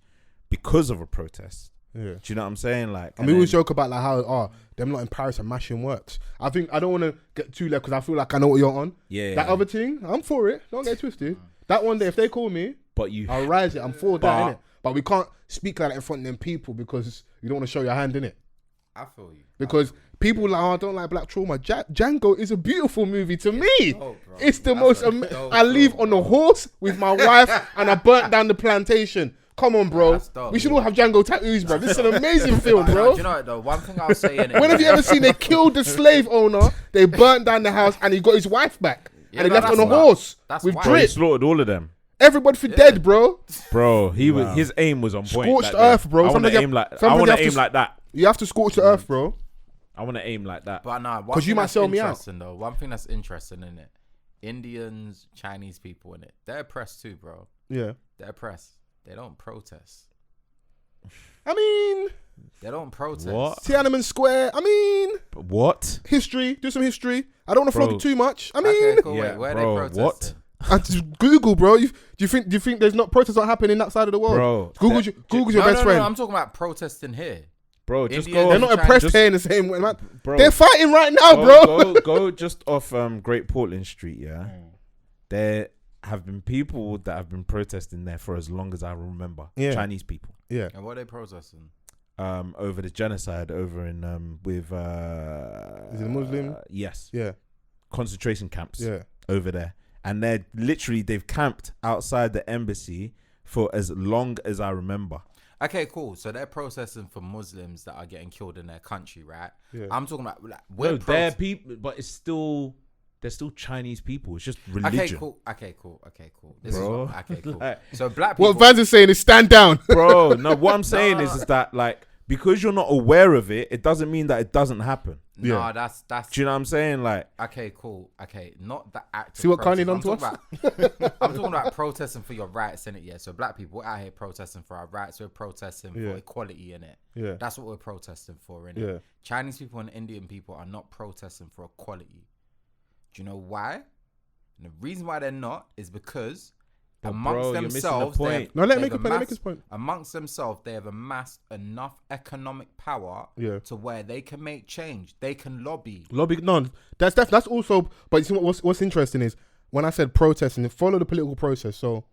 because of a protest. Do you know what I'm saying? Like, and we always joke about like how them not in Paris are mashing works. I think I don't want to get too left because I feel like I know what you're on. That other thing, I'm for it. Don't get twisted. That one day, if they call me, I'll rise it. I'm for that, innit? But we can't speak like that in front of them people because you don't want to show your hand, innit? I feel you. Because people like, I don't like black trauma. Django is a beautiful movie to me. It's the most. I leave on the horse with my wife and I burnt down the plantation. Come on, bro. We should all have Django tattoos, bro. This is an amazing film, bro. Do you know what, though? One thing I'll say in it. When have you ever seen they killed the slave owner, they burnt down the house and he got his wife back? And he left on a horse with drip. He slaughtered all of them. Everybody for dead, bro. Bro, his aim was on point. Scorched earth, bro. I want to aim like that. You have to scorch the earth, bro. I want to aim like that. But no, because you might sell me out. Though, one thing that's interesting in it, Indians, Chinese people in it, they're oppressed too, bro. Yeah, they're oppressed. They don't protest. I mean, they don't protest. What? Tiananmen Square. I mean, what? History. Do some history. I don't want to flog it too much. I mean, okay, cool. Wait, where bro, are they protesting? What? I just Google, bro. Do you think there's not protests not happening that side of the world? Bro, Google's your best friend. No, I'm talking about protesting here. Bro, just Indians, go. They're not oppressed here in the same way, man. Bro, they're fighting right now, bro. Go just off Great Portland Street, yeah. There have been people that have been protesting there for as long as I remember. Yeah. Chinese people. Yeah. And what are they protesting? Over the genocide over in with is it a Muslim? Yes. Yeah. Concentration camps. Yeah. Over there. And they've camped outside the embassy for as long as I remember. Okay, cool. So they're protesting for Muslims that are getting killed in their country, right? Yeah. I'm talking about like, they're people, but they're still Chinese people. It's just religion. Okay, cool. This Bro. is okay, cool. Like, so black people. What Vans is saying is stand down. Bro, no, what I'm saying is that like, because you're not aware of it, it doesn't mean that it doesn't happen. Nah, that's. Do you know what I'm saying? Like, Okay, cool. Okay, not the act. See what Kanye done to us? I'm talking about protesting for your rights, innit? Yeah. So black people, we're out here protesting for our rights. We're protesting for equality, innit? Yeah. That's what we're protesting for, innit? Yeah. Chinese people and Indian people are not protesting for equality. Do you know why? And the reason why they're not is because amongst themselves, let me make his point. Amongst themselves, they have amassed enough economic power to where they can make change. They can lobby. No, that's also. But you see what's interesting is when I said protesting, follow the political process. So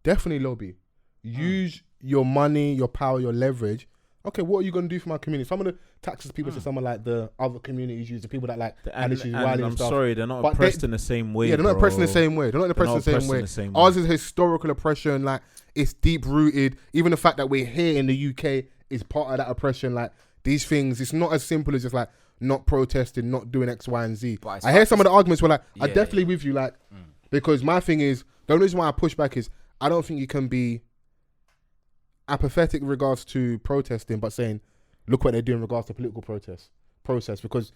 definitely lobby. Use your money, your power, your leverage. Okay, what are you going to do for my community? Some of the taxes people say, some of like the other communities use, the people that like and I'm sorry, they're not oppressed in the same way. Yeah, they're not oppressed in the same way. They're not oppressed in the same way. Ours is historical oppression. Like, it's deep rooted. Even the fact that we're here in the UK is part of that oppression. Like, these things, it's not as simple as just like not protesting, not doing X, Y, and Z. I hear some of the arguments where like, I definitely with you, like, because my thing is, the only reason why I push back is I don't think you can be apathetic in regards to protesting, but saying, look what they're doing in regards to political process, because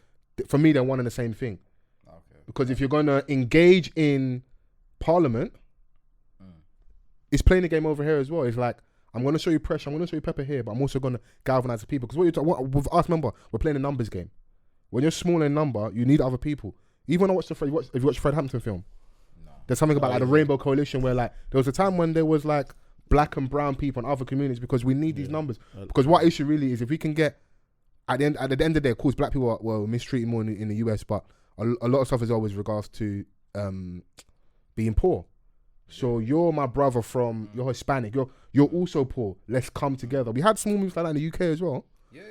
for me, they're one and the same thing. Okay. Because if you're going to engage in parliament, it's playing the game over here as well. It's like, I'm going to show you pressure, I'm going to show you pepper here, but I'm also going to galvanize the people. Because with us, remember, we're playing a numbers game. When you're small in number, you need other people. Even when I watched if you watched Fred Hampton film, there's something about like the Rainbow Coalition where like, there was a time when there was like black and brown people and other communities, because we need these numbers. Because what issue really is, if we can get at the end of the day, of course, black people are mistreated more in the US, but a lot of stuff is always regards to being poor. So you're my brother you're Hispanic, you're also poor. Let's come together. We had small moves like that in the UK as well.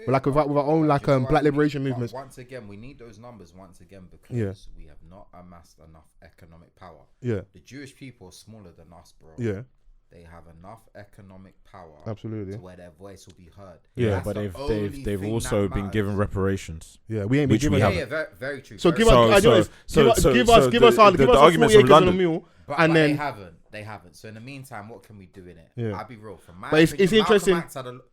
But like with our own like black liberation movements. Once again, we need those numbers because we have not amassed enough economic power. Yeah. The Jewish people are smaller than us, bro. Yeah. They have enough economic power, absolutely, to where their voice will be heard. Yeah, but they've also been given reparations. Yeah, we ain't been given. Yeah, very true. So give us the arguments from London. But they haven't. So in the meantime, what can we do in it? Yeah. I'll be real. From my opinion, it's interesting.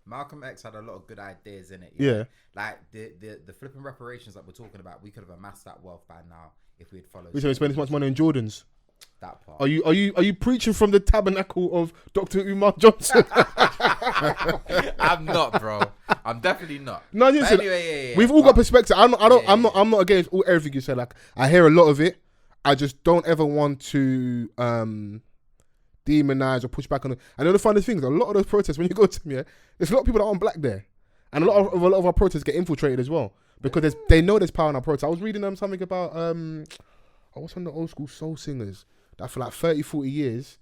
Malcolm X had a lot of good ideas in it. Yeah. Like the flipping reparations that we're talking about, we could have amassed that wealth by now if we had followed. We spend this much money on Jordans. That part. Are you preaching from the tabernacle of Dr. Umar Johnson? I'm not, bro. I'm definitely not. No, anyway, we've all got perspective. I'm not against everything you said. Like, I hear a lot of it. I just don't ever want to demonize or push back on it. I know the funny thing is, a lot of those protests, when you go to them, there's a lot of people that aren't black there, and a lot of our protests get infiltrated as well because they know there's power in our protests. I was reading something about what's one of the old school soul singers that for like 30, 40 years,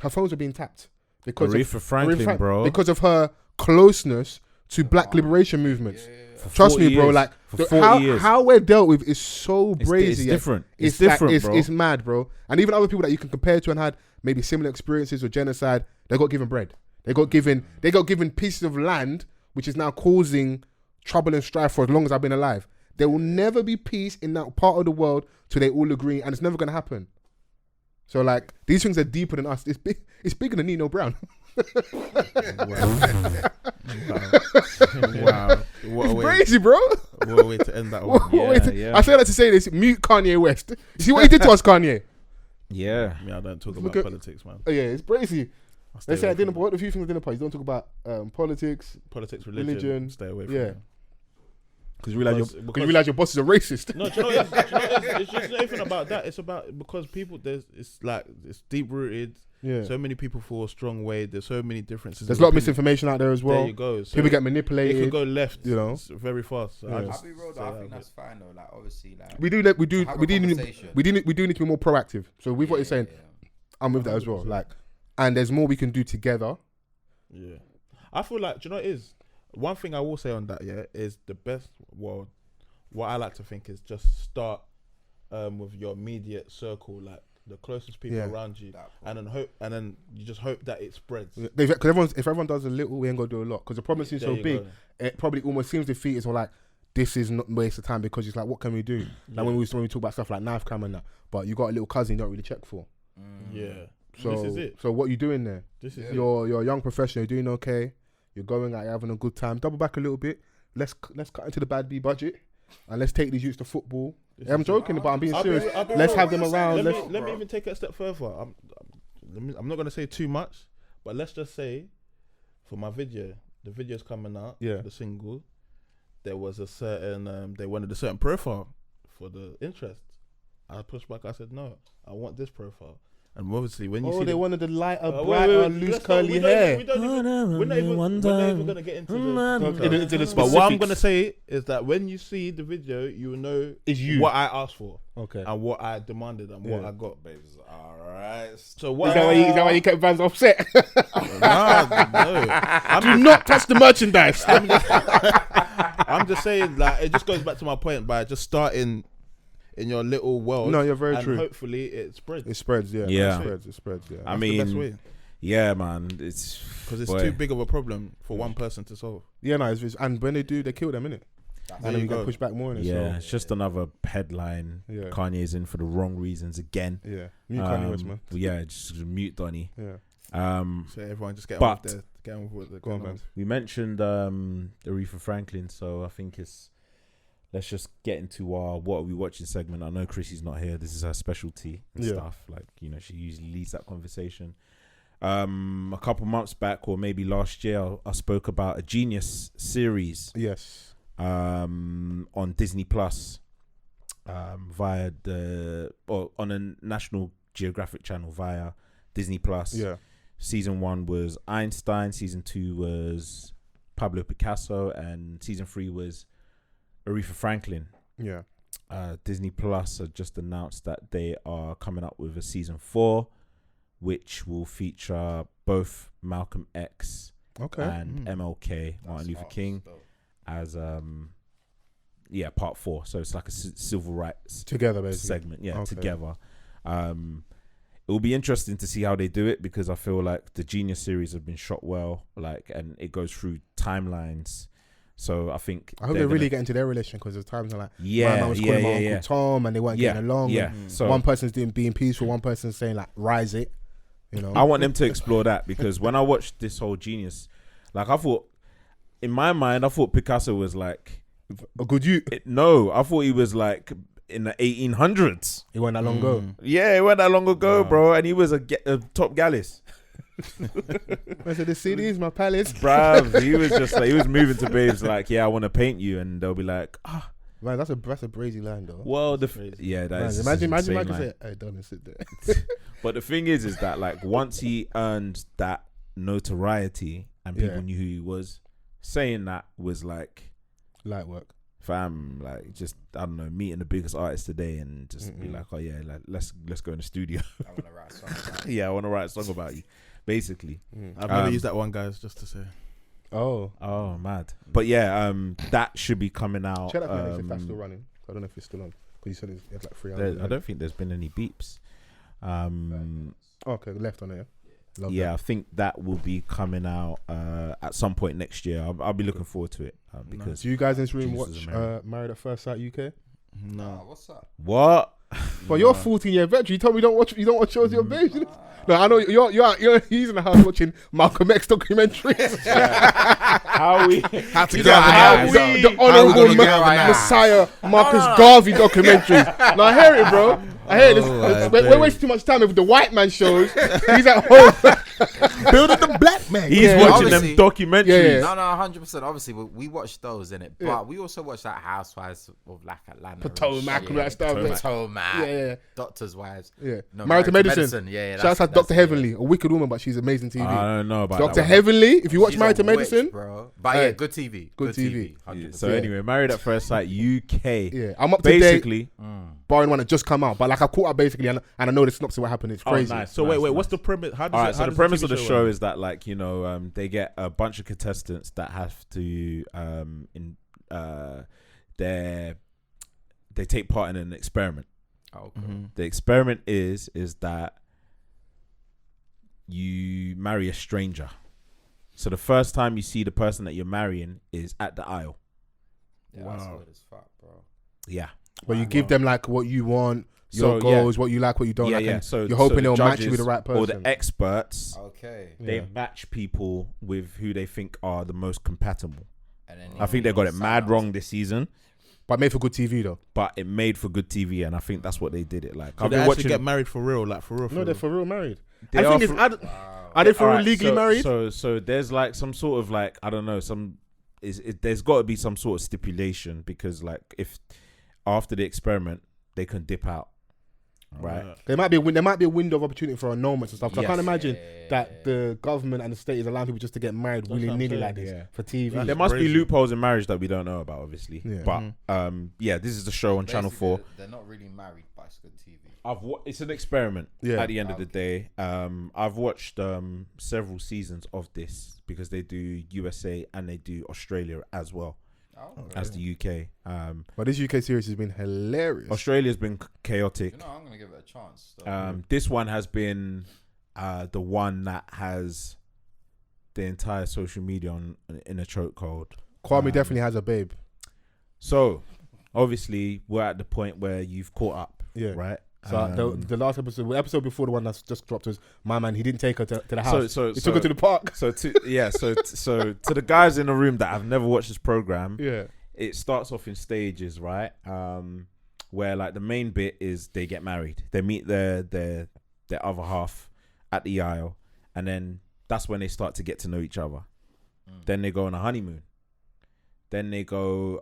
her phones were being tapped because Aretha Franklin, bro, because of her closeness to black liberation movements. Trust me, bro. Like how we're dealt with is so brazy. It's different. It's different, bro. It's mad, bro. And even other people that you can compare to and had maybe similar experiences or genocide, they got given bread. They got given pieces of land, which is now causing trouble and strife for as long as I've been alive. There will never be peace in that part of the world till they all agree, and it's never going to happen. So like, these things are deeper than us. It's bigger than Nino Brown. Wow. It's crazy, bro. What a way to end that one. I say that to say this, mute Kanye West. You see what he did to us, Kanye? Yeah. I don't talk about politics, man. Oh, yeah, it's crazy. They say at dinner party, what a few things at dinner parties, don't talk about politics, religion. Stay away from it. Because you realize your boss is a racist. No, do you know it's just not even about that. It's about because people it's deep rooted. Yeah. So many people feel a strong way. There's so many differences. There's a lot of misinformation out there as well. There you go. So people get manipulated. It could go left, very fast. So yeah. I'll be real though. I think that's fine though. Like obviously, like we do need to be more proactive. So with what you're saying, I'm with that as well. Like, and there's more we can do together. Yeah, I feel like, do you know what it is? One thing I will say on that, is the best. Well, what I like to think is just start with your immediate circle, like the closest people around you, and then you just hope that it spreads. Because if everyone does a little, we ain't gonna do a lot. Because the problem seems so big, it probably almost seems defeated. So like, this is not waste of time because it's like, what can we do? Like when we talk about stuff like knife crime and that, but you got a little cousin you don't really check for. Yeah. So this is it. So what are you doing there? You're a young professional. You're doing okay. You're going out, you're having a good time. Double back a little bit. Let's cut into the bad B budget, and let's take these youths to football. I'm joking, but I'm being serious. Let's have them around. Let me even take it a step further. I'm not gonna say too much, but let's just say, for my video, the video's coming out. Yeah. The single, there was a certain they wanted a certain profile for the interest. I pushed back. I said no. I want this profile. And obviously, when you see they wanted the lighter, brighter, loose curly hair. We're not even going to get into the but what I'm going to say is that when you see the video, you will know what I asked for, and what I demanded, and what I got, babes. All right. So what? Is that why you kept fans offset? No. Do not touch the merchandise. I'm just saying, like, it just goes back to my point by just starting in your little world. No, you're very true. Hopefully it spreads. It spreads, yeah. It spreads, yeah. I mean, the best way. Yeah, man. It's because it's too big of a problem for one person to solve. Yeah, no. And when they do, they kill them, innit? And then you got to push back more. Yeah, it's just another headline. Yeah. Kanye's in for the wrong reasons again. Yeah, mute Kanye West, man. Yeah, just mute Donny. Yeah. So everyone just get on with it. Get on with it. Go on, man. We mentioned Aretha Franklin, so I think let's just get into our what are we watching segment. I know Chrissy's not here. This is her specialty and stuff. Like, you know, she usually leads that conversation. A couple months back, or maybe last year, I spoke about a Genius series. Yes. On Disney Plus, via on a National Geographic channel via Disney Plus. Yeah. Season 1 was Einstein. Season 2 was Pablo Picasso, and season 3 was Aretha Franklin. Yeah. Disney Plus have just announced that they are coming up with a season 4, which will feature both Malcolm X and MLK, Martin Luther King, as part 4. So it's like a civil rights together basically segment. Yeah, together. It will be interesting to see how they do it, because I feel like the Genius series have been shot well, like, and it goes through timelines. So I hope they really get into their relation, because there's times like my man was calling my Uncle Tom and they weren't getting along. Yeah. So one person's being peaceful, one person's saying like rise it. You know, I want them to explore that, because when I watched this whole Genius, like, I thought in my mind, I thought Picasso was like a good youth. No, I thought he was like in the 1800s. He went that long ago. Yeah, he went that long ago, bro, and he was a top gallus. I said, the CDs, my palace, bruv. He was just like, he was moving to babes like, yeah, I want to paint you, and they'll be like, man, that's a brazy line though. Well, that is imagine say, hey, don't sit there. But the thing is that like once he earned that notoriety and people knew who he was, saying that was like light work. Fam, like, just, I don't know, meeting the biggest artist today and just be like, oh yeah, like let's go in the studio. I want to write a song about you. Yeah, I want to write a song about you, basically. I've never used that one, guys, just to say. Oh, mad. But yeah, that should be coming out. Check that for if that's still running. I don't know if it's still on, because you said it's like 3 hours. I don't think there's been any beeps. Okay, left on it. I think that will be coming out at some point next year. I'll be looking forward to it, because. Do you guys in this room watch Married at First Sight UK? No. What's up? What? Well, you're 14-year veteran. You told me you don't watch shows your babes. No, I know you're he's in the house watching Malcolm X documentaries. How to the honourable Messiah Marcus Garvey documentaries. No, I hear it, bro. I hear this. We're wasting too much time with the white man shows. He's at home building the black man. He's watching them documentaries. No, 100%. Obviously, we watch those in it, but we also watch that Housewives of like Atlanta, Potomac, and that stuff. Potomac, Doctors' Wives. Yeah, Married to Medicine. Yeah, shout out to Dr. Heavenly, a wicked woman, but she's amazing TV. I don't know about Dr. Heavenly. If you watch Married to Medicine, bro. But yeah, good TV. Good TV. So anyway, Married at First Sight UK. Yeah, I'm up to basically, date, barring one that just come out. But like I caught up basically, and I know the synopsis of what happened. It's crazy. Nice. So wait, what's the premise? How does so the premise of the show is that, like, you know, they get a bunch of contestants that have to they take part in an experiment. The experiment is that you marry a stranger. So the first time you see the person that you're marrying is at the aisle. Yeah, that's good as fuck, bro. Yeah. But you give them like what you want, your goals, what you like, what you don't like. And so you're hoping they'll match judges you with the right person. Or the experts, they Yeah. match people with who they think are the most compatible. And then I think they got it mad wrong this season. But made for good TV though. But it made for good TV, and I think that's what they did it like. So I've they been actually watching. get married for real, like for real. No, they're for real married. They I think are it's are they for real legally married? So there's like some sort of like, I don't know, there's got to be some sort of stipulation, because like if after the experiment they can dip out, right? There might be a window of opportunity for annulments and stuff. So I can't imagine that the government and the state is allowing people just to get married willy nilly like this for TV. There must be loopholes in marriage that we don't know about, obviously. Yeah. But this is the show on Channel 4. They're not really married, but it's good TV. It's an experiment at the end of the day. I've watched several seasons of this, because they do USA and they do Australia as well as the UK. But this UK series has been hilarious. Australia's been chaotic. You know, I'm gonna give it a chance. This one has been the one that has the entire social media in a chokehold. Kwame definitely has a babe. So obviously we're at the point where you've caught up, right? So the last episode, the episode before the one that's just dropped, was my man. He didn't take her to the house. He took her to the park. So to the guys in the room that have never watched this program, it starts off in stages, right? Where like the main bit is they get married, they meet their other half at the aisle, and then that's when they start to get to know each other. Then they go on a honeymoon. Then they go.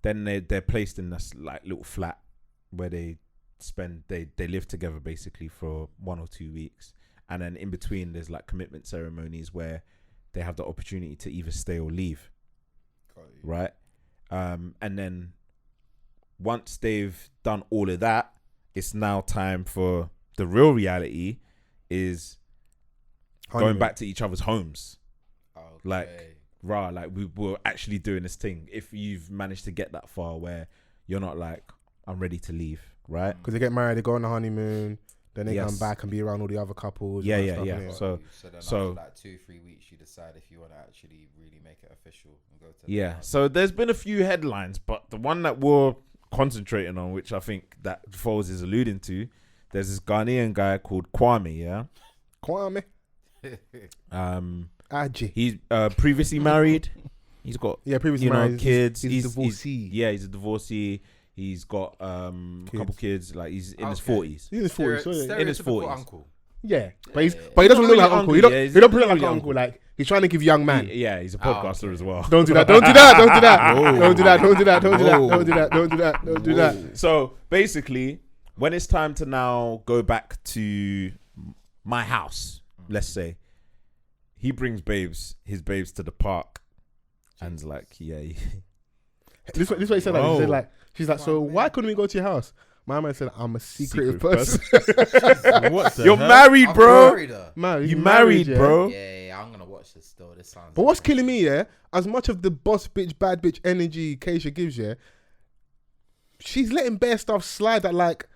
Then they're placed in this like little flat where they live together basically for 1 or 2 weeks, and then in between there's like commitment ceremonies where they have the opportunity to either stay or leave, right? And then once they've done all of that, it's now time for the real reality, is going back to each other's homes. Like we were actually doing this thing. If you've managed to get that far where you're not like, I'm ready to leave, right? Because they get married, they go on the honeymoon, then they come back and be around all the other couples. Yeah. So then after like 2-3 weeks, you decide if you want to actually really make it official and go to So there's been a few headlines, but the one that we're concentrating on, which I think that Fols is alluding to, there's this Ghanaian guy called Kwame. Kwame. Aji. He's previously married. He's got previously married, kids. He's a divorcee. He's a divorcee. He's got a couple kids. Like he's in his 40s. He's in his 40s. In his 40s. Uncle. Yeah, but he doesn't look like uncle. He don't put it like uncle. Like he's trying to give young man. He's a podcaster as well. Don't do that. Don't do that. Don't do that. Don't do that. Don't do that. Don't do that. Don't do that. Don't do that. Don't do that. So basically, when it's time to now go back to my house, let's say, he brings his babes to the park, and it's like, This is what he said. Like, he said like, she's like, so why couldn't we go to your house? My man said, I'm a secretive person. What You're married, bro. You married, bro. Yeah, I'm gonna watch this still. This sounds. But what's killing me, as much of the boss bitch, bad bitch energy Keisha gives, she's letting bare stuff slide that like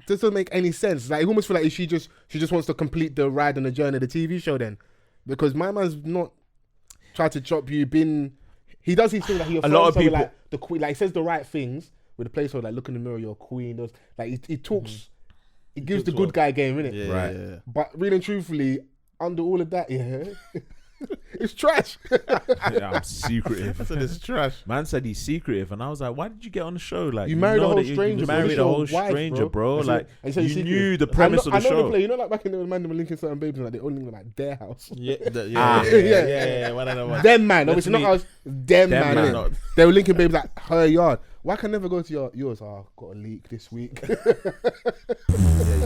doesn't make any sense. Like, it almost feel like she just wants to complete the ride and the journey of the TV show then, because my man's not tried to chop you. He does his thing like he a lot of people like the queen, like he says the right things with the placeholder, like look in the mirror, you're a queen. Those like he talks, he gives the good guy game, innit? Yeah, right. Yeah. But really and truthfully, under all of that, it's trash. I'm secretive. I said it's trash. Man said he's secretive, and I was like, why did you get on the show? Like, you married a whole you stranger. married a whole stranger, bro. Like, you knew the premise of the show. You know, like back in the man, they were linking certain babes, and like they only link like their house. Yeah. Them man, obviously not us. Them man. They were linking babes like her yard. Why can I never go to yours? Oh, I've got a leak this week. You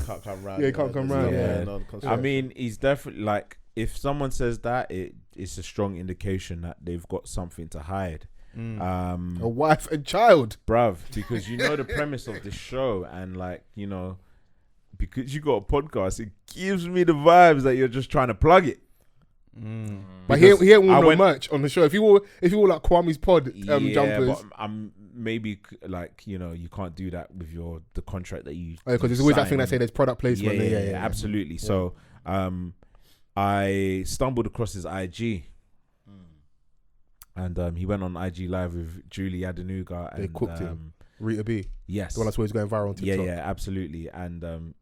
can't come round. Yeah, you can't come round. I mean, he's definitely like, if someone says that, it's a strong indication that they've got something to hide. A wife and child, bruv, because you know the premise of the show, and like, you know, because you got a podcast, it gives me the vibes that you're just trying to plug it. But he ain't want no merch on the show. If you wore like Kwame's pod jumpers, but maybe like, you know, you can't do that with the contract that you. Because there's always that thing that say there's product placement. Yeah, absolutely. Yeah. So I stumbled across his IG. And he went on IG Live with Julie Adenuga. They cooked him. Rita B. Yes. The one that's always going viral on TikTok. Yeah, absolutely. And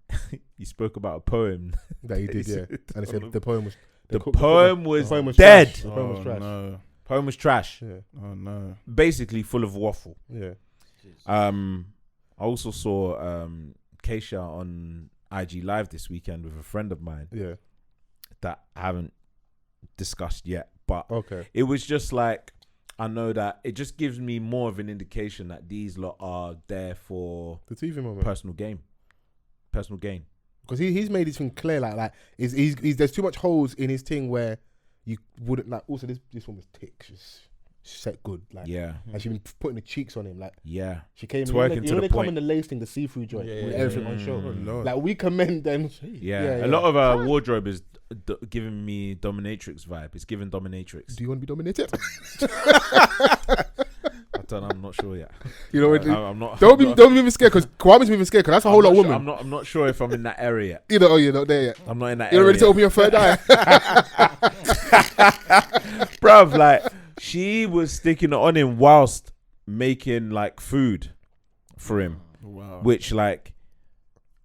he spoke about a poem. That he did, yeah. And he said the poem was... The poem was dead. The poem was trash. No. Poem was trash. Yeah. Oh, no. Basically full of waffle. Yeah. I also saw Keisha on IG Live this weekend with a friend of mine. Yeah. That I haven't discussed yet. But okay. It was just like, I know that it just gives me more of an indication that these lot are there for the TV moment, personal gain. Because he's made his thing clear, like he's there's too much holes in his thing where you wouldn't like. Also, this one was tick. She's set good, like and she been putting the cheeks on him, like she came twerking to the they point. come in the lace thing, the see-through joint, with everything on show. Lord. Like we commend them. A lot of our wardrobe is giving me dominatrix vibe. It's giving dominatrix. Do you want to be dominated? I'm not sure yet. You know, I'm not. Don't be moving scared because Kwame's moving scared because that's a whole lot of women. I'm not sure if I'm in that area yet. You're not there yet. I'm not in that. You're area ready to open your third eye, bruv. Like she was sticking it on him whilst making like food for him, which like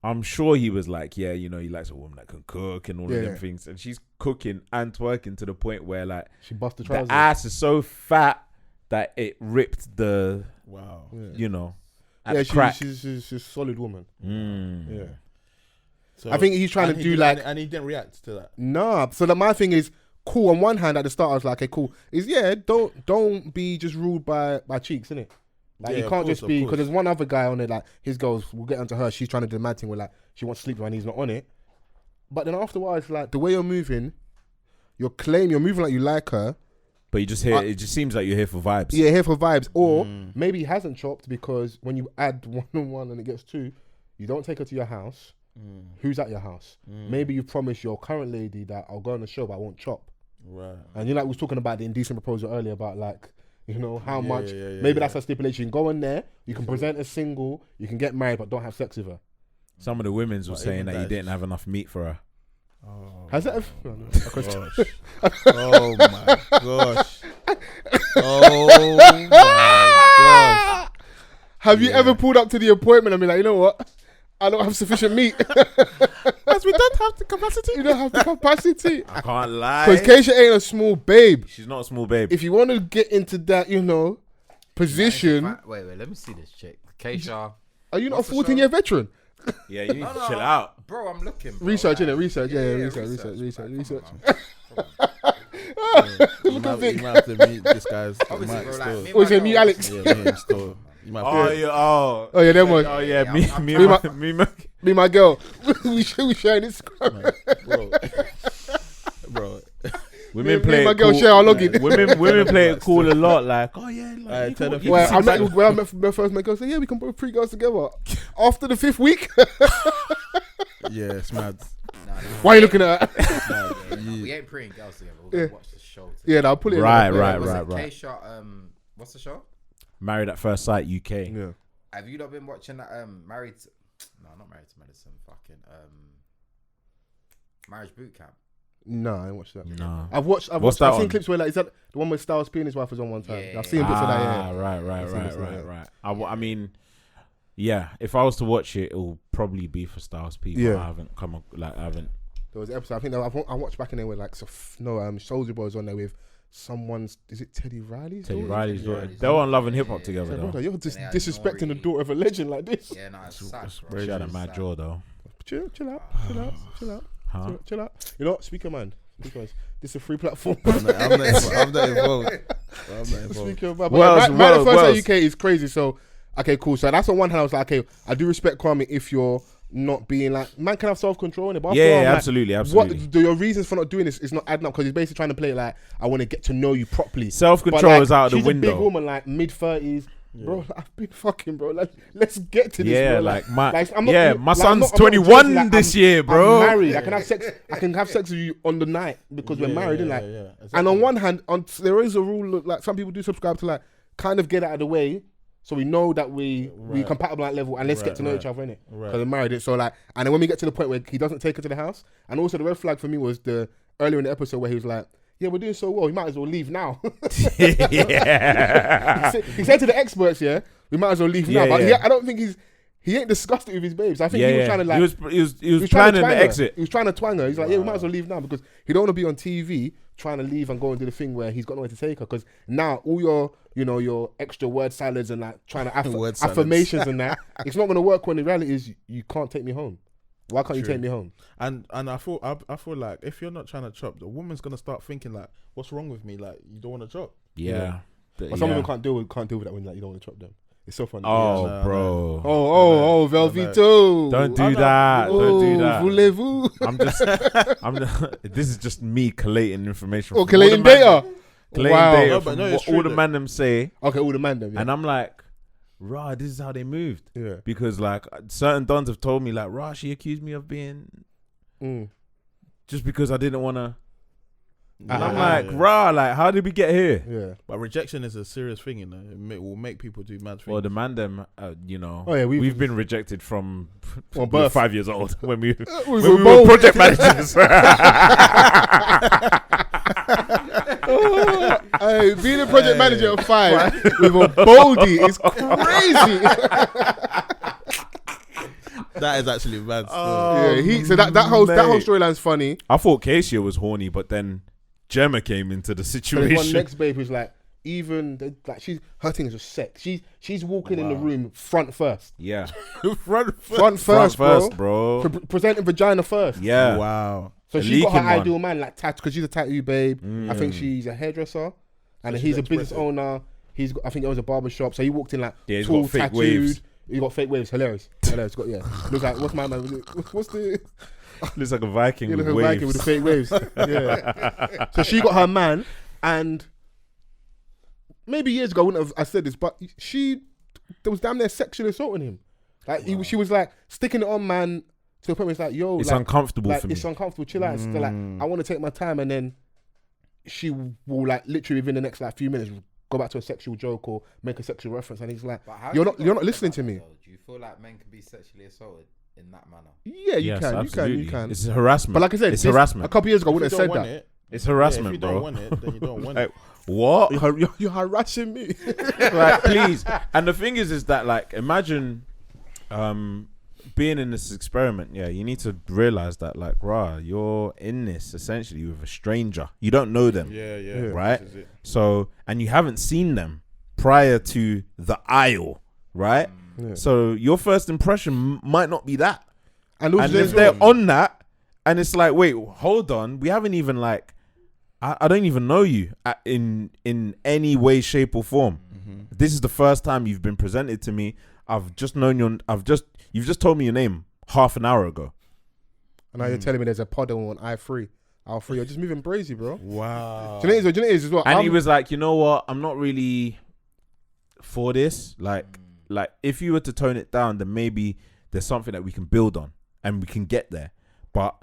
I'm sure he was like, yeah, you know, he likes a woman that can cook and all of them things, and she's cooking and twerking to the point where like she busted trousers. The ass is so fat that it ripped the you know, she's a solid woman. Yeah. So, I think he's trying to do like, and he didn't react to that. Nah. So my thing is cool. On one hand, at the start, I was like, okay, cool. Is don't be just ruled by cheeks, innit? Like you can't just be, because there's one other guy on it. Like his girls, we'll get onto her. She's trying to do the mad thing where like she wants to sleep with him and he's not on it. But then after a while, it's like the way you're moving, you're moving like you like her. But you just hear, it just seems like you're here for vibes. Yeah, here for vibes. Or maybe he hasn't chopped because when you add 1 on 1 and it gets 2, you don't take her to your house. Who's at your house? Maybe you promise your current lady that I'll go on the show but I won't chop. Right. And you know, like we was talking about the indecent proposal earlier about like, you know, how much, maybe that's a stipulation. You can go on there, you can present a single, you can get married but don't have sex with her. Some of the women's were saying that you didn't have enough meat for her. Oh, has that gosh. Oh my gosh. Oh my gosh. Have you ever pulled up to the appointment and be like, you know what? I don't have sufficient meat. As we don't have the capacity. You don't have the capacity. I can't lie. Because Keisha ain't a small babe. She's not a small babe. If you want to get into that, you know, position. Wait, let me see this chick. Keisha. Are you not a 14-year veteran? Yeah, you need to chill out. Bro, I'm looking. Bro. Research, innit? Research. Research. Look at Vic. You might have to meet this guy's. Or is it me, Alex? Yeah, me and Store. Oh yeah, them one. Oh yeah, me, my girl. we sharing this. Bro. Women play my it girl cool. share our login. Women play it cool a lot. Like, oh yeah, like, when I met my first my girl, said, yeah, we can put 3 girls together. After the 5th week. Yeah, it's mad. Why are you looking at her? We ain't preying girls together. We're gonna watch the show together. Yeah, I'll put it right. Keisha, what's the show? Married at First Sight UK. Yeah. Have you not been watching that not Married to Medicine, fucking Marriage Boot Camp? No, I ain't watched that. No. I've seen clips where like, is that the one where Styles P and his wife was on one time? I've seen bits of that. Yeah. Right. I mean, yeah. If I was to watch it, it will probably be for Styles P. Yeah. I haven't There was an episode. I think I watched back in there where like Soulja Boy was on there with someone's. Is it Teddy Riley's? Teddy Riley's daughter. They were on Love and Hip Hop together though. Brother, you're just disrespecting the daughter of a legend like this. Yeah, no, it's sad, bro. She had a mad jaw though. Chill out. Huh? Chill out. You know what? Speak your mind. This is a free platform. I'm not involved. Speak your mind. Married at First Sight UK is crazy. So, okay, cool. So that's on one hand, I was like, okay, I do respect Kwame if you're not being like, man can have self-control in it. But absolutely. What your reasons for not doing this is not adding up because he's basically trying to play it like, I want to get to know you properly. Self-control is out of the window. She's a big woman, like mid-30s. Yeah. Bro, I've been fucking, bro. Like, let's get to this. Yeah, bro. like my son's 21 like, this year, bro. I'm married. I can have sex. I can have sex with you on the night because we're married. Exactly. And on one hand, there is a rule. Like some people do subscribe to like kind of get out of the way, so we know that we compatible at that level, and let's get to know each other, innit? Because we're married. It. So like, and then when we get to the point where he doesn't take her to the house, and also the red flag for me was the earlier in the episode where he was like, yeah, we're doing so well, we might as well leave now. Yeah. he said to the experts, yeah, we might as well leave now. But I don't think he ain't discussed it with his babes. I think he was trying to like... He was planning the exit. He was trying to twang her. He's like, yeah, we might as well leave now because he don't want to be on TV trying to leave and go and do the thing where he's got nowhere to take her. Because now all your, your extra word salads and like trying to affirmations and that, it's not going to work when the reality is you can't take me home. Why can't you take me home? And I feel like if you're not trying to chop, the woman's gonna start thinking like, what's wrong with me? Like you don't want to chop. Yeah. But some women can't deal with that when like you don't want to chop them. It's so funny. Oh, bro. Oh, Velveto. Don't do that. Don't do that. Voulez-vous? This is just me collating information. Oh, collating data. Collating data from what all the man them say. Okay, all the man them. Yeah. And I'm like, rah, this is how they moved. Yeah. Because like certain dons have told me like, rah, she accused me of being just because I didn't want to. And I'm like, rah, like, how did we get here? Yeah. But rejection is a serious thing, It will make people do mad things. Well, the man them, we've been rejected from birth. 5 years old when we were were project managers. Being a project manager at 5 with a boldy is crazy. That is actually mad. So that whole storyline's funny. I thought Keisha was horny, but then Gemma came into the situation. There's one next babe who's like, her thing is just sex. She's walking in the room front first. Yeah, front first, bro. Presenting vagina first. Yeah, wow. So she got her ideal man like tattoo because she's a tattoo babe. I think she's a hairdresser, and then he's a business owner. I think he owns a barber shop. So he walked in like tall, tattooed. Waves. He got fake waves. Hilarious. Looks like what's my man? What's the? Looks like a Viking with waves. Viking with the fake waves. Yeah. So she got her man, and maybe years ago I wouldn't have I said this, but there was damn near sexually assaulting him. Like she was like sticking it on man to the point where it's like, yo, it's like, uncomfortable for me. It's uncomfortable. Chill out. It's still like I want to take my time, and then she will like literally within the next like few minutes go back to a sexual joke or make a sexual reference, and he's like, you're not listening to me. Do you feel like men can be sexually assaulted in that manner? Yeah, you can. It's harassment. But like I said, it's harassment. A couple years ago, I wouldn't have said that. It's harassment, if you bro. don't want it, then you don't want it. What? You're harassing me. Like, please. And the thing is that like, imagine being in this experiment. Yeah, you need to realize that like, rah, you're in this essentially with a stranger. You don't know them. Yeah. Right. So, and you haven't seen them prior to the aisle, right? Yeah. So your first impression might not be that. And if they're on that, and it's like, wait, hold on, we haven't even like, I don't even know you in any way, shape, or form. Mm-hmm. This is the first time you've been presented to me. I've just known you've just told me your name half an hour ago. And now you're telling me there's a pod on I3. You're just moving brazy, bro. Wow. Do you know what it is as well? And he was like, you know what? I'm not really for this. Like if you were to tone it down, then maybe there's something that we can build on and we can get there. But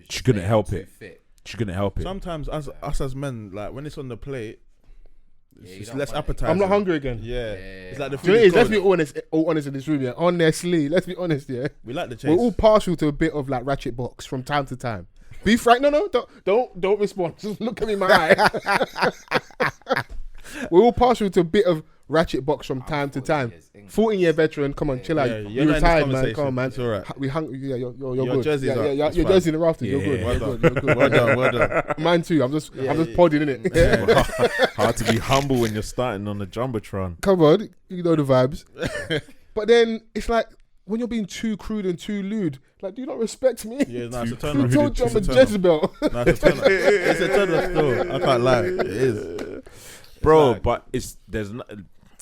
she couldn't help it. She couldn't help it. Sometimes us as men, like when it's on the plate, it's less appetizing. I'm not hungry again. Yeah. It's like the food. You know, let's be honest in this room, yeah. Honestly, let's be honest, yeah. We like the chase. We're all partial to a bit of like ratchet box from time to time. Be frank. No, don't respond. Just look at me in my eye. We're all partial to a bit of ratchet box from time to time. 14-year veteran, come on, chill out. You retired, man. Come on, man. It's all right. We hung. Yeah, you're good. Jersey's yeah, up. Your jersey in the rafters. Yeah, you're good. Well done. Well done. Mine too. I'm just podding in it. Yeah. Hard to be humble when you're starting on the jumbotron. Come on, you know the vibes. But then it's like when you're being too crude and too lewd. Like, do you not respect me? Yeah, no, it's a turn off. You told you I'm a Jezebel. No, it's a turn off. It's a turn off still. I can't lie. It is. Bro, but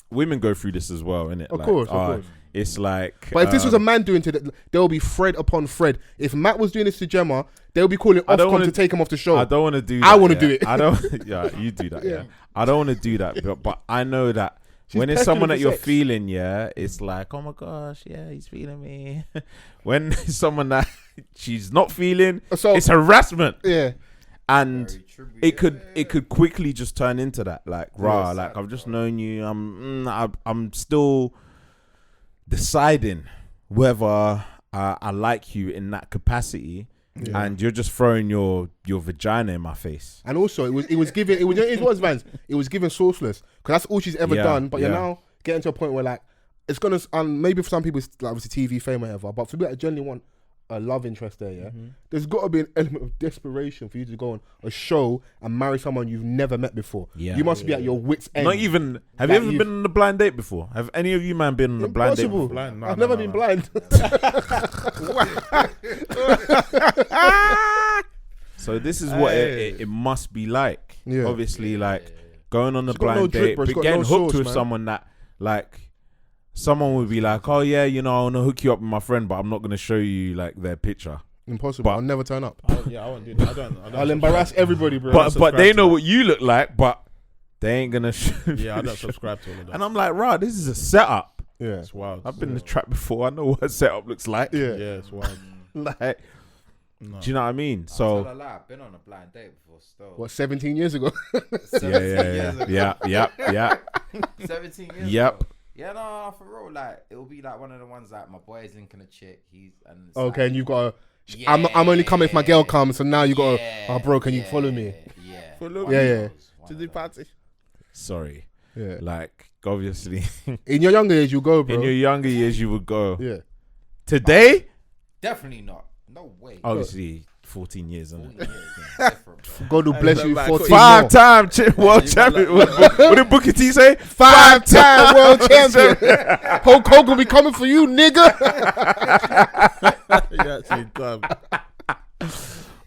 women go through this as well, innit? Of course. It's like... But if this was a man doing it, there will be thread upon thread. If Matt was doing this to Gemma, they'll be calling Offcom to take him off the show. I don't want to do that. I want to do it. I don't... Yeah, you do that, yeah. I don't want to do that, but I know that when it's someone that you're feeling, yeah, it's like, oh my gosh, yeah, he's feeling me. When it's someone that she's not feeling, it's harassment. Yeah. and it could quickly just turn into that. Like, like I've just known you. I'm still deciding whether I like you in that capacity. Yeah. And you're just throwing your vagina in my face. And also, it was given sourceless, because that's all she's ever done. But you're now getting to a point where like it's gonna maybe for some people it's like obviously TV fame or whatever. But for me, I generally want a love interest there. Yeah, there's got to be an element of desperation for you to go on a show and marry someone you've never met before. Yeah, you must be at your wits' end. Not even. Have you ever been on a blind date before? Have any of you man been on a blind date before? I've never been blind. So this is what it must be like. Yeah. Obviously, like going on a blind date, but getting hooked with someone that like. Someone would be like, "Oh yeah, you know, I want to hook you up with my friend, but I'm not going to show you like their picture." Impossible. I'll never turn up. I won't do that. I don't I'll embarrass everybody, bro. But they know what you look like, but they ain't gonna. Yeah, I don't subscribe to all of that. And I'm like, "Rah, this is a setup." Yeah, it's wild. I've been in the trap before. I know what a setup looks like. Yeah, it's wild. Like, do you know what I mean? So I've been on a blind date before. Still, what 17 years ago? 17 years ago. 17 years. Yep. Ago. Yeah, no, for real. Like, it'll be like one of the ones like my boy is linking a chick. Okay, like, and you've got to. I'm only coming if my girl comes, so now you got to. Oh, bro, can you follow me? Yeah. Follow me. Yeah. To the party. Sorry. Yeah. Like, obviously. In your younger years, you go, bro. In your younger years, you would go. Yeah. Today? Definitely not. No way. Obviously, 14 years, isn't it? God will bless you. 14 5-time world champion. What did Booker T say? 5-time world champion. Hulk Hogan will be coming for you, nigga. You're actually dumb.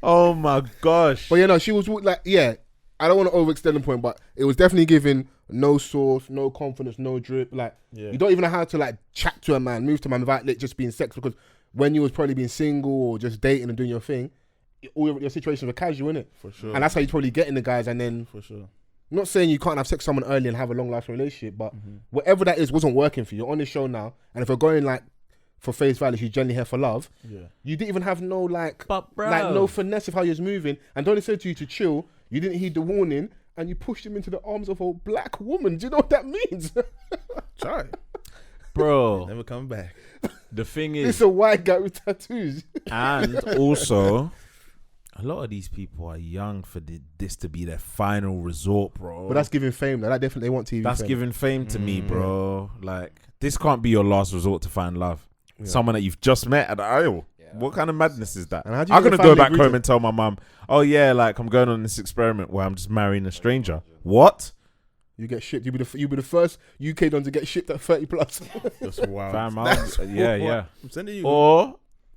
Oh my gosh. But you know, she was like, yeah. I don't want to overextend the point, but it was definitely giving no sauce, no confidence, no drip. Like you don't even know how to like chat to a man, move to a man without just being sex, because when you was probably being single or just dating and doing your thing, all your situations were casual, innit? For sure. And that's how you probably get in the guys. And then, for sure. I'm not saying you can't have sex with someone early and have a long lasting relationship, but whatever that is wasn't working for you. You're on this show now, and if you're going like for face value, she's generally here for love. Yeah. You didn't even have no like no finesse of how you was moving, and don't say to you to chill. You didn't heed the warning, and you pushed him into the arms of a black woman. Do you know what that means? Try. Bro. Never come back. The thing is... It's a white guy with tattoos. And also, a lot of these people are young for this to be their final resort, bro. But that's giving fame, though. That definitely want TV That's fame. giving fame to me, bro. Like, this can't be your last resort to find love. Yeah. Someone that you've just met at the aisle. What kind of madness is that? I'm going to go back home and tell my mum, oh yeah, like I'm going on this experiment where I'm just marrying a stranger. What? You get shipped. You be the first UK don to get shipped at 30 plus. That's wild. Fam, yeah. I'm sending you. Or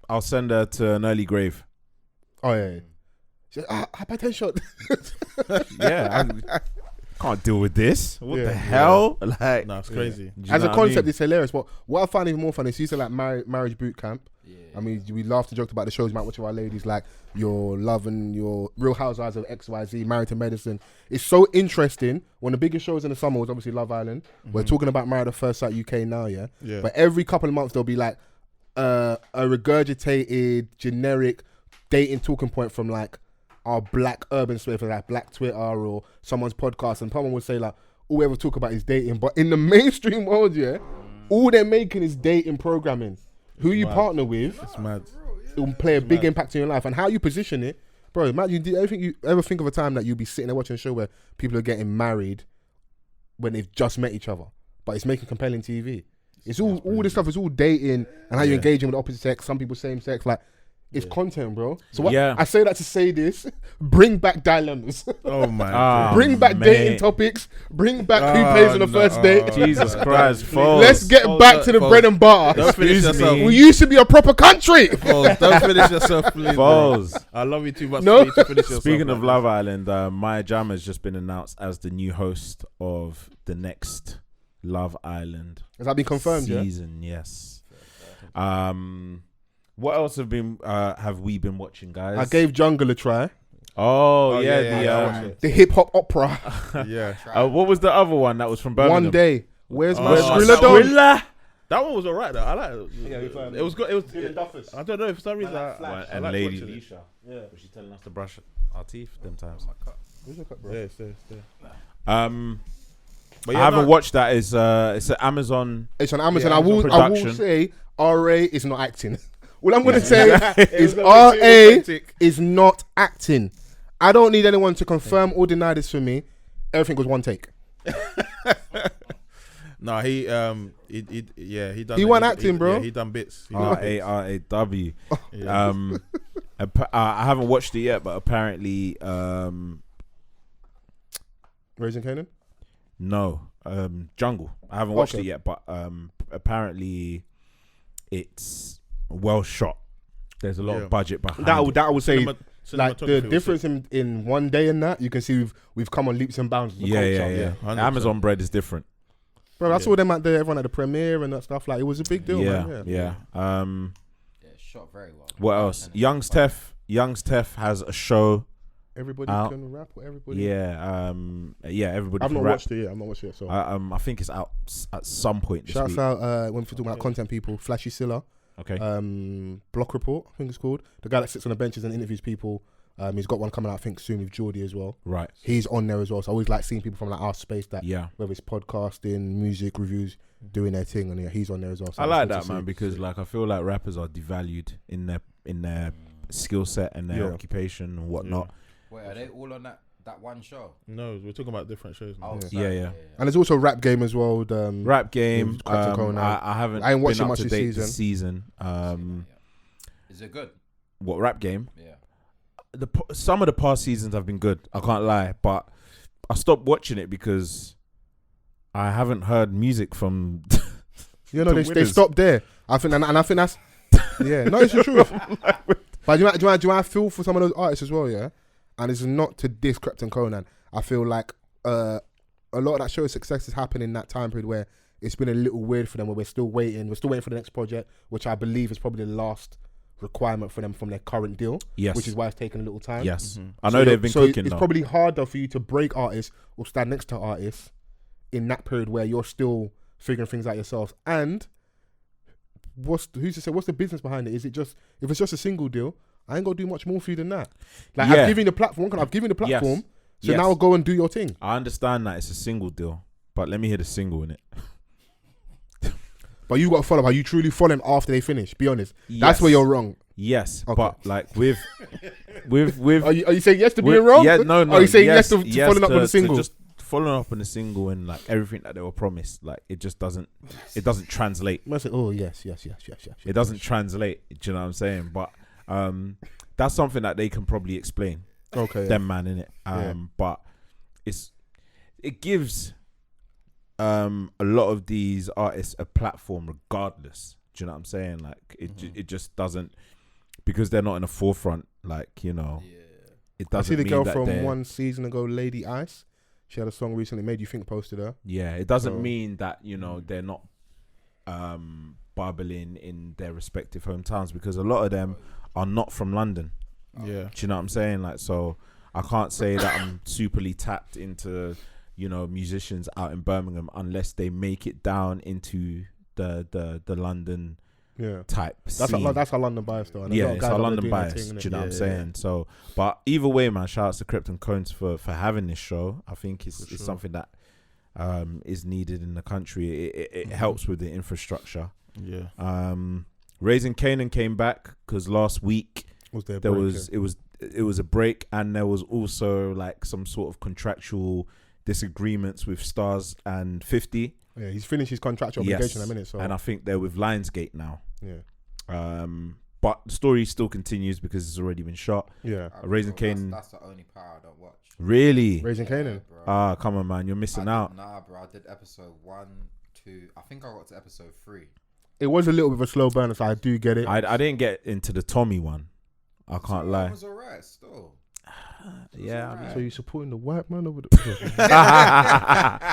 I'll send her to an early grave. Oh yeah. She's like, hypertension. I can't deal with this. What the hell? Like, no, it's crazy. As a concept, it's hilarious. But what I find even more funny is you said like marriage boot camp. I mean, we laughed and joked about the shows about which of our ladies, like your Love and your Real Housewives of XYZ, Married to Medicine. It's so interesting. One of the biggest shows in the summer was obviously Love Island. We're talking about Married at First Sight UK now, yeah? But every couple of months there'll be like a regurgitated, generic dating talking point from like our black urban space, like Black Twitter or someone's podcast, and someone would say like, all we ever talk about is dating. But in the mainstream world, all they're making is dating programming. Who you partner with, it's mad. It will play a big impact in your life, and how you position it, bro. Imagine, you ever think of a time that you'll be sitting there watching a show where people are getting married when they've just met each other, but it's making compelling TV. It's all this stuff is all dating and how you're engaging with the opposite sex. Some people same sex, like. It's content, bro. So what I say that to say this: bring back dilemmas. Oh my God. Bring back dating topics. Bring back who plays on the first date. Jesus Christ, Fols. Let's get back to the bread and butter. Don't finish yourself. We used to be a proper country. Fols, don't finish yourself, please. Fols. I love you too much for you to finish yourself. Speaking of Love Island, Maya Jama has just been announced as the new host of the next Love Island. Has that been confirmed? Season, yes. What else have we been watching, guys? I gave Jungle a try. Oh yeah, the hip hop opera. Yeah. What was the other one that was from Birmingham? One Day. Where's my Skrilla? That one was alright though. I like it. Yeah, It was good. It was. I don't know for some reason. And like Lady watching it. Leisha. Yeah, was she telling us to brush our teeth them times? Where's your cup, bro? Yeah, it's there. But I haven't watched that. It's an Amazon. It's on Amazon. Yeah, I will production. say RA is not acting. All I'm gonna say is RA is not acting. I don't need anyone to confirm or deny this for me. Everything was one take. No, he done. He wasn't acting, bro. Yeah, he done bits. RARAW. I haven't watched it yet, but apparently, Raising Canaan? No, Jungle. I haven't watched it yet, but apparently, it's well shot. There's a lot of budget behind it. That I would say, like the difference in one day and that, you can see we've come on leaps and bounds. Yeah. Amazon bread is different. Bro, I saw them at everyone at the premiere and that stuff. Like, it was a big deal, man. Yeah. It's shot very well. What else? Young's Tef has a show. Everybody can rap or everybody. Yeah, everybody. I've can not rap. watched it yet. I'm not watching it. So I think it's out at some point this shouts week. out when we're talking about content people, Flashy Silla. Okay. Block Report, I think it's called. The guy that sits on the benches and interviews people. He's got one coming out, I think, soon with Geordie as well. Right. He's on there as well. So I always like seeing people from like our space that, whether it's podcasting, music reviews, doing their thing, and he's on there as well. So I like that, man, because like I feel like rappers are devalued in their skill set and their occupation and whatnot. Wait, are they all on that one show? No, we're talking about different shows. Oh, yeah. And there's also Rap Game as well. Rap Game. I ain't watching much this season. Is it good? What, Rap Game? Yeah. Some of the past seasons have been good. I can't lie, but I stopped watching it because I haven't heard music from. They stopped there. I think, and I think that's no, it's the truth. But do you know I feel for some of those artists as well, yeah. And it's not to diss Krypton Conan. I feel like a lot of that show of success has happened in that time period where it's been a little weird for them, where we're still waiting for the next project, which I believe is probably the last requirement for them from their current deal. Yes. Which is why it's taken a little time. Yes. I know they've been cooking. It's probably harder for you to break artists or stand next to artists in that period where you're still figuring things out yourself. And what's the business behind it? Is it just, if it's just a single deal, I ain't gonna do much more for you than that. Like, I've given you the platform. Yes. So now go and do your thing. I understand that it's a single deal, but let me hear the single in it. But you got to follow. Are you truly follow them after they finish? Be honest. Yes. That's where you're wrong. Yes, okay. But like with. Are you saying yes to being wrong? Yeah, no. Are you saying yes to following up on the single? Just following up on the single and like everything that they were promised, like it just doesn't. It doesn't translate. Oh yes. It doesn't translate. Do you know what I'm saying? But that's something that they can probably explain. Okay. Them man innit? But it gives a lot of these artists a platform regardless. Do you know what I'm saying? Like it just doesn't, because they're not in the forefront, like, you know. It doesn't. I see the mean girl that from 1 season ago, Lady Ice. She had a song recently, Made You Think, posted her. Yeah, it doesn't mean that, you know, they're not bubbling in their respective hometowns, because a lot of them are not from London. Yeah. Do you know what I'm saying? Like, so I can't say that I'm superly tapped into, you know, musicians out in Birmingham unless they make it down into the London type scene. That's our London bias though. It's our London bias. Do you know what I'm saying? So, but either way, man, shout out to Krypton Cones for having this show. I think it's something that is needed in the country. It helps with the infrastructure. Yeah. Raising Canaan came back because last week it was a break, and there was also like some sort of contractual disagreements with Stars and 50. Yeah, he's finished his contractual obligation in a minute. So, and I think they're with Lionsgate now. Yeah. But the story still continues because it's already been shot. Yeah. Raising Canaan. That's the only part I don't watch. Really? Raising Canaan. Come on, man, you're missing out. Nah, bro. I did episode 1, 2. I think I got to episode 3. It was a little bit of a slow burner, so I do get it. I didn't get into the Tommy one. I can't lie. It was alright still. Yeah. I mean, so you supporting the white man over the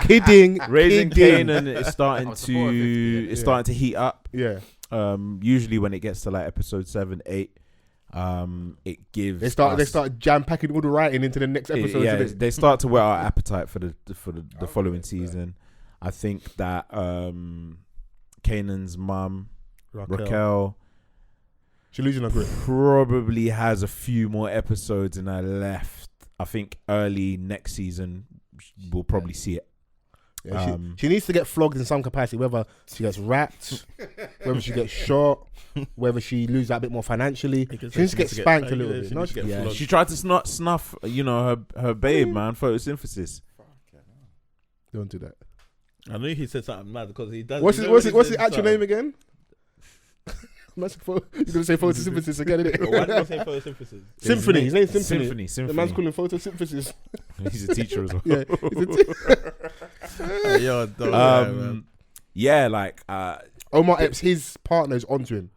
kidding. Raising Canaan is starting to heat up. Yeah. Usually when it gets to like episode 7, 8, it gives. They start jam packing all the writing into the next episode. They start to whet our appetite for the following season. I think that Kanan's mum, Raquel. She's losing her grip. Probably has a few more episodes in her left. I think early next season we'll probably see it. Yeah, she needs to get flogged in some capacity, whether she gets rapped, whether she gets shot, whether she loses that bit more financially. She needs to get spanked a little bit. She tried to snuff, her babe, man, photosynthesis. Don't do that. I knew he said something mad because he does. What's his actual name again? You're gonna say photosynthesis again, innit? Why did I say photosynthesis? Symphony. His name's Symphony. Symphony. The man's calling photosynthesis. He's a teacher as well. Yeah. Omar Epps, his partner is onto him,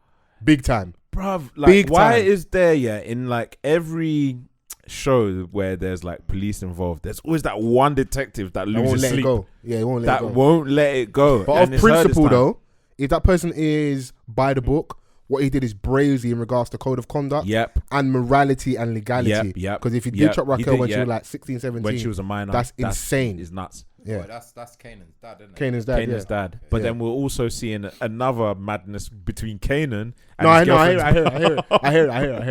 big time, bruv. Like, big why time. is there in like every show where there's like police involved, there's always that one detective that loses sleep. Yeah, he won't let it go. That won't let it go. But of principle, though, if that person is by the book, what he did is brazy in regards to code of conduct and morality and legality. Because if he did chop Raquel when she was like 16, 17, when she was a minor, that's insane. It's nuts. Yeah, that's Kanan's dad, isn't it? Kanan's dad. But then we're also seeing another madness between Kanan and I hear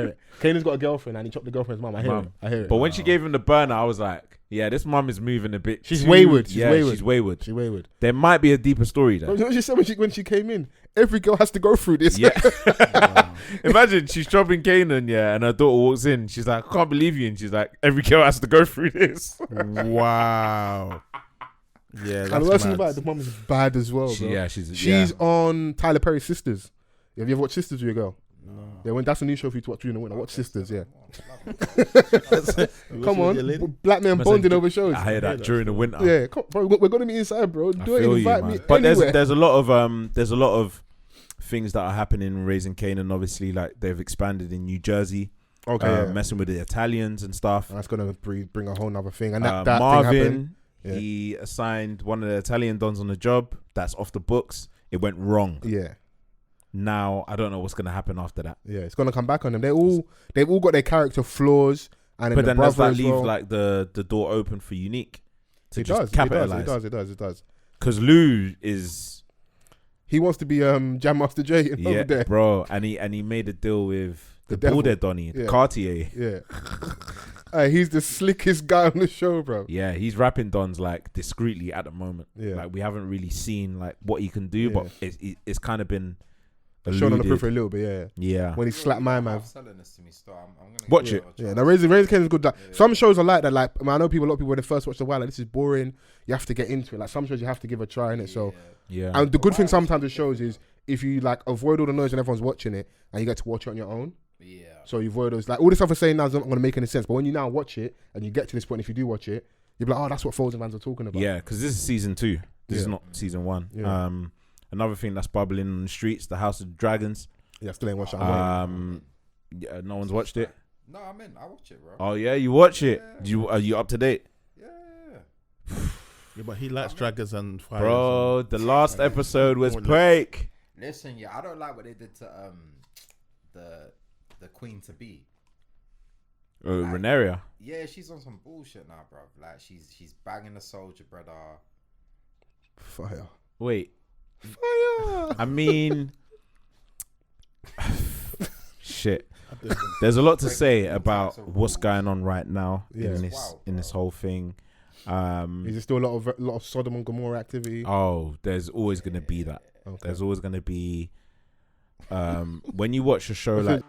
it. Kanan's got a girlfriend and he chopped the girlfriend's mum. I hear it. But when she gave him the burner, I was like, yeah, this mum is moving a bit. She's wayward. She's wayward. There might be a deeper story there. You know what she said when she came in? Every girl has to go through this. Yeah. Imagine she's chopping Kanan, and her daughter walks in. She's like, I can't believe you. And she's like, every girl has to go through this. Wow. Yeah, and the worst thing about it, the mum is bad as well, bro. She's on Tyler Perry's Sisters. Have you ever watched Sisters with your girl? No. Yeah, that's a new show for you to watch during the winter. Watch Sisters, yeah. Come on, black men bonding over shows. I hear that during the winter. Yeah, come, bro, we're gonna meet inside, bro. Do it, invite me. But there's a lot of things that are happening in Raising Kanan. Obviously, like they've expanded in New Jersey. Okay, messing with the Italians and stuff. That's gonna bring a whole nother thing. And that Marvin, thing happened. He assigned one of the Italian dons on the job. That's off the books. It went wrong. Yeah. Now I don't know what's gonna happen after that. Yeah, it's gonna come back on them. They've all got their character flaws, but then does that leave like the door open for Unique to just capitalize? It does. Because Lou he wants to be Jam Master Jay over there, bro, and he made a deal with the Builder Donny, Cartier. Yeah. He's the slickest guy on the show, bro. Yeah, he's rapping dons like discreetly at the moment. Yeah, like we haven't really seen like what he can do, but it's kind of been shown on the periphery a little bit. Yeah. When he slapped my man. Selling this to me, still. I'm gonna watch it. Yeah. Now Raising Kanan is good. Like, some shows are like that. Like I know a lot of people when they first watch the while, like this is boring. You have to get into it. Like some shows you have to give a try in it. So and the good thing sometimes with shows is if you like avoid all the noise when everyone's watching it and you get to watch it on your own. Yeah. So you avoid those, like all the stuff we're saying now is not going to make any sense. But when you now watch it and you get to this point, if you do watch it, you'll be like, oh, that's what Fols and fans are talking about. Yeah, because this is season 2. This is not season 1. Yeah. Another thing that's bubbling on the streets, the House of Dragons. Yeah, still ain't watched it. Yeah, no one's watched it. No, I watch it, bro. Oh yeah, you watch it. Are you up to date? Yeah, but he likes dragons and fires. Bro, the last episode was break. Listen, I don't like what they did to the queen to be. Rhaenyra. Yeah, she's on some bullshit now, bro. Like she's banging the soldier, brother. Fire. Wait. Fire. I mean, shit. There's a lot to say about what's going on right now in this whole thing. Is there still a lot of Sodom and Gomorrah activity? Oh, there's always gonna be that. Okay. There's always gonna be when you watch a show like